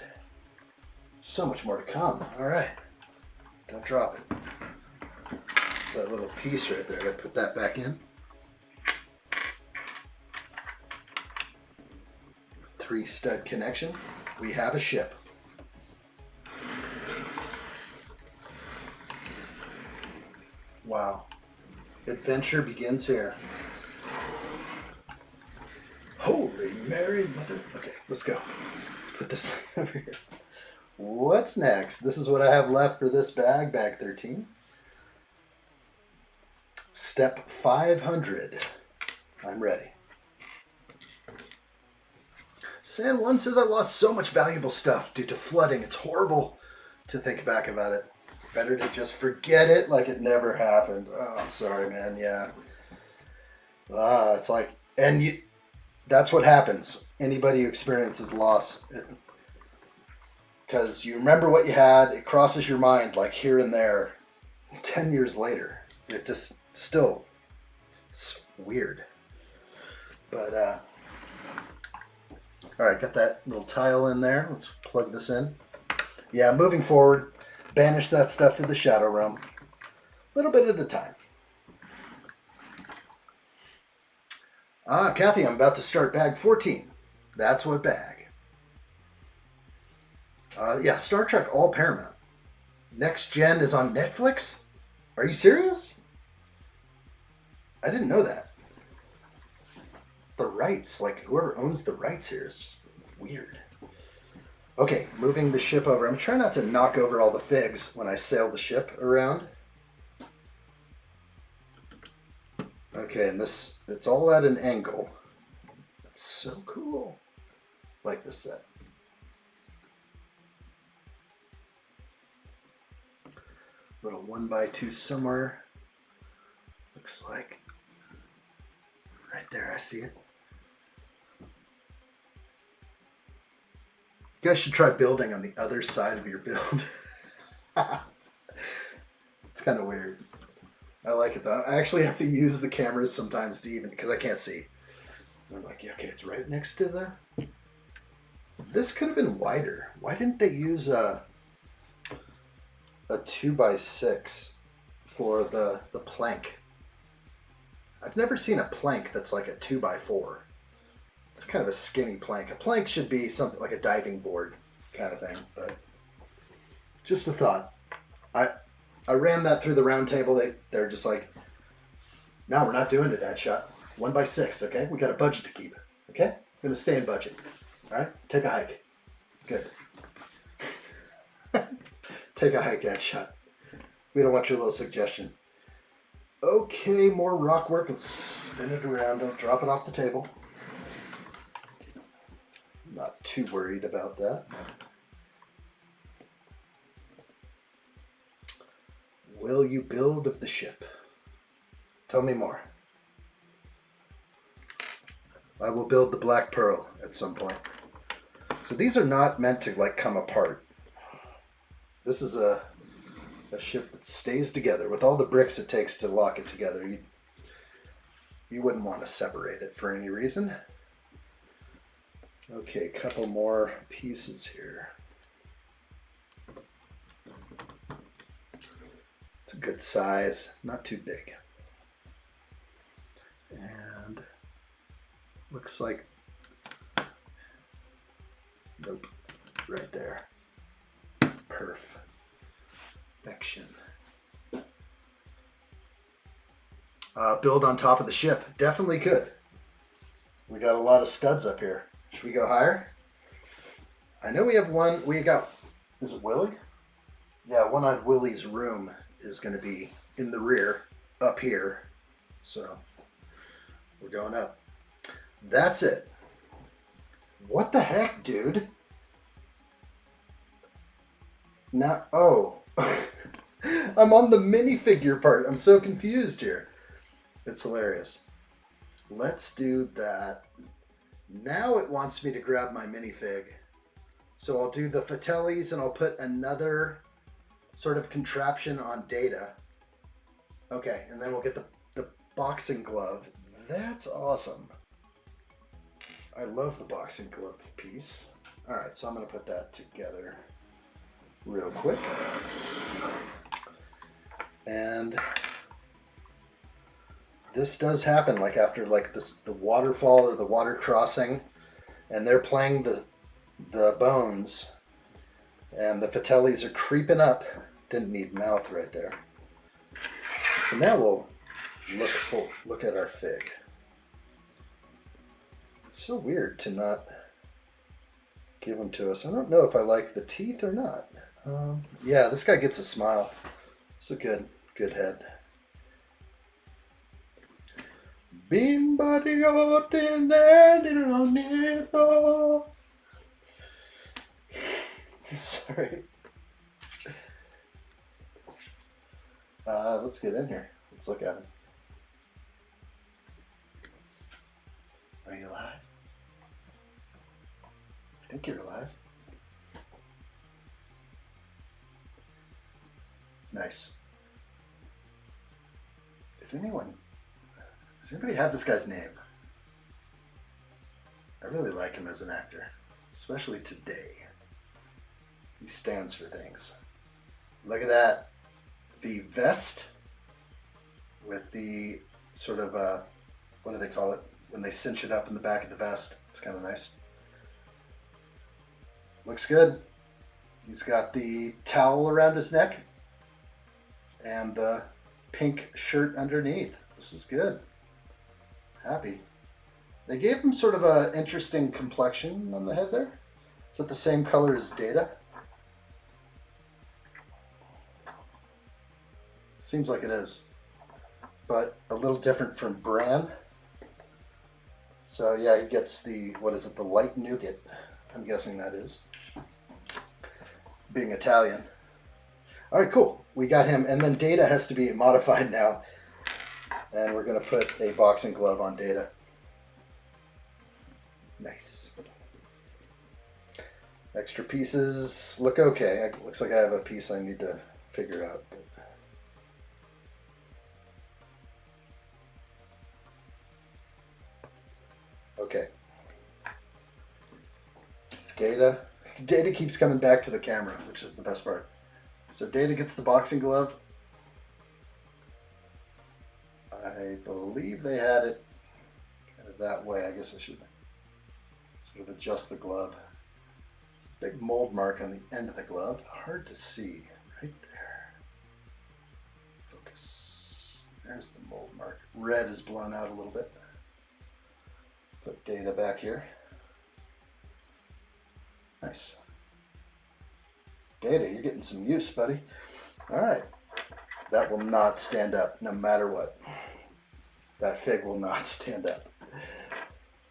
So much more to come. All right, don't drop it. That little piece right there, I gotta put that back in. 3-stud connection. We have a ship. Wow. Adventure begins here. Holy Mary, mother. Okay, let's go. Let's put this over here. What's next? This is what I have left for this bag, bag 13. Step 500. I'm ready. San Juan says I lost so much valuable stuff due to flooding. It's horrible to think back about it. Better to just forget it like it never happened. Oh, I'm sorry, man. Yeah. It's like, and that's what happens. Anybody who experiences loss, because you remember what you had, it crosses your mind like here and there. 10 years later, it just still, it's weird. But all right, got that little tile in there. Let's plug this in. Yeah, moving forward, banish that stuff to the shadow realm, a little bit at a time. Kathy, I'm about to start bag 14. That's what bag. Yeah, Star Trek all Paramount. Next Gen is on Netflix? Are you serious? I didn't know that. The rights, like whoever owns the rights here is just weird. Okay, moving the ship over. I'm trying not to knock over all the figs when I sail the ship around. Okay, and this, it's all at an angle. That's so cool. Like this set. Little 1x2 somewhere. Looks like right there, I see it. You guys should try building on the other side of your build. It's kind of weird. I like it though. I actually have to use the cameras sometimes to even, because I can't see. And I'm like, yeah, okay, it's right next to the... This could have been wider. Why didn't they use a 2x6 for the plank? I've never seen a plank that's like a 2x4. It's kind of a skinny plank. A plank should be something like a diving board kind of thing, but just a thought. I ran that through the round table. They're just like, no, we're not doing it, addshot. 1x6, okay? We got a budget to keep, okay? I'm gonna stay in budget. All right, take a hike. Good. Take a hike, addshot. We don't want your little suggestion. Okay, more rock work. Let's spin it around. Don't drop it off the table. Not too worried about that. Will you build of the ship? Tell me more. I will build the Black Pearl at some point. So these are not meant to like come apart. This is a ship that stays together with all the bricks it takes to lock it together. You wouldn't want to separate it for any reason. Okay, a couple more pieces here. It's a good size, not too big. And looks like, nope, right there. Perfection. Build on top of the ship. Definitely could. We got a lot of studs up here. Should we go higher? I know we have one. We got, is it Willie? Yeah, One-Eyed Willie's room is going to be in the rear, up here. So we're going up. That's it. What the heck, dude? Now, oh. I'm on the minifigure part. I'm so confused here. It's hilarious. Let's do that. Now it wants me to grab my minifig. So I'll do the Fratellis and I'll put another sort of contraption on Data. Okay, and then we'll get the boxing glove. That's awesome. I love the boxing glove piece. All right, so I'm gonna put that together real quick. And this does happen like after like this, the waterfall or the water crossing, and they're playing the bones, and the Fratellis are creeping up. Didn't need mouth right there. So now we'll look at our fig. It's so weird to not give them to us. I don't know if I like the teeth or not. Yeah, this guy gets a smile. It's a good head. Sorry. Let's get in here. Let's look at him. Are you alive? I think you're alive. Nice. If anyone... Does anybody have this guy's name? I really like him as an actor. Especially today. He stands for things. Look at that. The vest with the sort of, what do they call it? When they cinch it up in the back of the vest. It's kind of nice. Looks good. He's got the towel around his neck and the pink shirt underneath. This is good. Happy. They gave him sort of an interesting complexion on the head there. Is that the same color as Data? Seems like it is. But a little different from Bran. So yeah, he gets the, what is it, the light nougat. I'm guessing that is. Being Italian. Alright, cool. We got him. And then Data has to be modified now. And we're going to put a boxing glove on Data. Nice. Extra pieces look okay. It looks like I have a piece I need to figure out. Okay. Data keeps coming back to the camera, which is the best part. So Data gets the boxing glove. I believe they had it kind of that way. I guess I should sort of adjust the glove. Big mold mark on the end of the glove. Hard to see right there. Focus. There's the mold mark. Red is blown out a little bit. Put Data back here. Nice. Data, you're getting some use, buddy. All right. That will not stand up no matter what. That fig will not stand up.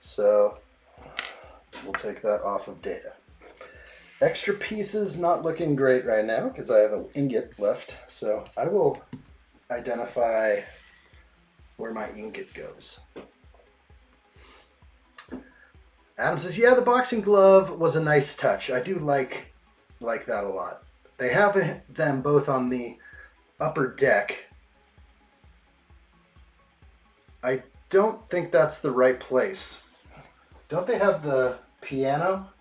So we'll take that off of Data. Extra pieces not looking great right now because I have an ingot left. So I will identify where my ingot goes. Adam says, yeah, the boxing glove was a nice touch. I do like that a lot. They have them both on the upper deck. I don't think that's the right place. Don't they have the piano?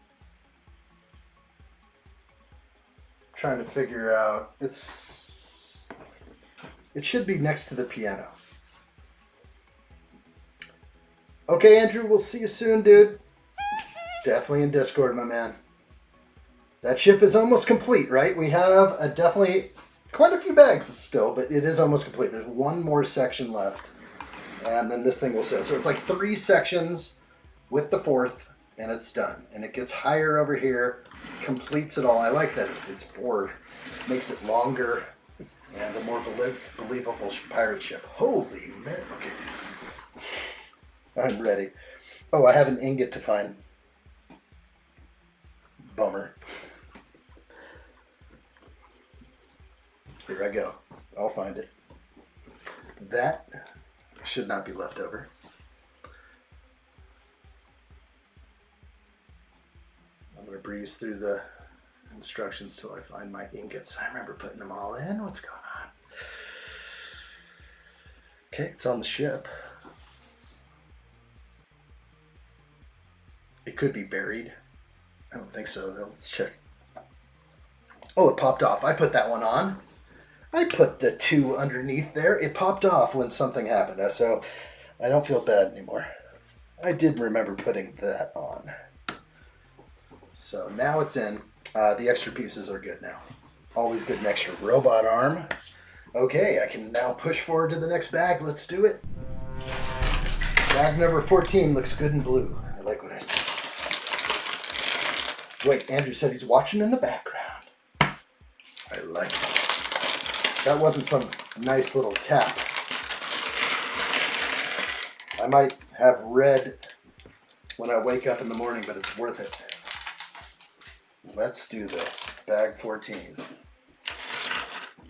I'm trying to figure out. It should be next to the piano. Okay, Andrew, we'll see you soon, dude. Definitely in Discord, my man. That ship is almost complete, right? We have definitely quite a few bags still, but it is almost complete. There's one more section left, and then this thing will sail. So it's like 3 sections with the 4th, and it's done. And it gets higher over here, completes it all. I like that it's 4, makes it longer and a more believable pirate ship. Holy man, okay. I'm ready. Oh, I have an ingot to find. Bummer. Here I go. I'll find it. That should not be left over. I'm going to breeze through the instructions till I find my ingots. I remember putting them all in. What's going on? Okay, it's on the ship. It could be buried. I don't think so, though. Let's check. Oh, it popped off. I put that one on. I put the 2 underneath there. It popped off when something happened, so I don't feel bad anymore. I did remember putting that on. So now it's in. The extra pieces are good now. Always good an extra robot arm. Okay, I can now push forward to the next bag. Let's do it. Bag number 14 looks good in blue. I like what I see. Wait, Andrew said he's watching in the background. I like it. That wasn't some nice little tap. I might have red when I wake up in the morning, but it's worth it. Let's do this. Bag 14.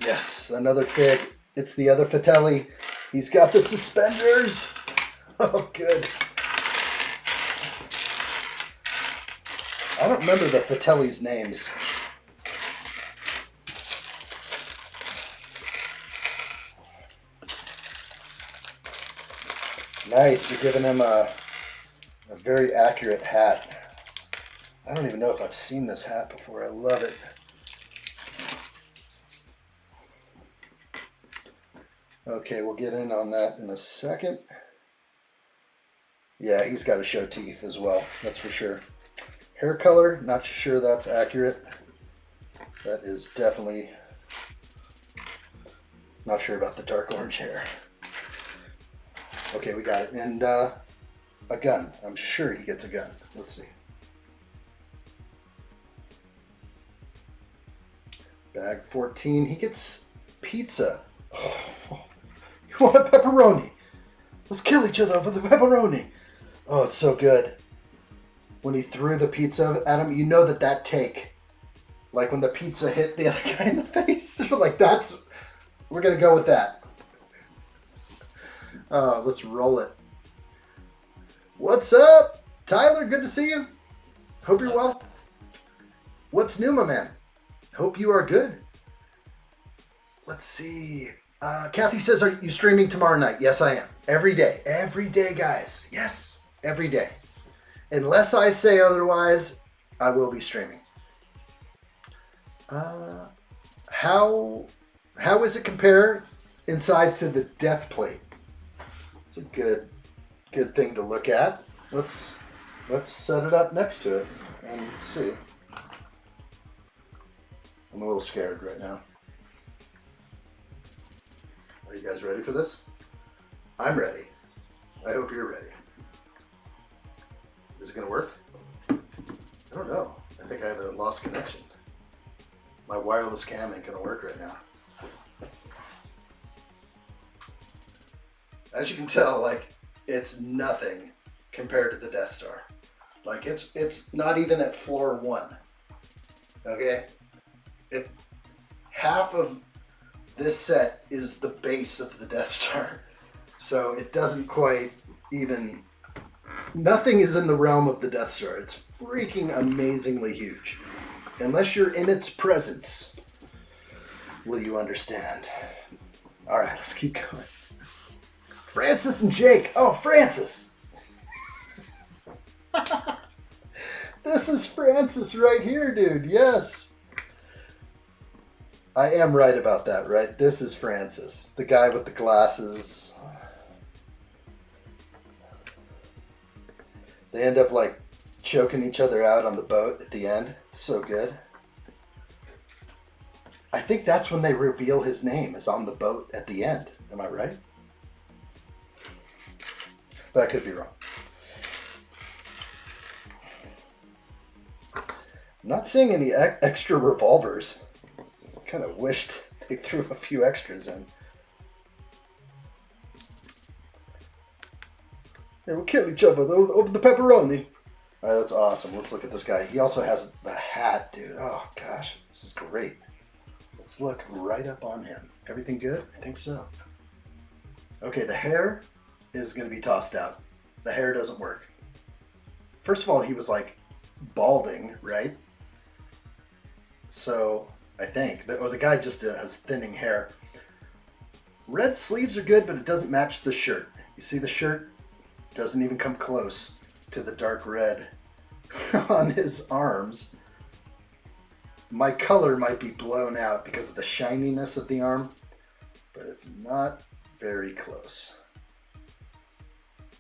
Yes, another fig. It's the other Fratelli. He's got the suspenders. Oh, good. I don't remember the Fratelli's names. Nice, you're giving him a very accurate hat. I don't even know if I've seen this hat before. I love it. Okay, we'll get in on that in a second. Yeah, he's got to show teeth as well, that's for sure. Hair color, not sure that's accurate. That is definitely not sure about the dark orange hair. Okay, we got it. And a gun. I'm sure he gets a gun. Let's see. Bag 14. He gets pizza. Oh, you want a pepperoni? Let's kill each other over the pepperoni. Oh, it's so good. When he threw the pizza at him, you know that take, like when the pizza hit the other guy in the face, like that's, we're going to go with that. Let's roll it. What's up? Tyler, good to see you. Hope you're well. What's new, my man? Hope you are good. Let's see. Kathy says, are you streaming tomorrow night? Yes, I am. Every day. Every day, guys. Yes, every day. Unless I say otherwise, I will be streaming. How is it compare in size to the death plate? It's a good thing to look at. Let's set it up next to it and see. I'm a little scared right now. Are you guys ready for this? I'm ready. I hope you're ready. Is it gonna work? I don't know. I think I have a lost connection. My wireless cam ain't gonna work right now. As you can tell, like, it's nothing compared to the Death Star. Like, it's not even at floor 1. Okay? Half of this set is the base of the Death Star. So it doesn't quite even... Nothing is in the realm of the Death Star. It's freaking amazingly huge. Unless you're in its presence, will you understand? Alright, let's keep going. Francis and Jake. Oh, Francis! This is Francis right here, dude. Yes. I am right about that, right? This is Francis. The guy with the glasses. They end up like choking each other out on the boat at the end. It's so good. I think that's when they reveal his name, is on the boat at the end. Am I right? But I could be wrong. I'm not seeing any extra revolvers. Kind of wished they threw a few extras in. Hey, we'll kill each other over the pepperoni. Alright, that's awesome. Let's look at this guy. He also has the hat, dude. Oh, gosh. This is great. Let's look right up on him. Everything good? I think so. Okay, the hair is going to be tossed out. The hair doesn't work. First of all, he was like balding, right? So, I think. Or the guy just has thinning hair. Red sleeves are good, but it doesn't match the shirt. You see the shirt? Doesn't even come close to the dark red on his arms. My color might be blown out because of the shininess of the arm, but it's not very close.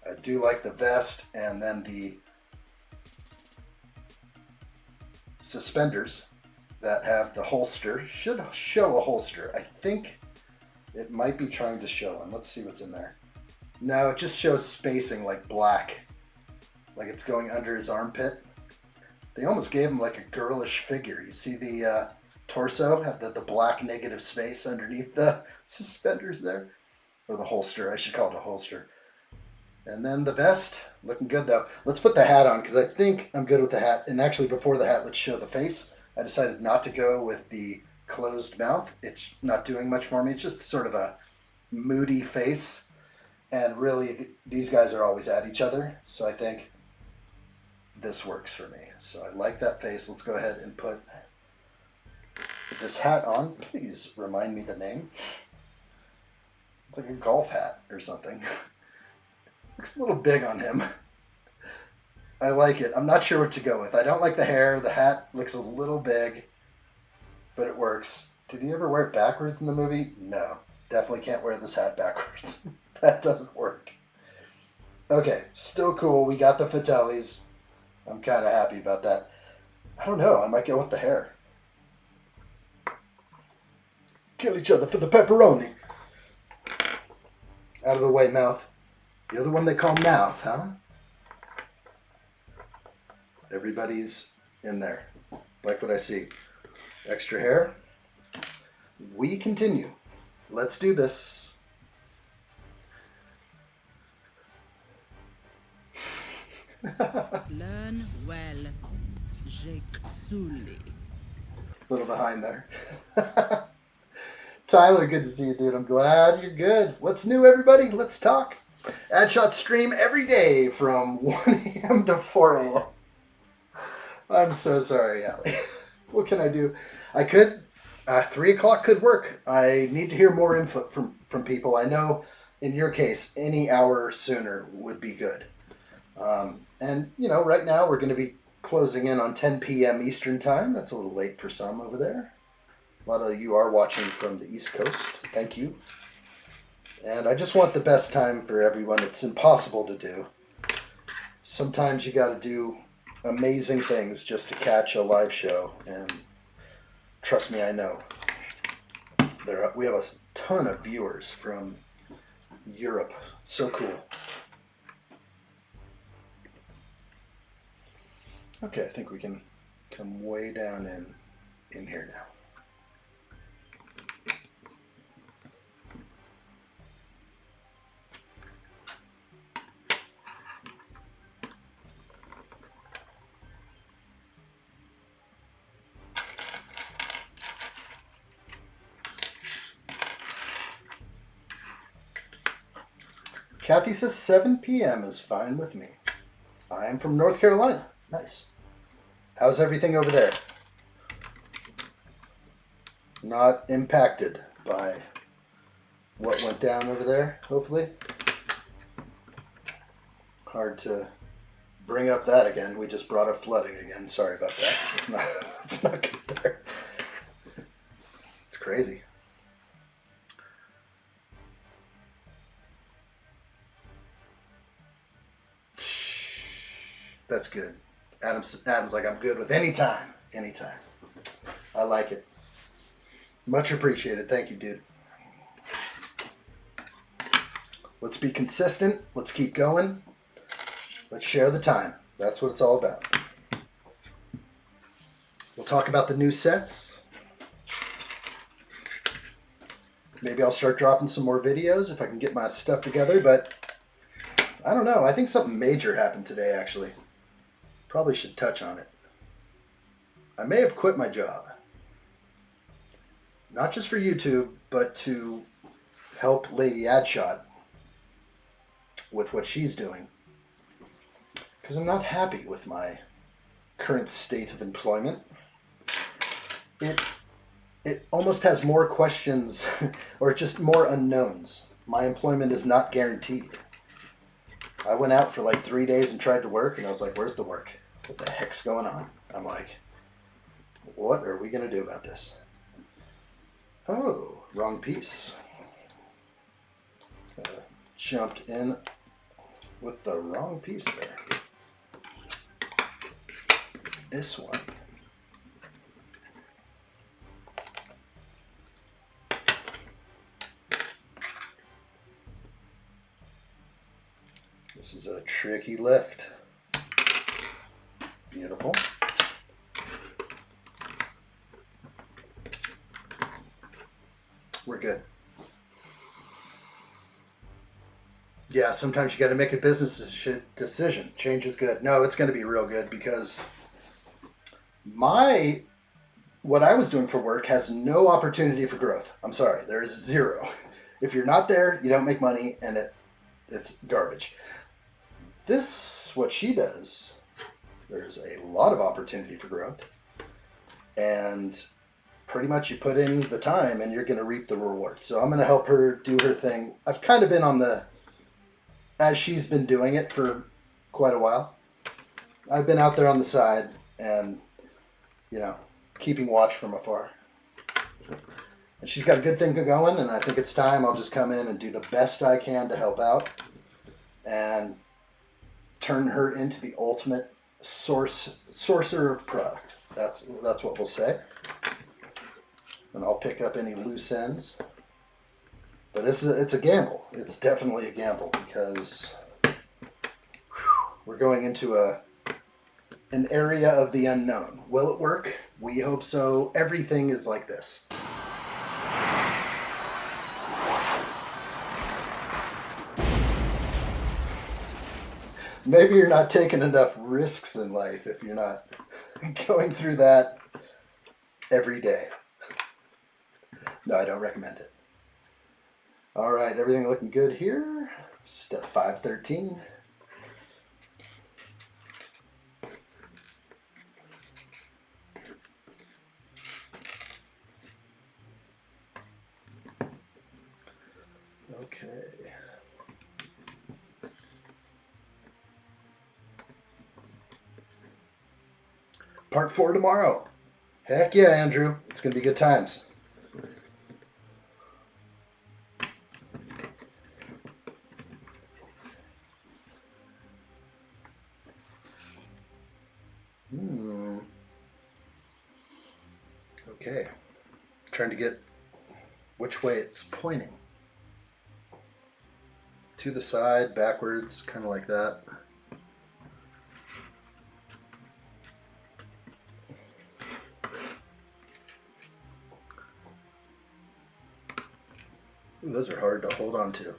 I do like the vest, and then the suspenders that have the holster should show a holster. I think it might be trying to show one. Let's see what's in there. No, it just shows spacing like black, like it's going under his armpit. They almost gave him like a girlish figure. You see the torso, had the black negative space underneath the suspenders there, or the holster. I should call it a holster. And then the vest, looking good though. Let's put the hat on because I think I'm good with the hat. And actually before the hat, let's show the face. I decided not to go with the closed mouth. It's not doing much for me. It's just sort of a moody face. And really, these guys are always at each other. So I think this works for me. So I like that face. Let's go ahead and put this hat on. Please remind me the name. It's like a golf hat or something. Looks a little big on him. I like it. I'm not sure what to go with. I don't like the hair. The hat looks a little big, but it works. Did he ever wear it backwards in the movie? No. Definitely can't wear this hat backwards. That doesn't work. Okay, still cool. We got the Fratellis. I'm kind of happy about that. I don't know. I might go with the hair. Kill each other for the pepperoni. Out of the way, mouth. You're the one they call mouth, huh? Everybody's in there. Like what I see. Extra hair. We continue. Let's do this. Learn well, Jake Sully. A little behind there. Tyler, good to see you, dude. I'm glad you're good. What's new, everybody? Let's talk. Addshot stream every day from 1 a.m. to 4 a.m. I'm so sorry, Allie. What can I do? I could. 3 o'clock could work. I need to hear more input from people. I know in your case, any hour sooner would be good. And, you know, right now we're going to be closing in on 10 p.m. Eastern time. That's a little late for some over there. A lot of you are watching from the East Coast. Thank you. And I just want the best time for everyone. It's impossible to do. Sometimes you got to do amazing things just to catch a live show. And trust me, I know. We have a ton of viewers from Europe. So cool. Okay, I think we can come way down in here now. Kathy says 7 p.m. is fine with me. I am from North Carolina. Nice. How's everything over there? Not impacted by what went down over there, hopefully. Hard to bring up that again. We just brought up flooding again. Sorry about that. It's not good there. It's crazy. That's good. Adam's like, I'm good with any time. Anytime. I like it. Much appreciated. Thank you, dude. Let's be consistent. Let's keep going. Let's share the time. That's what it's all about. talk about the new sets. Maybe I'll start dropping some more videos if I can get my stuff together, but I don't know. I think something major happened today, actually. Probably should touch on it. I may have quit my job. Not just for YouTube, but to help Lady Addshot with what she's doing. Because I'm not happy with my current state of employment. It almost has more questions or just more unknowns. My employment is not guaranteed. I went out for like 3 days and tried to work, and I was like, where's the work? What the heck's going on? I'm like, what are we going to do about this? Oh, wrong piece. Jumped in with the wrong piece there. This one. This is a tricky lift. Beautiful. We're good. Yeah, sometimes you got to make a business decision. Change is good. No, it's going to be real good because what I was doing for work has no opportunity for growth. I'm sorry, there is zero. If you're not there, you don't make money, and it's garbage. This, what she does, there's a lot of opportunity for growth, and pretty much you put in the time and you're going to reap the reward. So I'm going to help her do her thing. I've kind of been on as she's been doing it for quite a while. I've been out there on the side and, keeping watch from afar. And she's got a good thing going, and I think it's time I'll just come in and do the best I can to help out and turn her into the ultimate sorcerer of product. That's what we'll say. And I'll pick up any loose ends. But it's a gamble. It's definitely a gamble because we're going into an area of the unknown. Will it work? We hope so. Everything is like this. Maybe you're not taking enough risks in life if you're not going through that every day. No, I don't recommend it. All right, everything looking good here. Step 513. Okay. Part 4 tomorrow. Heck yeah, Andrew. It's going to be good times. Okay. Trying to get which way it's pointing. To the side, backwards, kind of like that. Ooh, those are hard to hold on to.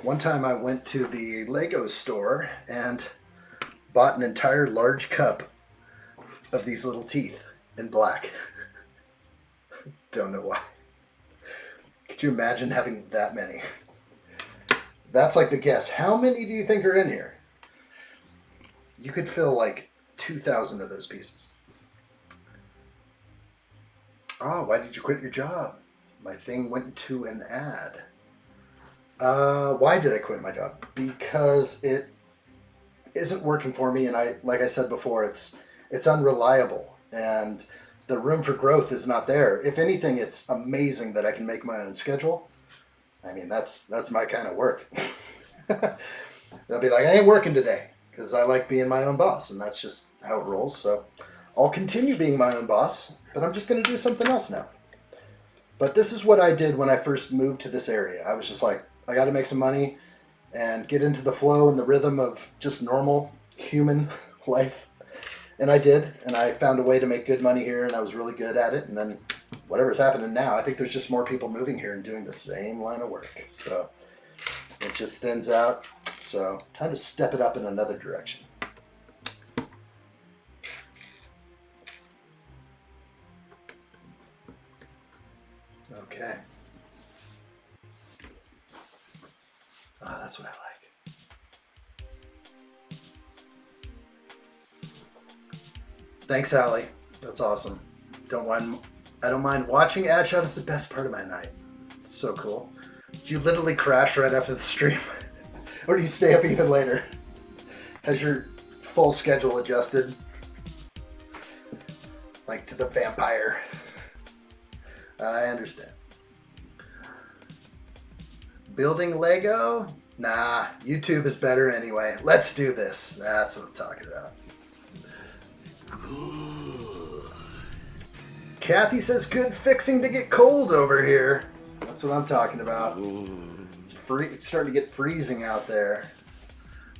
One time I went to the Lego store and bought an entire large cup of these little teeth in black. Don't know why. Could you imagine having that many? That's like the guess. How many do you think are in here? You could fill like 2,000 of those pieces. Oh, why did you quit your job? My thing went to an ad. Why did I quit my job? Because it isn't working for me, and like I said before, it's unreliable, and the room for growth is not there. If anything, it's amazing that I can make my own schedule. I mean, that's my kind of work. They'll be like, I ain't working today, because I like being my own boss, and that's just how it rolls. So I'll continue being my own boss, but I'm just going to do something else now. But this is what I did when I first moved to this area. I was just like, I got to make some money and get into the flow and the rhythm of just normal human life. And I did, and I found a way to make good money here, and I was really good at it. And then whatever's happening now, I think there's just more people moving here and doing the same line of work. So it just thins out. So time to step it up in another direction. Okay. Ah, that's what I like. Thanks, Allie. That's awesome. I don't mind watching addshot. It's the best part of my night. It's so cool. Do you literally crash right after the stream? Or do you stay up even later? Has your full schedule adjusted? Like to the vampire. I understand. Building Lego? Nah, YouTube is better anyway. Let's do this. That's what I'm talking about. Kathy says good fixing to get cold over here. That's what I'm talking about. It's starting to get freezing out there.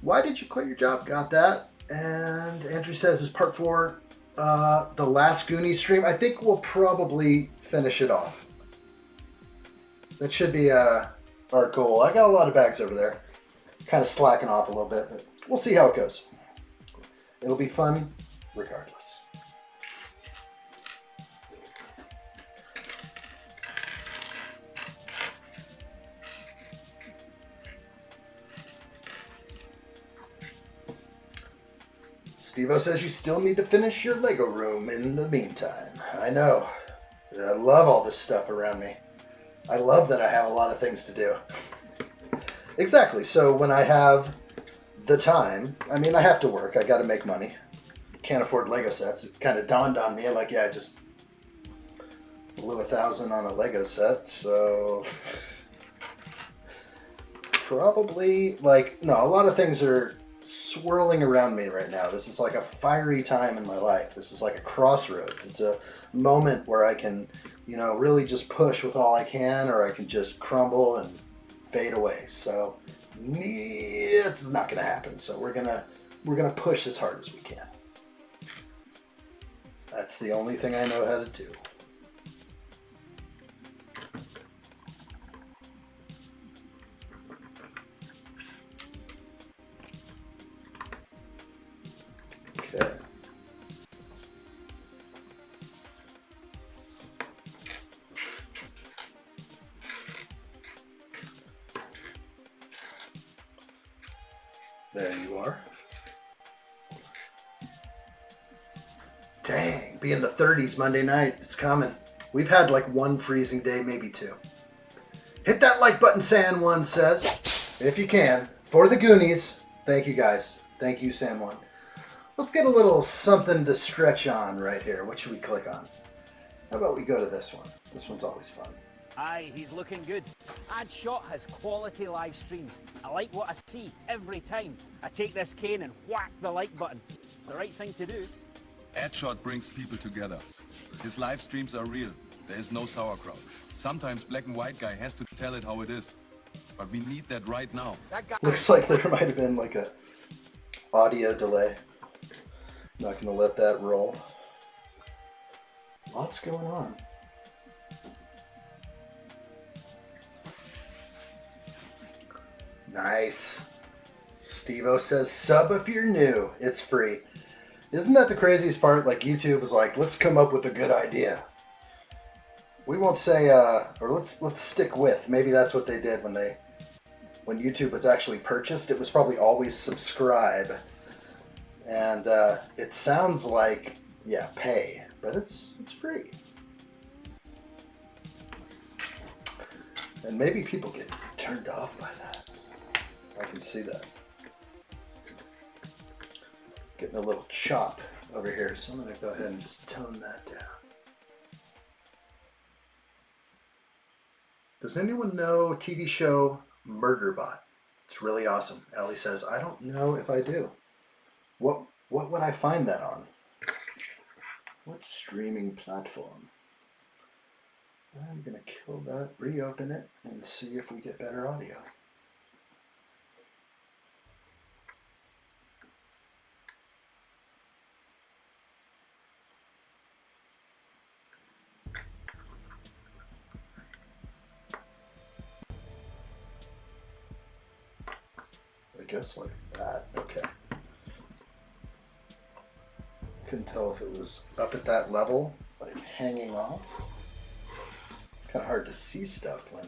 Why did you quit your job? Got that. And Andrew says, is part 4 the last Goonies stream? I think we'll probably finish it off. That should be our goal. I got a lot of bags over there. Kind of slacking off a little bit, but we'll see how it goes. It'll be fun regardless. Steve-O says you still need to finish your Lego room in the meantime. I know. I love all this stuff around me. I love that I have a lot of things to do. Exactly. So when I have the time, I mean, I have to work. I got to make money. Can't afford Lego sets. It kind of dawned on me, like, yeah, I just blew $1,000 on a Lego set, so probably, like, no, a lot of things are swirling around me right now. This is like a fiery time in my life. This is like a crossroads. It's a moment where I can, you know, really just push with all I can, or I can just crumble and fade away. So it's not going to happen. So we're gonna push as hard as we can. That's the only thing I know how to do. Okay. There you are. Dang, be in the 30s Monday night. It's coming. We've had like one freezing day, maybe two. Hit that like button, San1 says, if you can, for the Goonies. Thank you guys. Thank you, San1. Let's get a little something to stretch on right here. What should we click on? How about we go to this one? This one's always fun. Aye, he's looking good. addshot has quality live streams. I like what I see every time. I take this cane and whack the like button. It's the right thing to do. addshot brings people together. His live streams are real. There is no sauerkraut. Sometimes Black and White Guy has to tell it how it is. But we need that right now. Looks like there might have been like a audio delay. Not gonna let that roll. Lots going on. Nice. Steve-O says, sub if you're new. It's free. Isn't that the craziest part? Like, YouTube was like, let's come up with a good idea. We won't say, or let's stick with. Maybe that's what they did when YouTube was actually purchased. It was probably always subscribe. And it sounds like, yeah, pay. But it's free. And maybe people get turned off by that. I can see that. Getting a little chop over here, so I'm going to go ahead and just tone that down. Does anyone know TV show Murderbot? It's really awesome. Ellie says, I don't know if I do. What would I find that on? What streaming platform? I'm going to kill that, reopen it, and see if we get better audio. guess like that. Okay. Couldn't tell if it was up at that level, like hanging off. It's kind of hard to see stuff when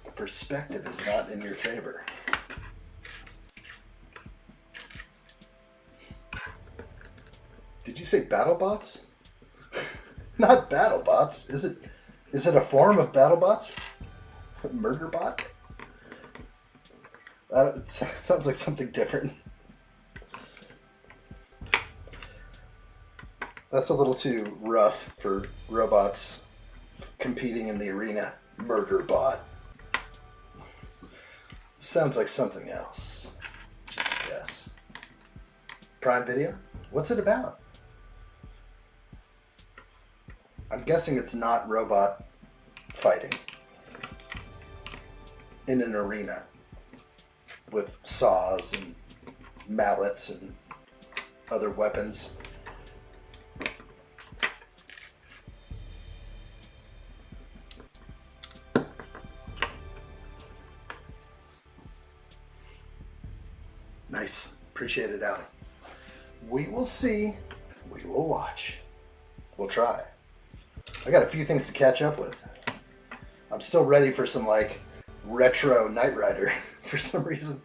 the perspective is not in your favor. Did you say BattleBots? Not BattleBots. Is it a form of BattleBots? Murderbot? It sounds like something different. That's a little too rough for robots competing in the arena. Murderbot. Sounds like something else. Just a guess. Prime Video? What's it about? I'm guessing it's not robot fighting in an arena with saws and mallets and other weapons. Nice. Appreciate it, Allie. We will see. We will watch. We'll try. I got a few things to catch up with. I'm still ready for some, like, retro Knight Rider for some reason.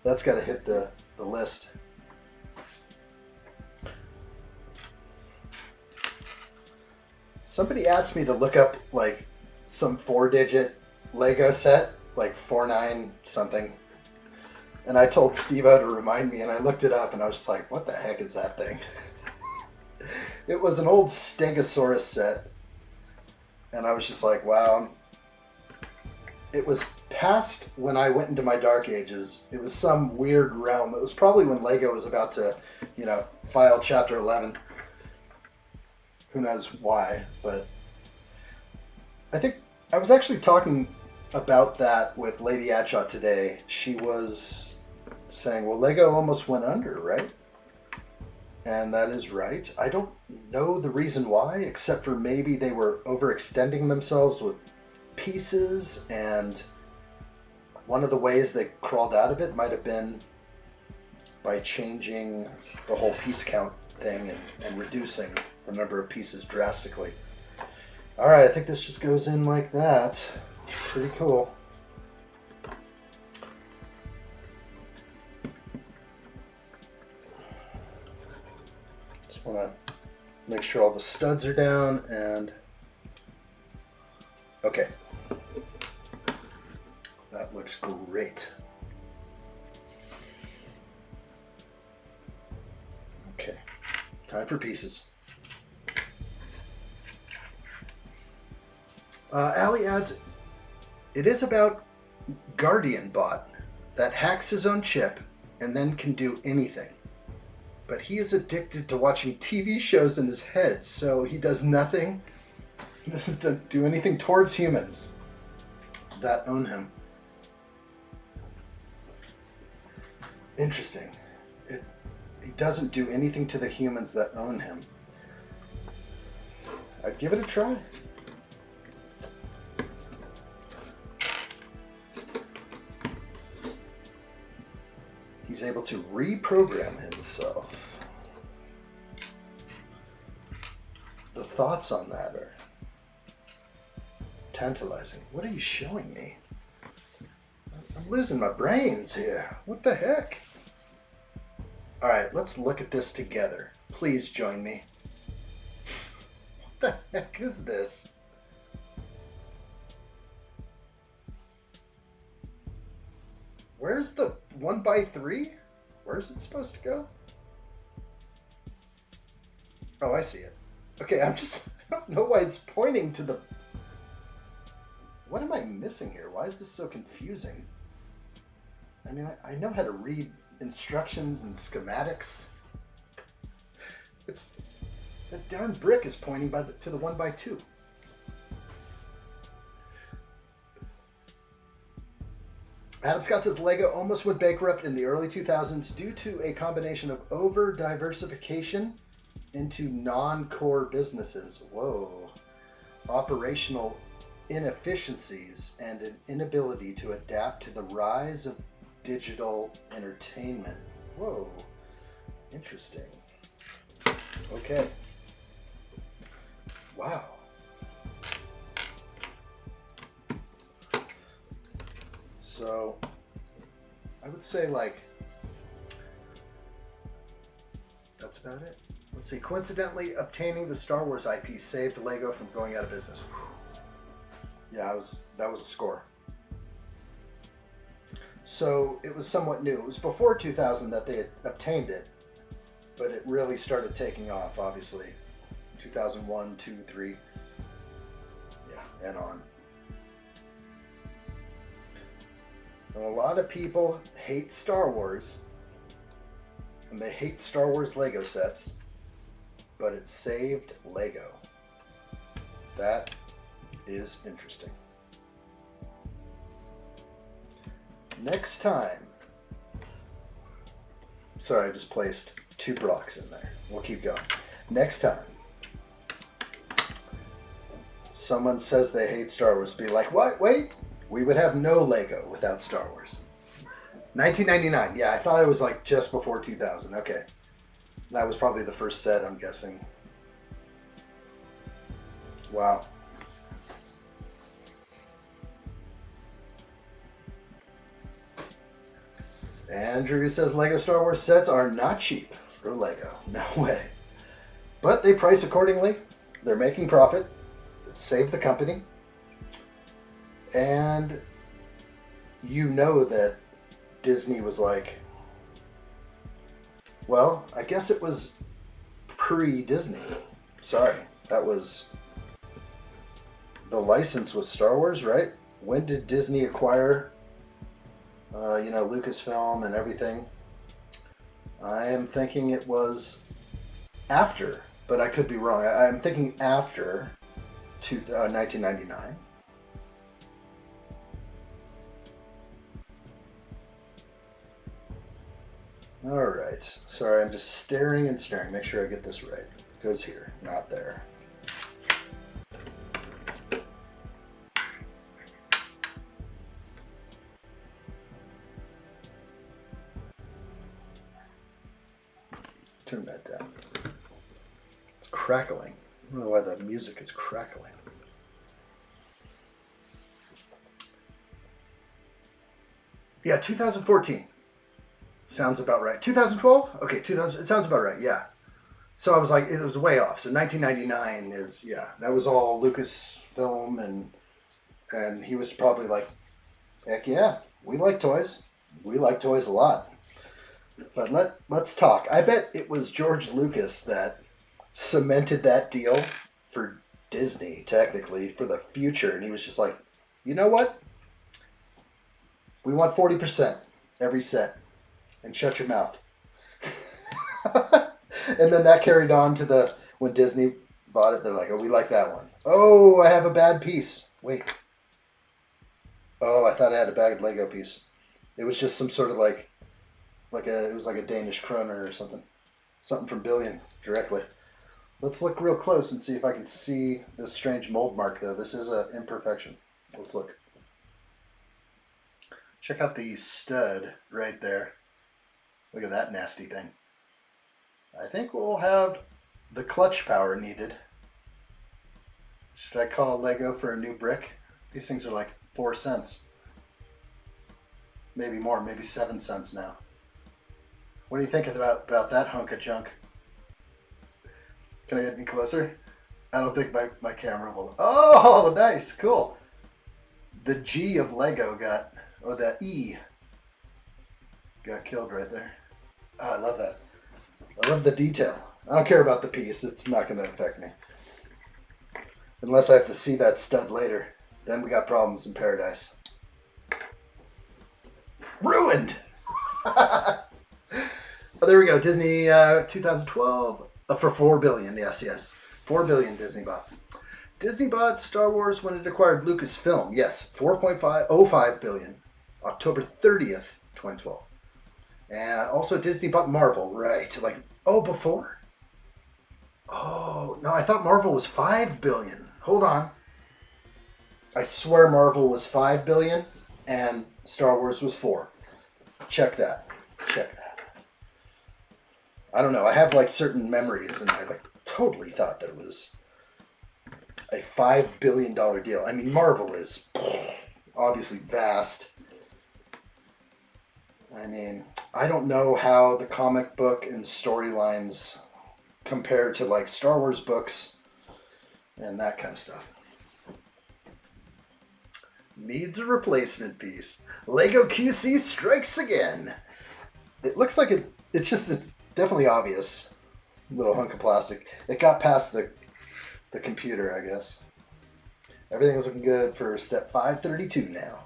That's got to hit the list. Somebody asked me to look up, like, some 4-digit Lego set, like 49 something. And I told Steve-O to remind me, and I looked it up, and I was just like, what the heck is that thing? It was an old Stegosaurus set. And I was just like, wow. It was past when I went into my dark ages. It was some weird realm. It was probably when Lego was about to, you know, file Chapter 11. Who knows why, but I think I was actually talking about that with Lady addshot today. She was saying, well, Lego almost went under, right? And that is right. I don't know the reason why, except for maybe they were overextending themselves with pieces, and one of the ways they crawled out of it might have been by changing the whole piece count thing and reducing the number of pieces drastically. All right, I think this just goes in like that. Pretty cool. Just want to make sure all the studs are down and okay. That looks great. Okay, time for pieces. Allie adds, it is about Guardian Bot that hacks his own chip and then can do anything. But he is addicted to watching TV shows in his head, so he does nothing. He doesn't do anything towards humans that own him. Interesting. He doesn't do anything to the humans that own him. I'd give it a try. He's able to reprogram himself. The thoughts on that are tantalizing. What are you showing me? I'm losing my brains here. What the heck? All right, let's look at this together. Please join me. What the heck is this? Where's the 1x3? Where's it supposed to go? Oh, I see it. Okay, I don't know why it's pointing to the... What am I missing here? Why is this so confusing? I mean, I know how to read instructions and schematics. It's... The darn brick is pointing to the 1x2. Adam Scott says Lego almost went bankrupt in the early 2000s due to a combination of over-diversification into non-core businesses. Whoa. Operational inefficiencies and an inability to adapt to the rise of digital entertainment. Whoa, interesting. Okay. Wow. So, I would say like, that's about it. Let's see. Coincidentally, obtaining the Star Wars IP saved Lego from going out of business. Whew. Yeah, that was a score. So it was somewhat new. It was before 2000 that they had obtained it, but it really started taking off, obviously. 2001, 2, 3. Yeah, and on. And a lot of people hate Star Wars, and they hate Star Wars Lego sets, but it saved Lego. That is interesting. Next time. Sorry, I just placed 2 blocks in there. We'll keep going. Next time. Someone says they hate Star Wars, be like, what? Wait, we would have no Lego without Star Wars. 1999. Yeah, I thought it was like just before 2000. Okay. That was probably the first set, I'm guessing. Wow. Andrew says Lego Star Wars sets are not cheap for Lego. No way. But they price accordingly. They're making profit. It saved the company. And you know that Disney was like, well, I guess it was pre-Disney. Sorry, that was... The license was Star Wars, right? When did Disney acquire, Lucasfilm and everything? I am thinking it was after, but I could be wrong. I'm thinking after 1999. All right. Sorry, I'm just staring and staring. Make sure I get this right. It goes here, not there. Turn that down. It's crackling. I don't know why the music is crackling. Yeah, 2014. Sounds about right. 2012? Okay, 2000. It sounds about right, yeah. So I was like, it was way off. So 1999 is, yeah, that was all Lucasfilm, and he was probably like, heck yeah, we like toys. We like toys a lot. But let's talk. I bet it was George Lucas that cemented that deal for Disney, technically, for the future. And he was just like, you know what? We want 40% every set. And shut your mouth. And then that carried on to when Disney bought it, they're like, oh, we like that one. Oh, I have a bad piece. Wait. Oh, I thought I had a bad Lego piece. It was just some sort of it was like a Danish kroner or something. Something from Billion directly. Let's look real close and see if I can see this strange mold mark, though. This is an imperfection. Let's look. Check out the stud right there. Look at that nasty thing. I think we'll have the clutch power needed. Should I call Lego for a new brick? These things are like 4 cents. Maybe more, maybe 7 cents now. What do you think about that hunk of junk? Can I get any closer? I don't think my camera will. Oh, nice, cool. The G of Lego or the E got killed right there. Oh, I love that. I love the detail. I don't care about the piece. It's not going to affect me. Unless I have to see that stud later. Then we got problems in paradise. Ruined! Oh, there we go. Disney 2012 for $4 billion. Yes. $4 billion Disney bought. Disney bought Star Wars when it acquired Lucasfilm. Yes, $4.05 billion. October 30th, 2012. And also Disney bought Marvel. Right. Before? Oh, no, I thought Marvel was $5 billion. Hold on. I swear Marvel was 5 billion and Star Wars was 4. Check that. Check that. I don't know. I have like certain memories, and I like totally thought that it was a $5 billion deal. I mean, Marvel is obviously vast. I mean, I don't know how the comic book and storylines compare to like Star Wars books and that kind of stuff. Needs a replacement piece. Lego QC strikes again. It looks like it's definitely obvious. Little hunk of plastic. It got past the computer, I guess. Everything's looking good for step 532 now.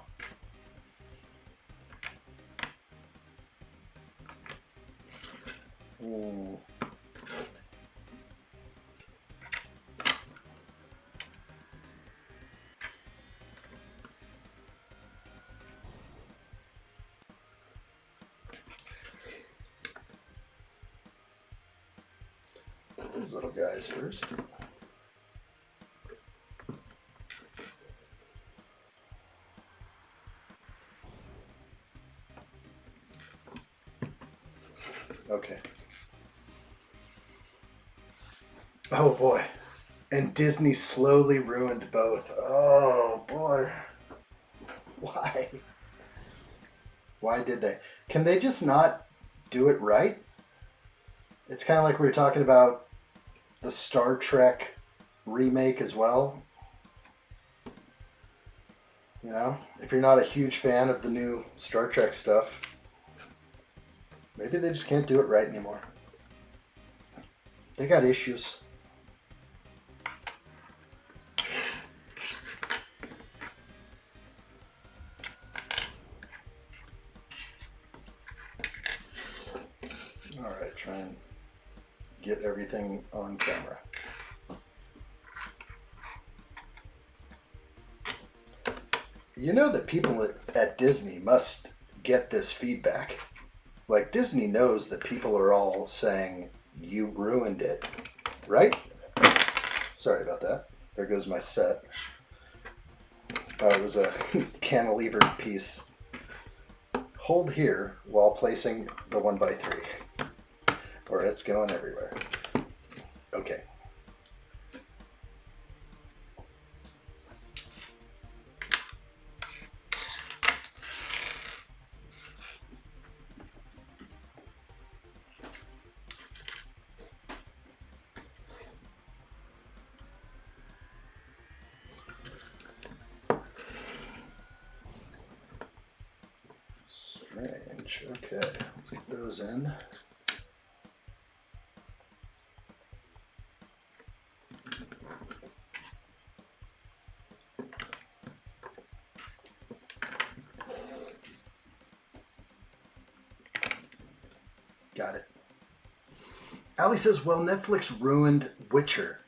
Those little guys first. Okay. Oh boy. And Disney slowly ruined both. Oh boy. Why? Why did they? Can they just not do it right? It's kind of like we were talking about the Star Trek remake as well. You know, if you're not a huge fan of the new Star Trek stuff, maybe they just can't do it right anymore. They got issues. All right, try and get everything on camera. You know that people at Disney must get this feedback. Like, Disney knows that people are all saying, you ruined it, right? Sorry about that. There goes my set. It was a cantilever piece. Hold here while placing the 1x3. Or it's going everywhere. Okay. Strange. Okay, let's get those in. Got it. Ali says, well, Netflix ruined Witcher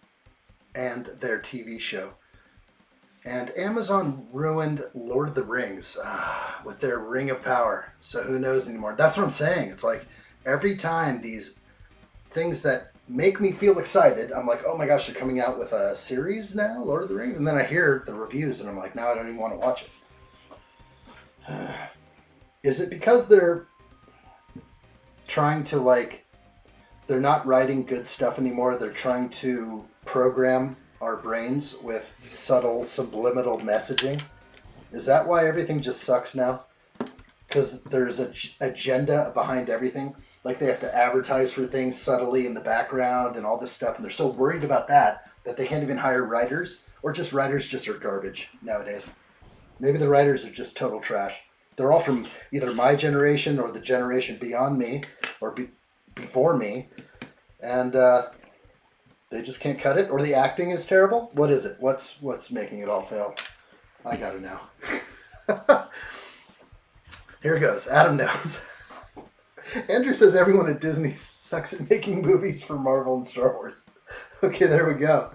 and their TV show. And Amazon ruined Lord of the Rings with their Ring of Power. So who knows anymore? That's what I'm saying. It's like every time these things that make me feel excited, I'm like, oh my gosh, they're coming out with a series now, Lord of the Rings? And then I hear the reviews and I'm like, now I don't even want to watch it. Is it because they're trying to, like, they're not writing good stuff anymore? They're trying to program our brains with subtle subliminal messaging? Is that why everything just sucks now? Because there's an agenda behind everything. Like, they have to advertise for things subtly in the background and all this stuff, and they're so worried about that they can't even hire writers, or just writers just are garbage nowadays. Maybe the writers are just total trash. They're all from either my generation or the generation beyond me or before me, and they just can't cut it, or the acting is terrible. What is it? What's making it all fail? I gotta know. Here goes. Adam knows. Andrew says everyone at Disney sucks at making movies for Marvel and Star Wars. Okay, there we go.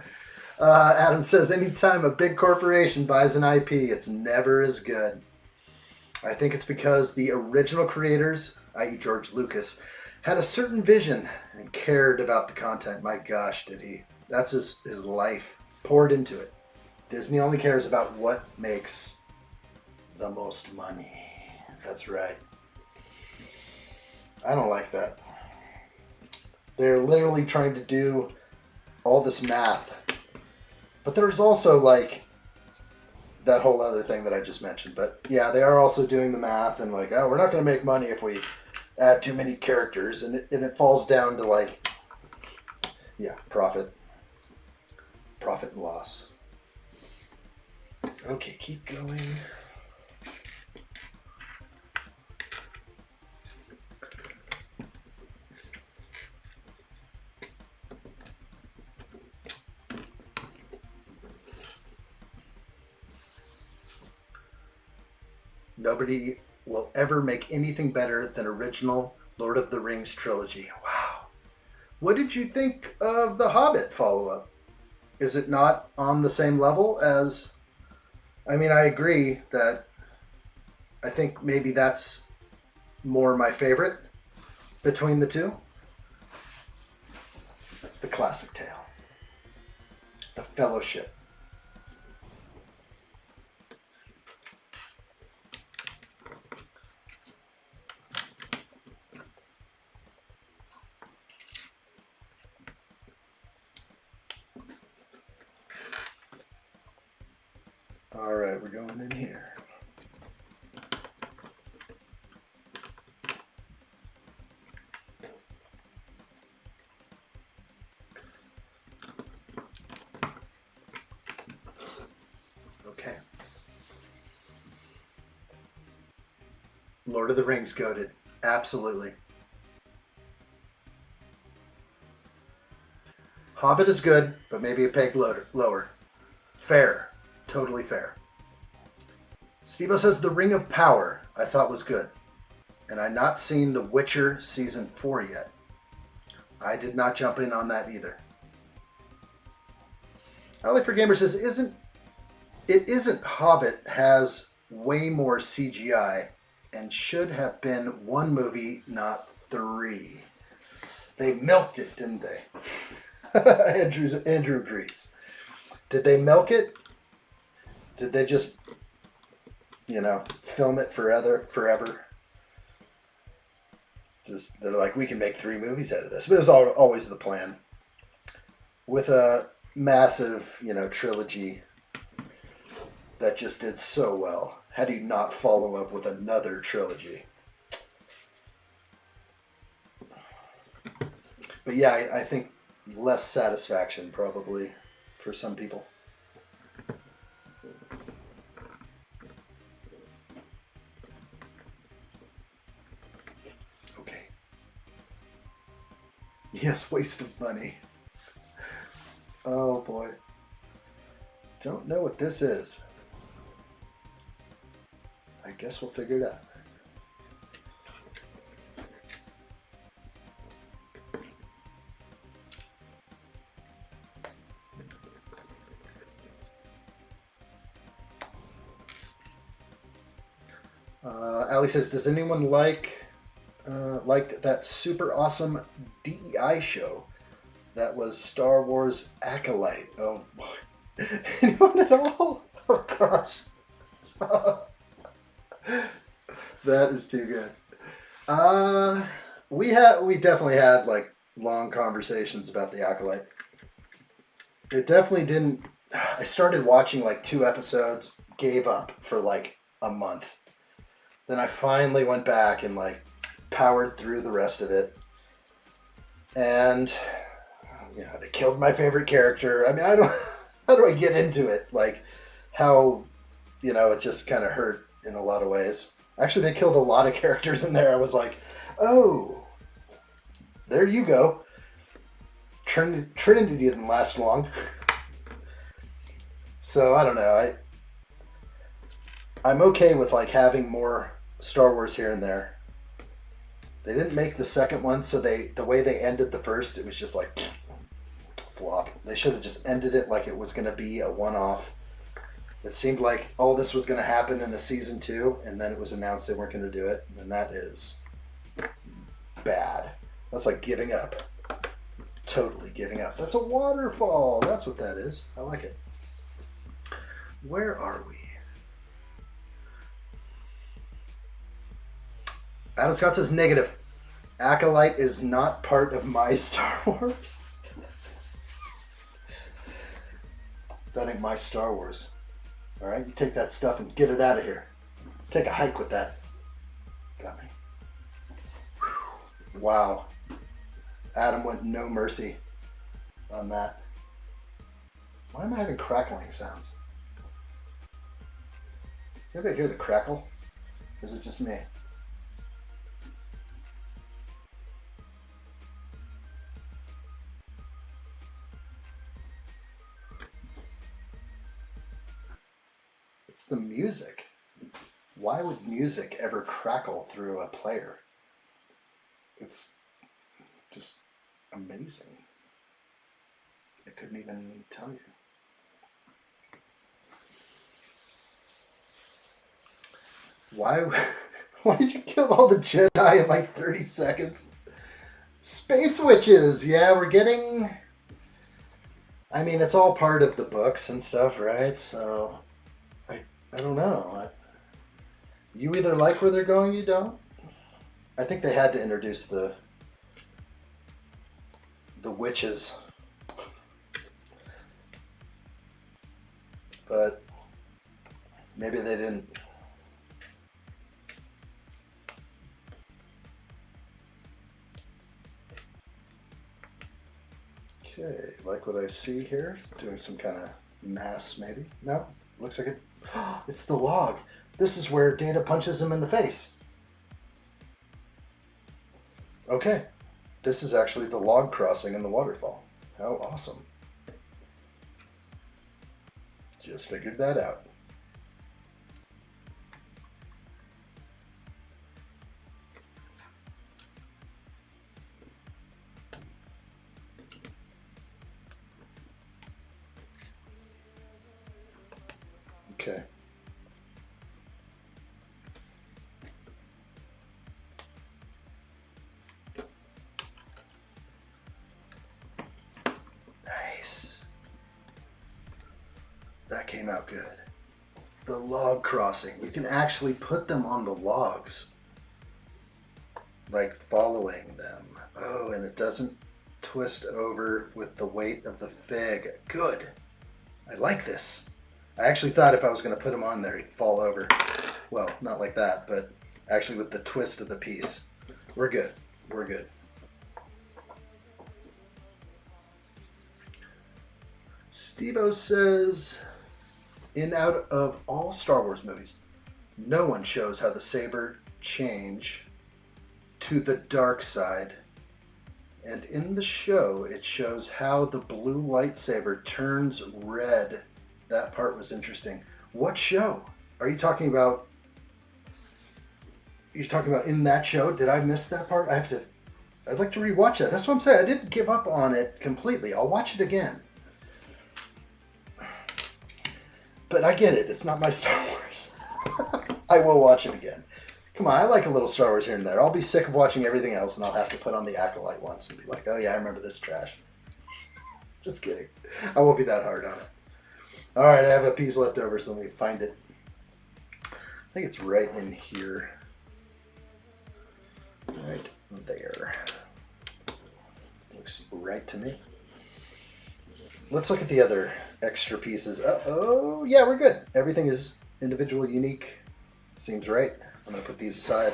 Adam says anytime a big corporation buys an IP, it's never as good. I think it's because the original creators, i.e. George Lucas, had a certain vision and cared about the content. My gosh, did he. That's his life poured into it. Disney only cares about what makes the most money. That's right. I don't like that. They're literally trying to do all this math. But there's also like that whole other thing that I just mentioned. But yeah, they are also doing the math and like, oh, we're not going to make money if we add too many characters. And it falls down to like, yeah, profit and loss. Okay, keep going. Nobody will ever make anything better than original Lord of the Rings trilogy. Wow. What did you think of the Hobbit follow-up? Is it not on the same level as... I mean, I agree that I think maybe that's more my favorite between the two. That's the classic tale. The Fellowship. All right, we're going in here. Okay. Lord of the Rings goated. Absolutely. Hobbit is good, but maybe a peg lower. Fair. Totally fair. Stevo says The Ring of Power I thought was good. And I've not seen The Witcher Season 4 yet. I did not jump in on that either. Alley for Gamer says, it isn't Hobbit has way more CGI and should have been one movie, not 3. They milked it, didn't they? Andrew agrees. Did they milk it? Did they just, film it forever? Just, they're like, we can make 3 movies out of this. But it was always the plan. With a massive, trilogy that just did so well. How do you not follow up with another trilogy? But yeah, I think less satisfaction probably for some people. Yes, waste of money. Oh boy. Don't know what this is. I guess we'll figure it out. Ali says, does anyone liked that super awesome DEI show that was Star Wars Acolyte? Oh boy. Anyone at all? Oh gosh. That is too good. We definitely had like long conversations about the Acolyte. It definitely didn't. I started watching like 2 episodes, gave up for like a month. Then I finally went back and like powered through the rest of it. And they killed my favorite character. I mean, how do I get into it? Like how, it just kind of hurt in a lot of ways. Actually, they killed a lot of characters in there. I was like, oh, there you go. Trinity didn't last long. So I don't know. I'm okay with like having more Star Wars here and there. They didn't make the second one, so the way they ended the first, it was just like flop. They should have just ended it like it was going to be a one-off. It seemed like all this was going to happen in a season 2, and then it was announced they weren't going to do it, and that is bad. That's like giving up. Totally giving up. That's a waterfall. That's what that is. I like it. Where are we? Adam Scott says negative. Acolyte is not part of my Star Wars. That ain't my Star Wars. All right, you take that stuff and get it out of here. Take a hike with that. Got me. Whew. Wow. Adam went no mercy on that. Why am I having crackling sounds? Does anybody hear the crackle? Or is it just me? It's the music. Why would music ever crackle through a player? It's just amazing. I couldn't even tell you. Why did you kill all the Jedi in like 30 seconds? Space witches! Yeah, we're getting... I mean, it's all part of the books and stuff, right? So, I don't know. You either like where they're going, you don't. I think they had to introduce the witches. But maybe they didn't. Okay, like what I see here? Doing some kind of mass, maybe? No? Looks like it. It's the log. This is where Data punches him in the face. Okay. This is actually the log crossing in the waterfall. How awesome. Just figured that out. Okay. Nice. That came out good. The log crossing. You can actually put them on the logs. Like following them. Oh, and it doesn't twist over with the weight of the fig. Good. I like this. I actually thought if I was going to put him on there, he'd fall over. Well, not like that, but actually with the twist of the piece. We're good. We're good. Steve-O says, out of all Star Wars movies, no one shows how the saber change to the dark side. And in the show, it shows how the blue lightsaber turns red. That part was interesting. What show? Are you talking about? You're talking about in that show? Did I miss that part? I'd like to rewatch that. That's what I'm saying. I didn't give up on it completely. I'll watch it again. But I get it. It's not my Star Wars. I will watch it again. Come on, I like a little Star Wars here and there. I'll be sick of watching everything else, and I'll have to put on the Acolyte once and be like, oh yeah, I remember this trash. Just kidding. I won't be that hard on it. All right, I have a piece left over, so let me find it. I think it's right in here. Right there. Looks right to me. Let's look at the other extra pieces. Oh, yeah, we're good. Everything is individual, unique. Seems right. I'm going to put these aside.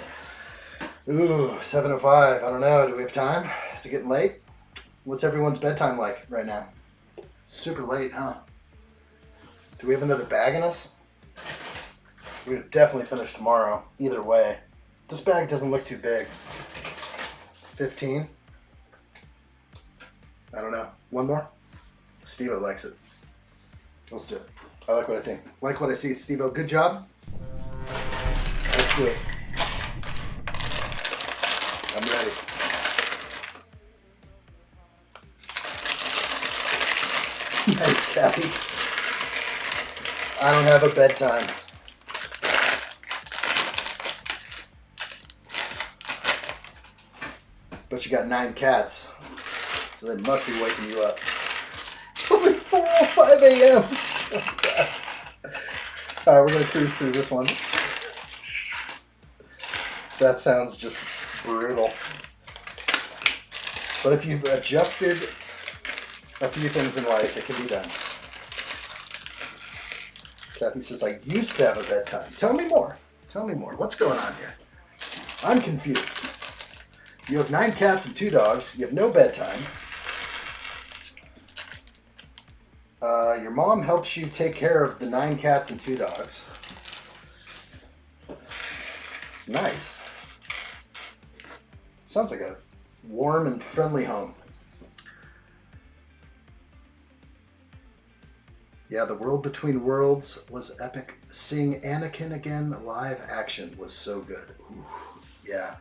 Ooh, 7:05. I don't know. Do we have time? Is it getting late? What's everyone's bedtime like right now? Super late, huh? Do we have another bag in us? We would definitely finish tomorrow. Either way. This bag doesn't look too big. 15? I don't know. One more? Steve-O likes it. Let's do it. I like what I think. Like what I see. Steve-O, good job. Let's do it. I'm ready. Nice, Kathy. I don't have a bedtime. But you got 9 cats, so they must be waking you up. It's only 4:05 a.m. Oh, God. All right, we're going to cruise through this one. That sounds just brutal. But if you've adjusted a few things in life, it can be done. Kathy says, I used to have a bedtime. Tell me more. Tell me more. What's going on here? I'm confused. You have 9 cats and 2 dogs. You have no bedtime. Your mom helps you take care of the 9 cats and 2 dogs. It's nice. Sounds like a warm and friendly home. Yeah, The World Between Worlds was epic. Seeing Anakin again live action was so good. Ooh, yeah.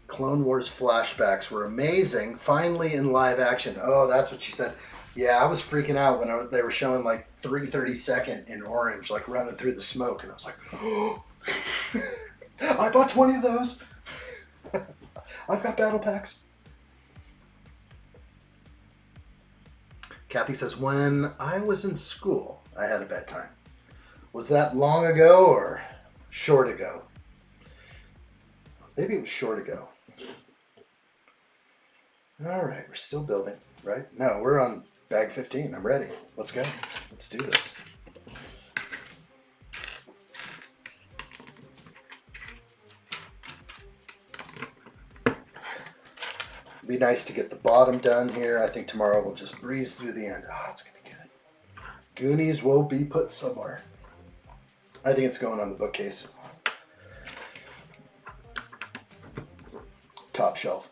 Clone Wars flashbacks were amazing. Finally in live action. Oh, that's what she said. Yeah, I was freaking out when they were showing like 3/32 in orange, like running through the smoke. And I was like, oh, I bought 20 of those. I've got battle packs. Kathy says, when I was in school, I had a bedtime. Was that long ago or short ago? Maybe it was short ago. All right, we're still building, right? No, we're on bag 15. I'm ready. Let's go. Let's do this. It'd be nice to get the bottom done here. I think tomorrow we'll just breeze through the end. Oh, it's going to be good. Goonies will be put somewhere. I think it's going on the bookcase. Top shelf.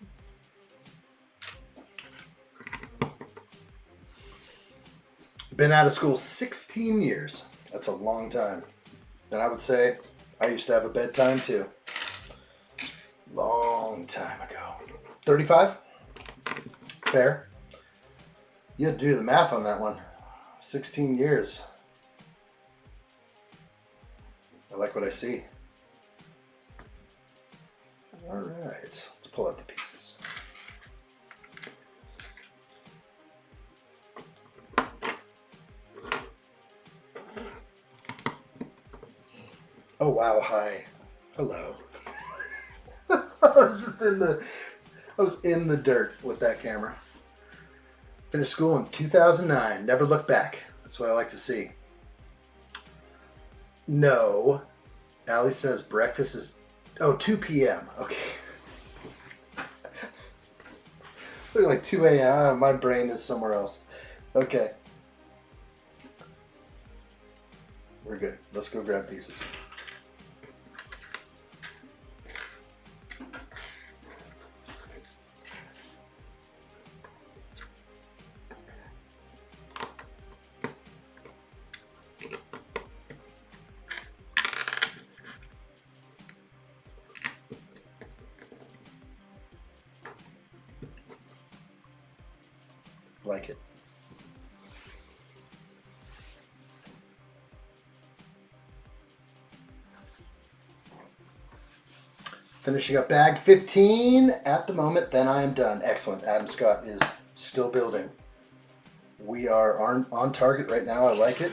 Been out of school 16 years. That's a long time. Then I would say I used to have a bedtime too. Long time ago. 35? Fair. You had to do the math on that one. 16 years. I like what I see. All right, let's pull out the pieces. Oh wow, hi. Hello. I was in the dirt with that camera. Finished school in 2009. Never looked back. That's what I like to see. No. Allie says breakfast is 2 p.m. Okay. They're like 2 a.m. My brain is somewhere else. Okay. We're good. Let's go grab pieces. Like it. Finishing up bag 15 at the moment, then I am done. Excellent. Adam Scott is still building. We are on target right now. I like it.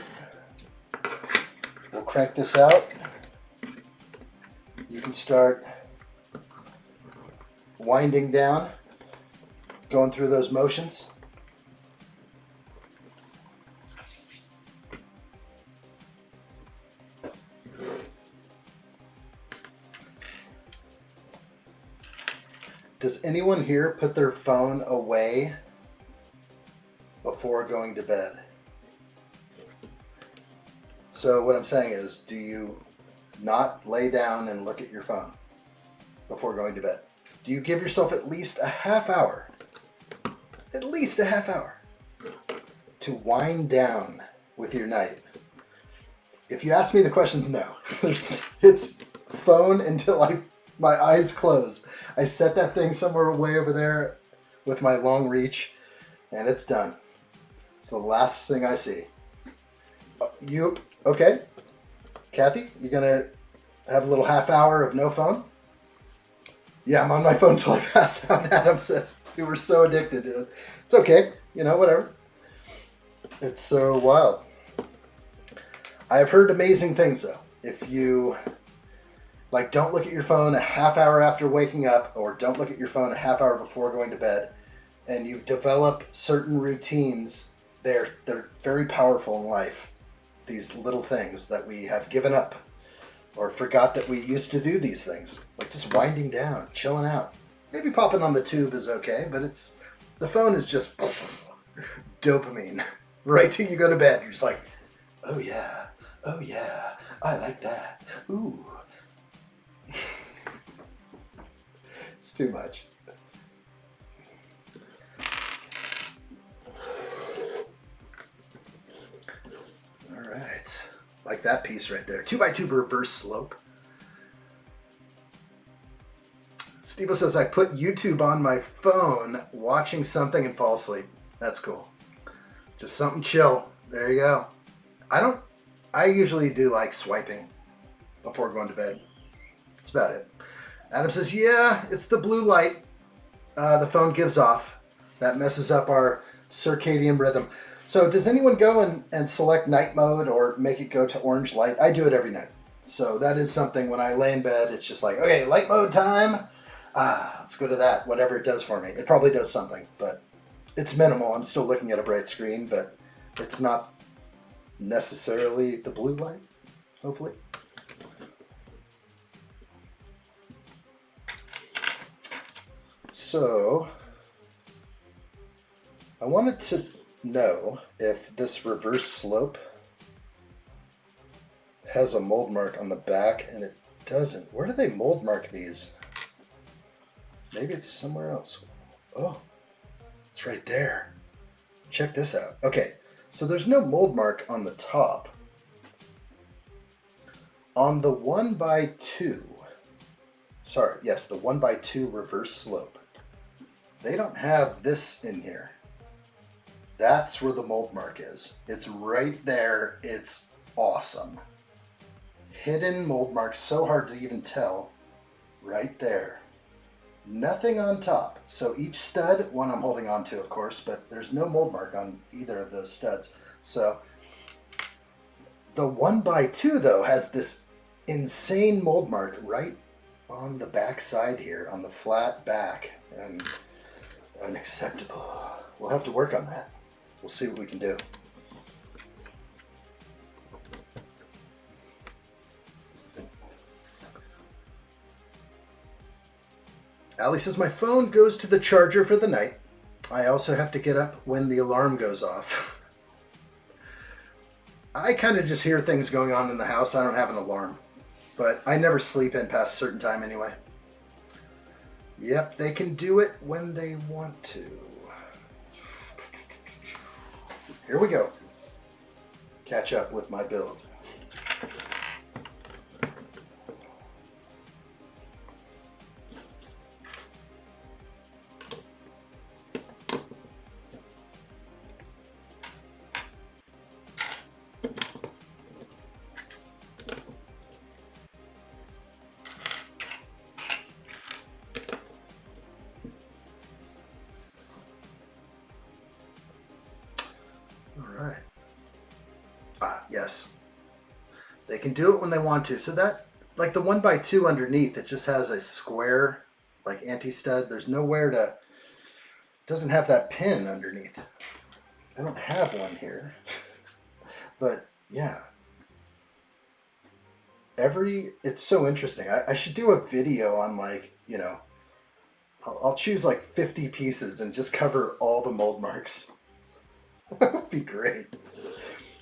We'll crank this out. You can start winding down, going through those motions. Does anyone here put their phone away before going to bed? So what I'm saying is, do you not lay down and look at your phone before going to bed? Do you give yourself at least a half hour? At least a half hour to wind down with your night? If you ask me the questions, no. It's phone until my eyes close. I set that thing somewhere way over there with my long reach, and it's done. It's the last thing I see. You, okay? Kathy, you gonna have a little half hour of no phone? Yeah, I'm on my phone till I pass out, Adam says. We were so addicted to it. It's okay, whatever. It's so wild. I've heard amazing things though. If you like, don't look at your phone a half hour after waking up, or don't look at your phone a half hour before going to bed, and you develop certain routines, they're very powerful in life. These little things that we have given up or forgot that we used to do these things, like just winding down, chilling out. Maybe popping on the tube is okay, but the phone is just dopamine. Right till you go to bed, you're just like, oh yeah, I like that. Ooh. It's too much. All right, like that piece right there. 2x2 reverse slope. Steve says, I put YouTube on my phone, watching something and fall asleep. That's cool. Just something chill. There you go. I usually do like swiping before going to bed. That's about it. Adam says, yeah, it's the blue light the phone gives off. That messes up our circadian rhythm. So does anyone go and select night mode or make it go to orange light? I do it every night. So that is something when I lay in bed, it's just like, okay, light mode time. Let's go to that, whatever it does for me. It probably does something, but it's minimal. I'm still looking at a bright screen, but it's not necessarily the blue light, hopefully. So, I wanted to know if this reverse slope has a mold mark on the back, and it doesn't. Where do they mold mark these? Maybe it's somewhere else. Oh, it's right there. Check this out. Okay, so there's no mold mark on the top. On the 1x2, sorry, yes, the 1x2 reverse slope, they don't have this in here. That's where the mold mark is. It's right there. It's awesome. Hidden mold mark, so hard to even tell. Right there. Nothing on top. So each stud, one I'm holding on to, of course, but there's no mold mark on either of those studs. So the 1x2 though has this insane mold mark right on the back side here, on the flat back, and unacceptable. We'll have to work on that. We'll see what we can do. Ali says, my phone goes to the charger for the night. I also have to get up when the alarm goes off. I kind of just hear things going on in the house. I don't have an alarm, but I never sleep in past a certain time anyway. Yep, they can do it when they want to. Here we go. Catch up with my build. Yes, they can do it when they want to. So that, like the 1x2 underneath, it just has a square like anti-stud. There's nowhere to, doesn't have that pin underneath. I don't have one here, but yeah. It's so interesting. I should do a video on, like, you know, I'll choose like 50 pieces and just cover all the mold marks. That would be great.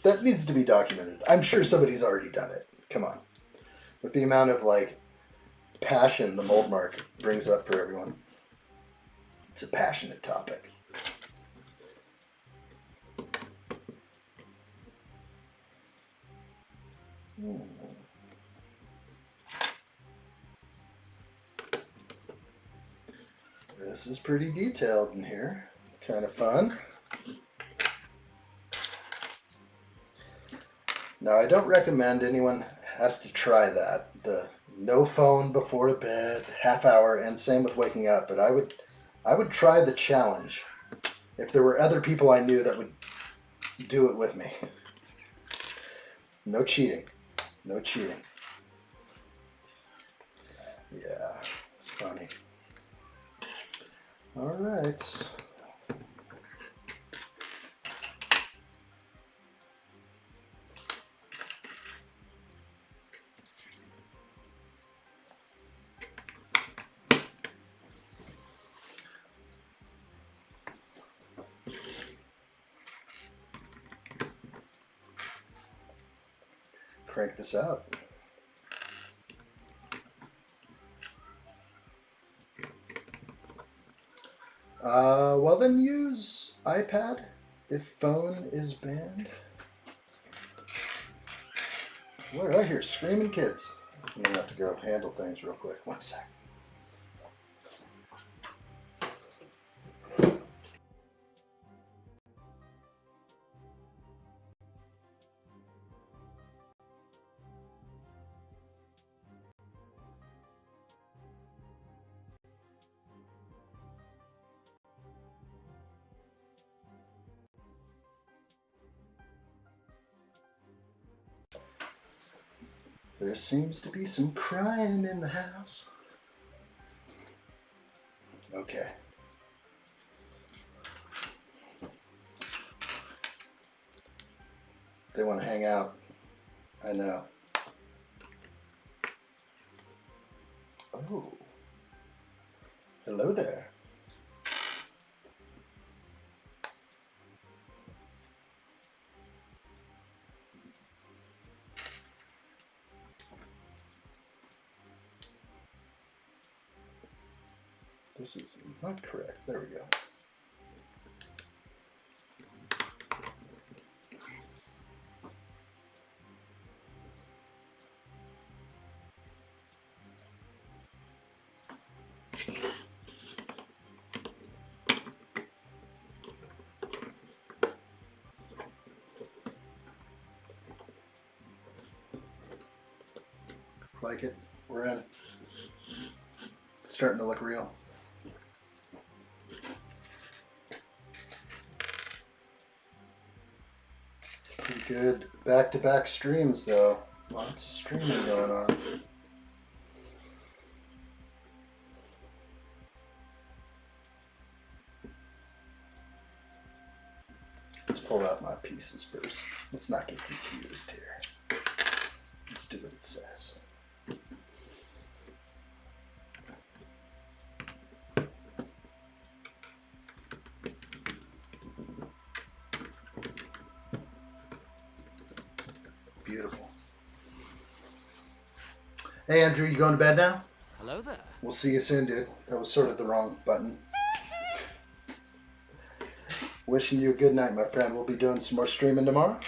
That needs to be documented. I'm sure somebody's already done it. Come on. With the amount of, like, passion the mold mark brings up for everyone. It's a passionate topic. This is pretty detailed in here. Kind of fun. Now, I don't recommend anyone has to try that. The no phone before bed, half hour, and same with waking up. But I would try the challenge if there were other people I knew that would do it with me. No cheating. No cheating. Yeah, it's funny. All right. Crank this out. Well then use iPad if phone is banned. What, I hear screaming kids. I'm gonna have to go handle things real quick. One sec. There seems to be some crying in the house. Okay. They want to hang out. I know. Oh. Hello there. This is not correct. There we go. Like it. We're in. It's starting to look real. Pretty good back-to-back streams though. Lots of streaming going on. Let's pull out my pieces first. Let's not get confused here. Let's do what it says. Beautiful. Hey Andrew, you going to bed now? Hello there. We'll see you soon, dude. That was sort of the wrong button. Wishing you a good night, my friend. We'll be doing some more streaming tomorrow.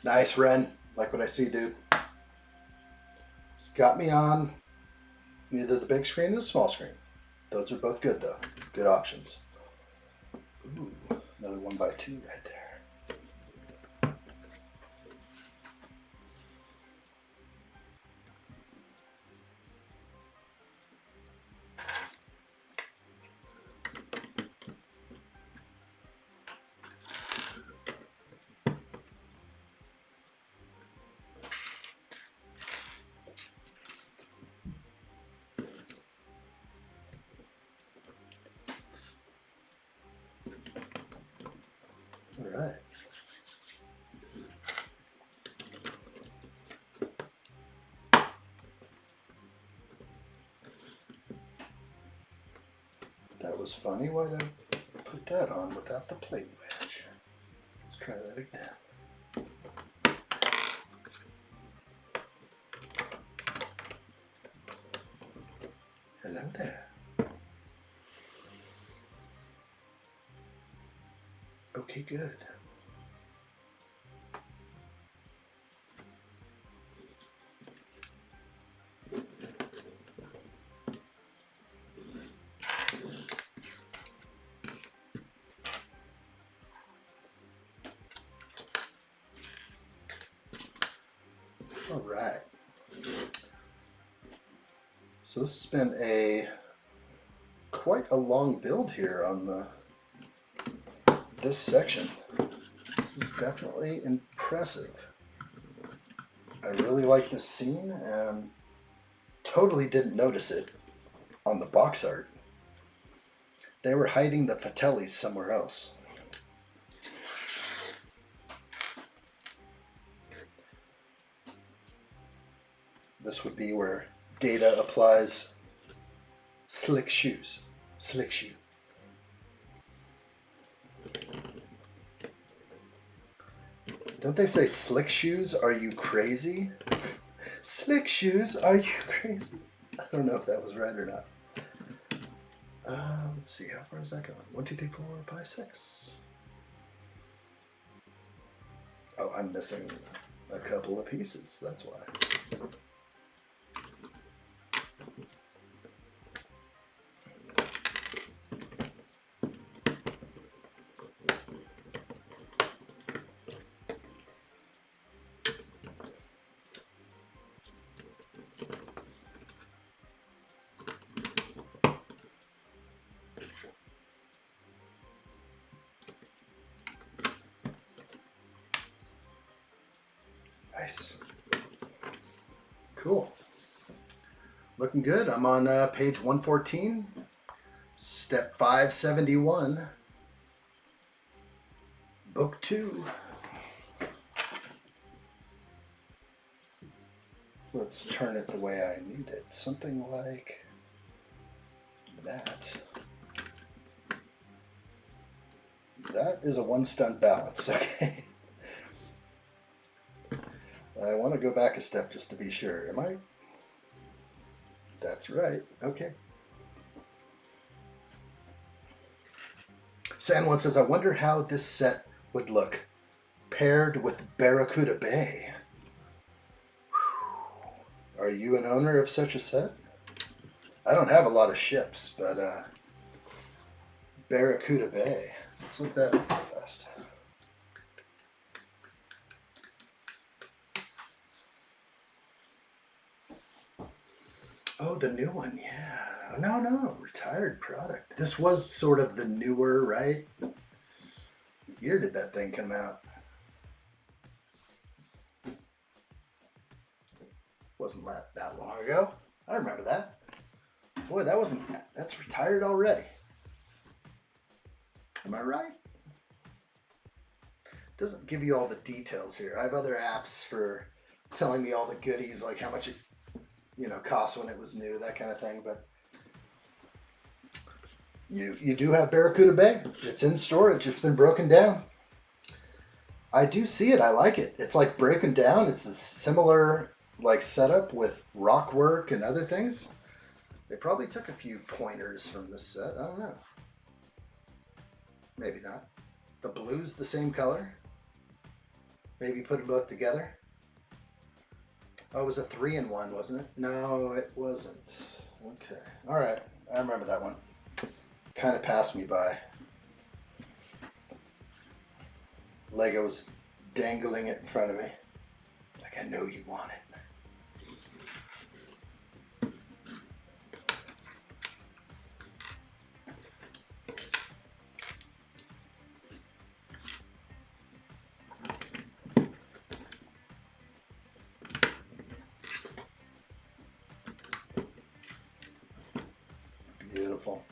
Nice, Ren. Like what I see, dude. It's got me on either the big screen or the small screen. Those are both good, though. Good options. Ooh, another 1x2 right there. All right. That was funny. Why did I put that on without the plate wedge? Let's try that again. Hello there. Okay, good. All right. So this has been quite a long build here on this section. This is definitely impressive. I really like this scene and totally didn't notice it on the box art. They were hiding the Fratellis somewhere else. This would be where Data applies slick shoes. Slick shoe. Don't they say slick shoes? Are you crazy? Slick shoes? Are you crazy? I don't know if that was right or not. Let's see, how far is that going? 1, 2, 3, 4, 5, 6. Oh, I'm missing a couple of pieces. That's why. Nice. Cool. Looking good. I'm on page 114, step 571, book 2. Let's turn it the way I need it. Something like that. That is a one-stunt balance, okay? I want to go back a step just to be sure. Am I? That's right. Okay. San Juan says, I wonder how this set would look paired with Barracuda Bay. Whew. Are you an owner of such a set? I don't have a lot of ships, but Barracuda Bay. Let's look that up real fast. Oh, the new one, yeah. No, retired product. This was sort of the newer, right? What year did that thing come out? Wasn't that long ago. I remember that. Boy, that's retired already. Am I right? Doesn't give you all the details here. I have other apps for telling me all the goodies, like how much it cost when it was new, that kind of thing. But you do have Barracuda Bay. It's in storage. It's been broken down. I do see it. I like it. It's like breaking down. It's a similar like setup with rock work and other things. They probably took a few pointers from this set. I don't know. Maybe not. The blue's the same color. Maybe put them both together. Oh, it was a 3-in-1, wasn't it? No, it wasn't. Okay. All right. I remember that one. Kind of passed me by. Lego's dangling it in front of me. Like, I know you want it. Beautiful.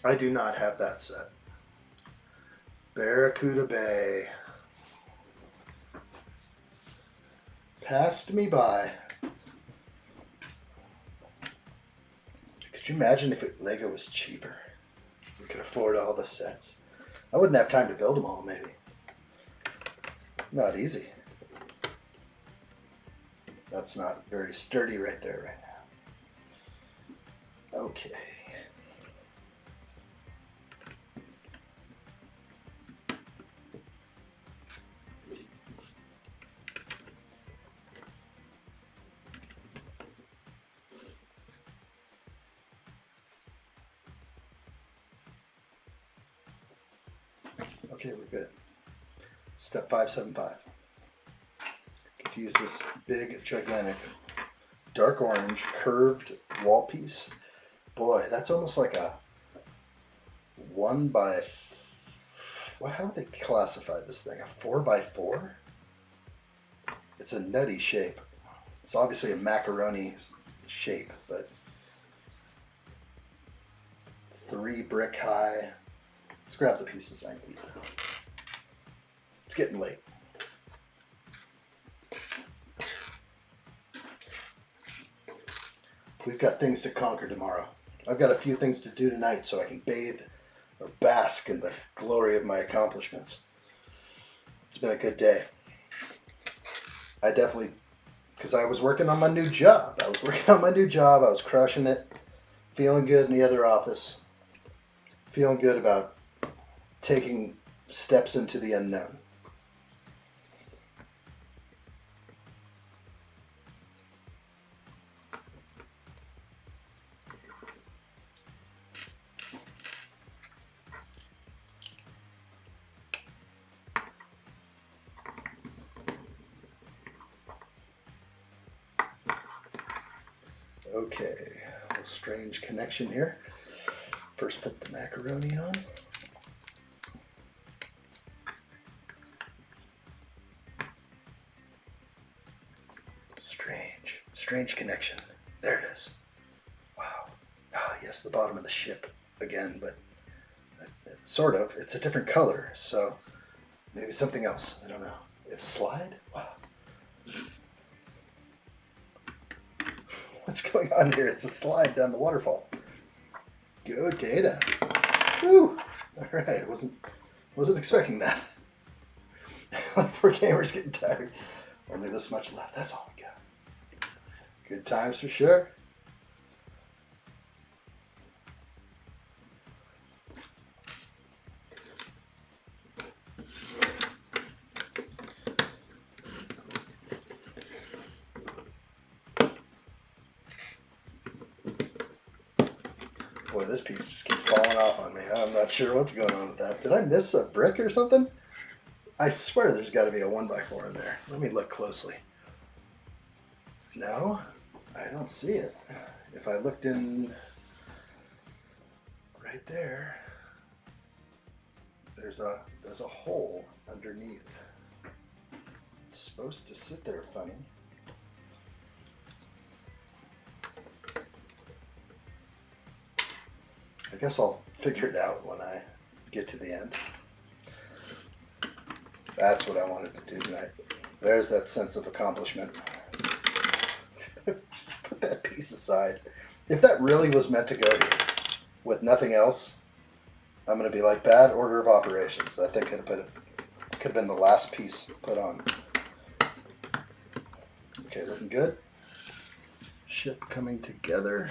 I do not have that set. Barracuda Bay. Passed me by. Could you imagine if Lego was cheaper? We could afford all the sets. I wouldn't have time to build them all, maybe. Not easy. That's not very sturdy right there right now. Okay. Okay, we're good. Step 575. to use this big, gigantic, dark orange, curved wall piece. Boy, that's almost like a 1 by... How would they classify this thing? A 4 by 4? It's a nutty shape. It's obviously a macaroni shape, but 3 brick high. Let's grab the pieces I need. It's getting late. We've got things to conquer tomorrow. I've got a few things to do tonight so I can bathe or bask in the glory of my accomplishments. It's been a good day. I definitely, because I was working on my new job. I was crushing it. Feeling good in the other office. Feeling good about taking steps into the unknown. Okay, a little strange connection here. First put the macaroni on. Strange connection. There it is. Wow. Ah, yes, the bottom of the ship again, but sort of. It's a different color, so maybe something else. I don't know. It's a slide? Wow. What's going on here? It's a slide down the waterfall. Go data. Woo! Alright, wasn't expecting that. Poor gamer's getting tired. Only this much left. That's all we got. Good times for sure. Boy, this piece just keeps falling off on me. I'm not sure what's going on with that. Did I miss a brick or something? I swear there's got to be a 1x4 in there. Let me look closely. No, I don't see it. If I looked in right there, there's a hole underneath. It's supposed to sit there funny. I guess I'll figure it out when I get to the end. That's what I wanted to do tonight. There's that sense of accomplishment. Just put that piece aside. If that really was meant to go here with nothing else, I'm going to be like, bad order of operations. That thing could have been the last piece put on. Okay, looking good. Ship coming together.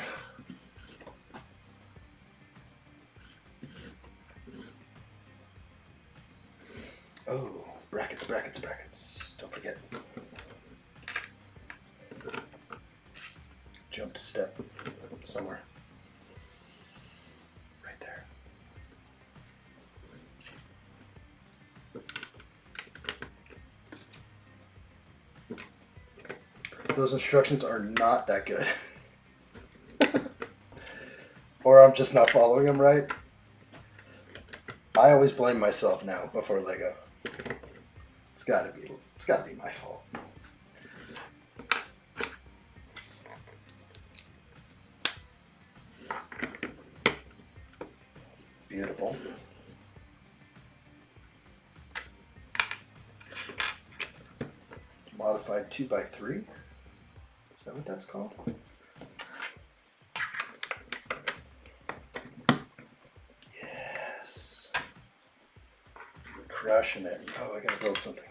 Oh, brackets, brackets, brackets. Don't forget. Jump to step somewhere. Right there. Those instructions are not that good. Or I'm just not following them right. I always blame myself now before Lego. It's gotta be my fault. Beautiful. Modified 2x3. Is that what that's called? Yes. You're crushing it. Oh, I gotta build something.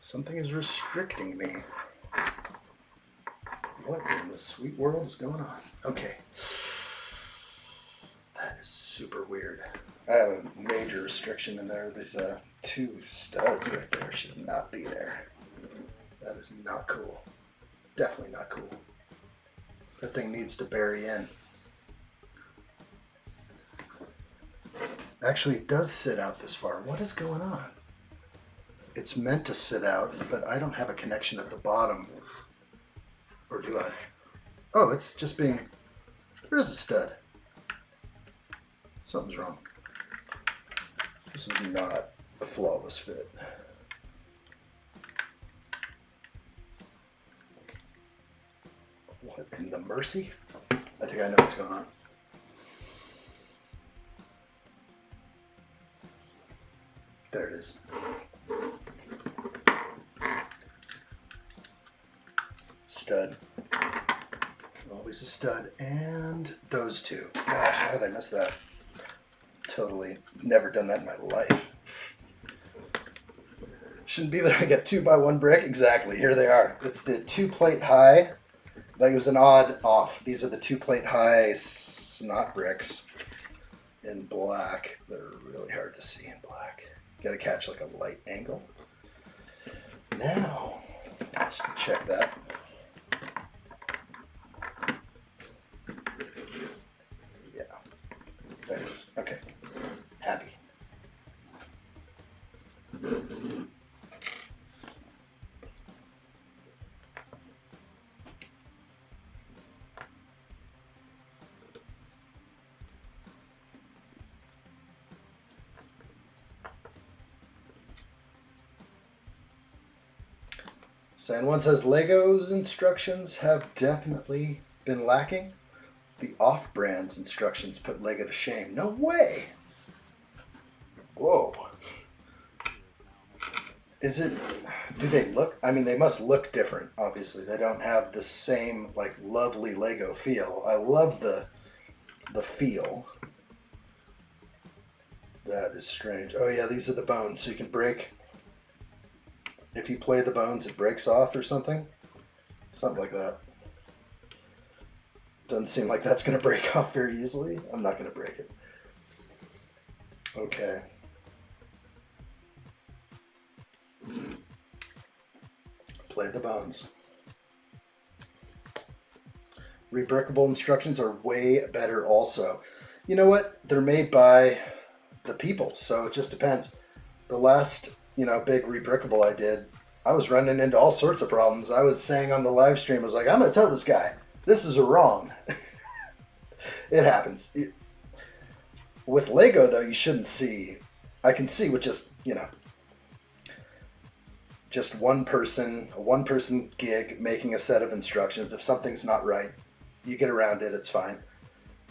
Something is restricting me. What in the sweet world is going on? Okay. is super weird. I have a major restriction in there. There's 2 studs right there. Should not be there. That is not cool. Definitely not cool. That thing needs to bury in. Actually, it does sit out this far. What is going on? It's meant to sit out, but I don't have a connection at the bottom. Or do I? Oh, it's just being... There is a stud. Something's wrong. This is not a flawless fit. What in the mercy? I think I know what's going on. There it is. Stud. Always a stud. And those 2. Gosh, how did I miss that? Totally never done that in my life. Shouldn't be there. I got 2x1 brick. Exactly. Here they are. It's the 2-plate high. Like it was an odd off. These are the 2-plate high snot bricks in black. They're really hard to see in black. Got to catch like a light angle. Now, let's check that. Yeah. There it is. Okay. Happy. Sand One says Lego's instructions have definitely been lacking. The off-brand's instructions put Lego to shame. No way! Whoa. Is it... Do they look... I mean, they must look different, obviously. They don't have the same, like, lovely Lego feel. I love the feel. That is strange. Oh, yeah, these are the bones, so you can break... If you play the bones, it breaks off or something. Something like that. Doesn't seem like that's going to break off very easily. I'm not going to break it. Okay. Play the bones. Rebrickable instructions are way better also. You know what? They're made by the people, so it just depends. The last... big rebrickable I did, I was running into all sorts of problems. I was saying on the live stream, I was like, I'm going to tell this guy, this is wrong. It happens. With Lego, though, you shouldn't see. I can see with just, just a one-person gig making a set of instructions. If something's not right, you get around it, it's fine.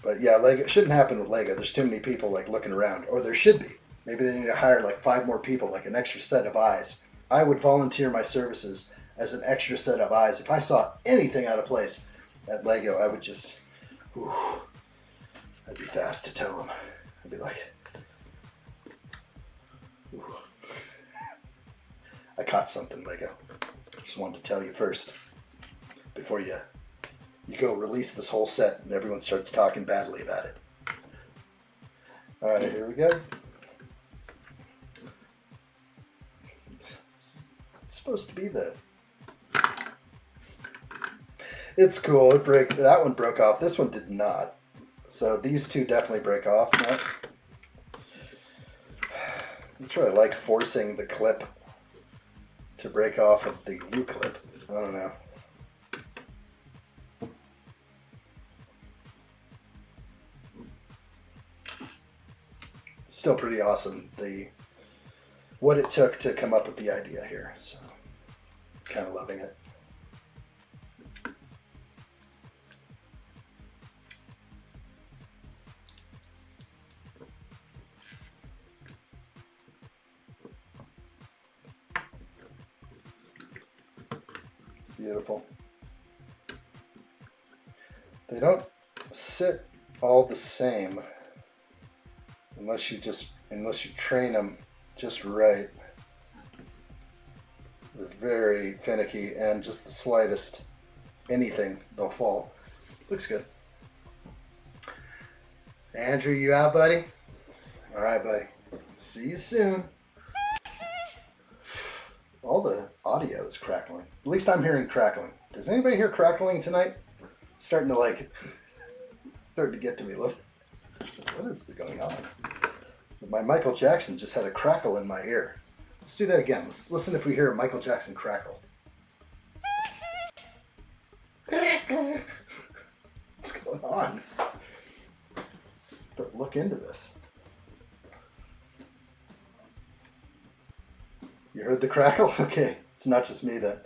But yeah, Lego, it shouldn't happen with Lego. There's too many people like looking around, or there should be. Maybe they need to hire like 5 more people, like an extra set of eyes. I would volunteer my services as an extra set of eyes. If I saw anything out of place at Lego, I would just, I'd be fast to tell them. I'd be like, I caught something, Lego. Just wanted to tell you first, before you go release this whole set and everyone starts talking badly about it. All right, here we go. It's supposed to be the... It's cool. That one broke off. This one did not. So these two definitely break off. No? I'm sure I like forcing the clip to break off of the U-clip. I don't know. Still pretty awesome. What it took to come up with the idea here, so kind of loving it. Beautiful. They don't sit all the same unless you train them just right. They're very finicky, and just the slightest anything, they'll fall. Looks good. Andrew, you out, buddy? All right, buddy. See you soon. All the audio is crackling. At least I'm hearing crackling. Does anybody hear crackling tonight? It's starting to get to me. Look, what is going on? My Michael Jackson just had a crackle in my ear. Let's do that again. Let's listen if we hear a Michael Jackson crackle. What's going on? Look into this. You heard the crackle? Okay, it's not just me then.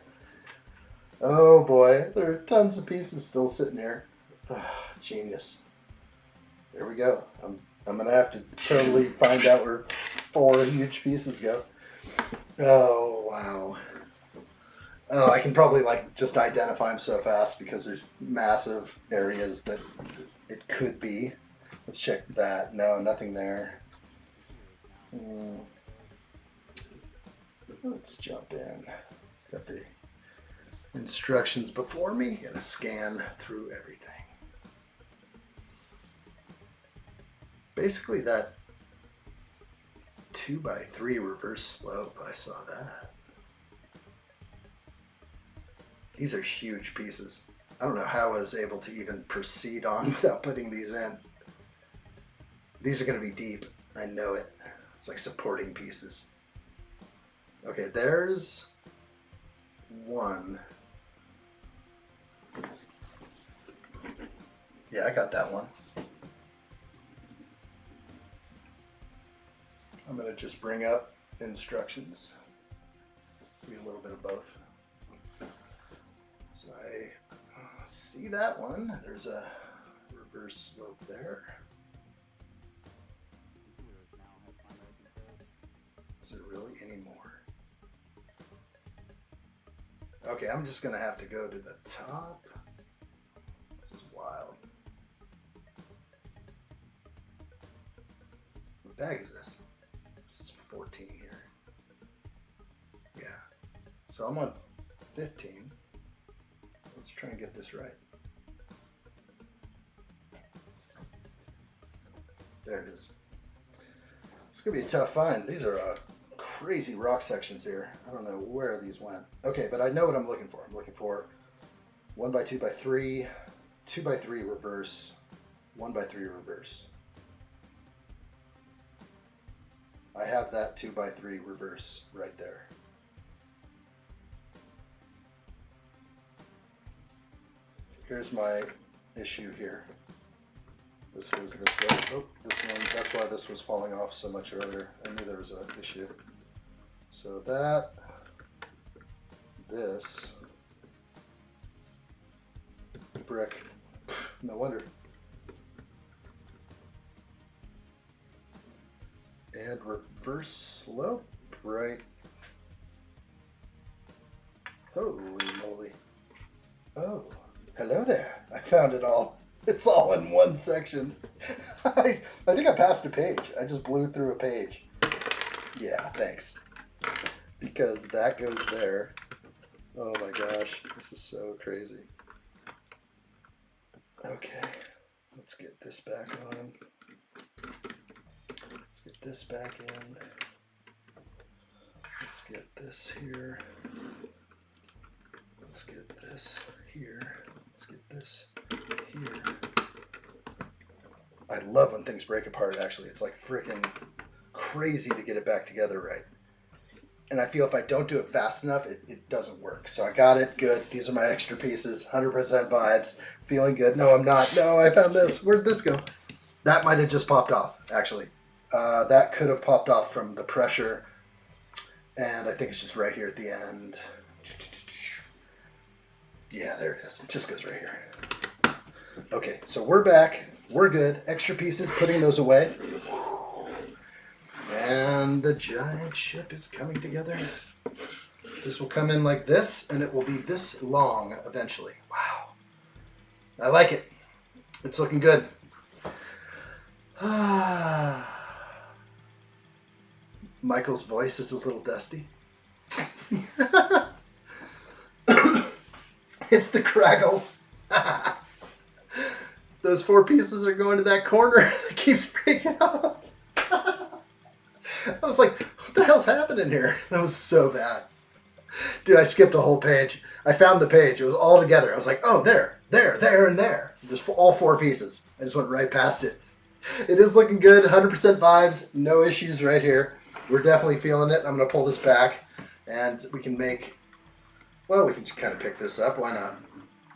Oh boy, there are tons of pieces still sitting here. Genius. There we go. I'm gonna have to totally find out where 4 huge pieces go. Oh wow. Oh, I can probably just identify them so fast because there's massive areas that it could be. Let's check that. No, nothing there. Let's jump in. Got the instructions before me. Gonna scan through everything. Basically that 2x3 reverse slope, I saw that. These are huge pieces. I don't know how I was able to even proceed on without putting these in. These are going to be deep. I know it. It's like supporting pieces. Okay, there's one. Yeah, I got that one. I'm going to just bring up instructions. Be a little bit of both. So I see that one. There's a reverse slope there. Is it really any more? Okay, I'm just going to have to go to the top. This is wild. What bag is this? This is 14 here. Yeah. So I'm on 15. Let's try and get this right. There it is. It's going to be a tough find. These are crazy rock sections here. I don't know where these went. Okay, but I know what I'm looking for. I'm looking for 1x2x3, 2x3 reverse, 1x3 reverse. I have that 2x3 reverse right there. Here's my issue here. This goes this way. Oh, this one, that's why this was falling off so much earlier. I knew there was an issue. So that, this, brick, no wonder. And reverse slope, right? Holy moly. Oh, hello there. I found it all. It's all in one section. I think I passed a page. I just blew through a page. Yeah, thanks. Because that goes there. Oh my gosh, this is so crazy. Okay, let's get this back on. Let's get this back in. Let's get this here. Let's get this here. Let's get this here. I love when things break apart, actually. It's like freaking crazy to get it back together right. And I feel if I don't do it fast enough, it doesn't work. So I got it, good. These are my extra pieces, 100% vibes, feeling good. No, I'm not. No, I found this. Where'd this go? That might have just popped off, actually. That could have popped off from the pressure. And I think it's just right here at the end. Yeah, there it is. It just goes right here. Okay, so we're back. We're good. Extra pieces, putting those away. And the giant ship is coming together. This will come in like this, and it will be this long eventually. Wow. I like it. It's looking good. Michael's voice is a little dusty. It's the crackle. Those 4 pieces are going to that corner that keeps breaking off. I was like, what the hell's happening here? That was so bad. Dude, I skipped a whole page. I found the page. It was all together. I was like, oh, there, and there. Just all 4 pieces. I just went right past it. It is looking good. 100% vibes. No issues right here. We're definitely feeling it. I'm going to pull this back, and we can make... Well, we can just kind of pick this up. Why not?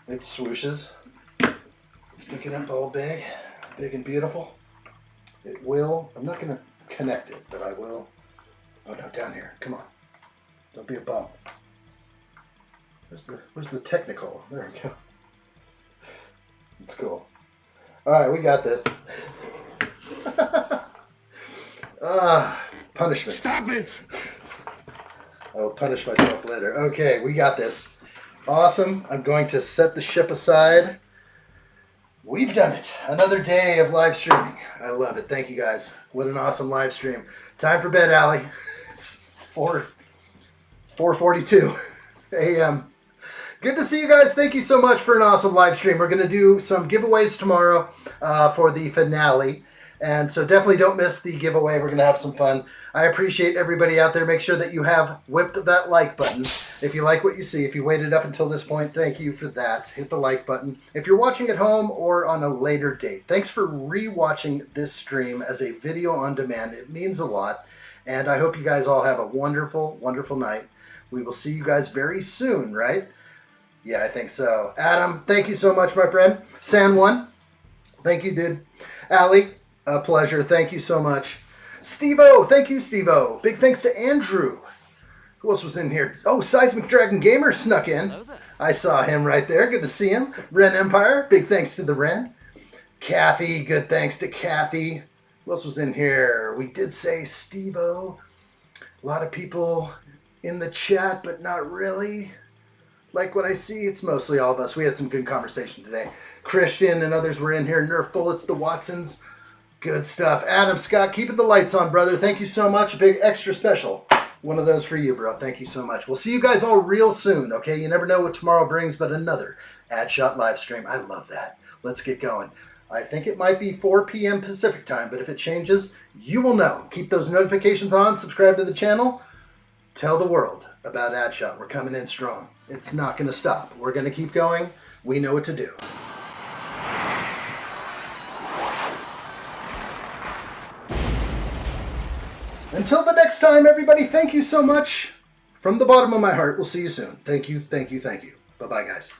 It swooshes. Pick it up all big and beautiful. It will. I'm not going to connect it, but I will. Oh, no, down here. Come on. Don't be a bum. Where's the technical? There we go. It's cool. All right, we got this. Punishments. Stop it! I will punish myself later. Okay, we got this. Awesome. I'm going to set the ship aside. We've done it. Another day of live streaming. I love it. Thank you guys. What an awesome live stream. Time for bed, Allie. It's 4:42 a.m. Good to see you guys. Thank you so much for an awesome live stream. We're going to do some giveaways tomorrow for the finale. And so definitely don't miss the giveaway. We're going to have some fun. I appreciate everybody out there. Make sure that you have whipped that like button. If you like what you see, if you waited up until this point, thank you for that. Hit the like button. If you're watching at home or on a later date, thanks for re-watching this stream as a video on demand. It means a lot. And I hope you guys all have a wonderful, wonderful night. We will see you guys very soon, right? Yeah, I think so. Adam, thank you so much, my friend. San1, thank you, dude. Allie, a pleasure. Thank you so much. Steve-O, thank you, Steve-O. Big thanks to Andrew. Who else was in here? Oh, Seismic Dragon Gamer snuck in. I saw him right there. Good to see him. Ren Empire, big thanks to the Ren. Kathy, good thanks to Kathy. Who else was in here? We did say Steve-O. A lot of people in the chat, but not really. Like what I see, it's mostly all of us. We had some good conversation today. Christian and others were in here. Nerf Bullets, the Watsons. Good stuff. Adam Scott, keeping the lights on, brother. Thank you so much. A big extra special. One of those for you, bro. Thank you so much. We'll see you guys all real soon, okay? You never know what tomorrow brings, but another addshot live stream. I love that. Let's get going. I think it might be 4 p.m. Pacific time, but if it changes, you will know. Keep those notifications on. Subscribe to the channel. Tell the world about addshot. We're coming in strong. It's not going to stop. We're going to keep going. We know what to do. Until the next time, everybody, thank you so much. From the bottom of my heart, we'll see you soon. Thank you, thank you, thank you. Bye-bye, guys.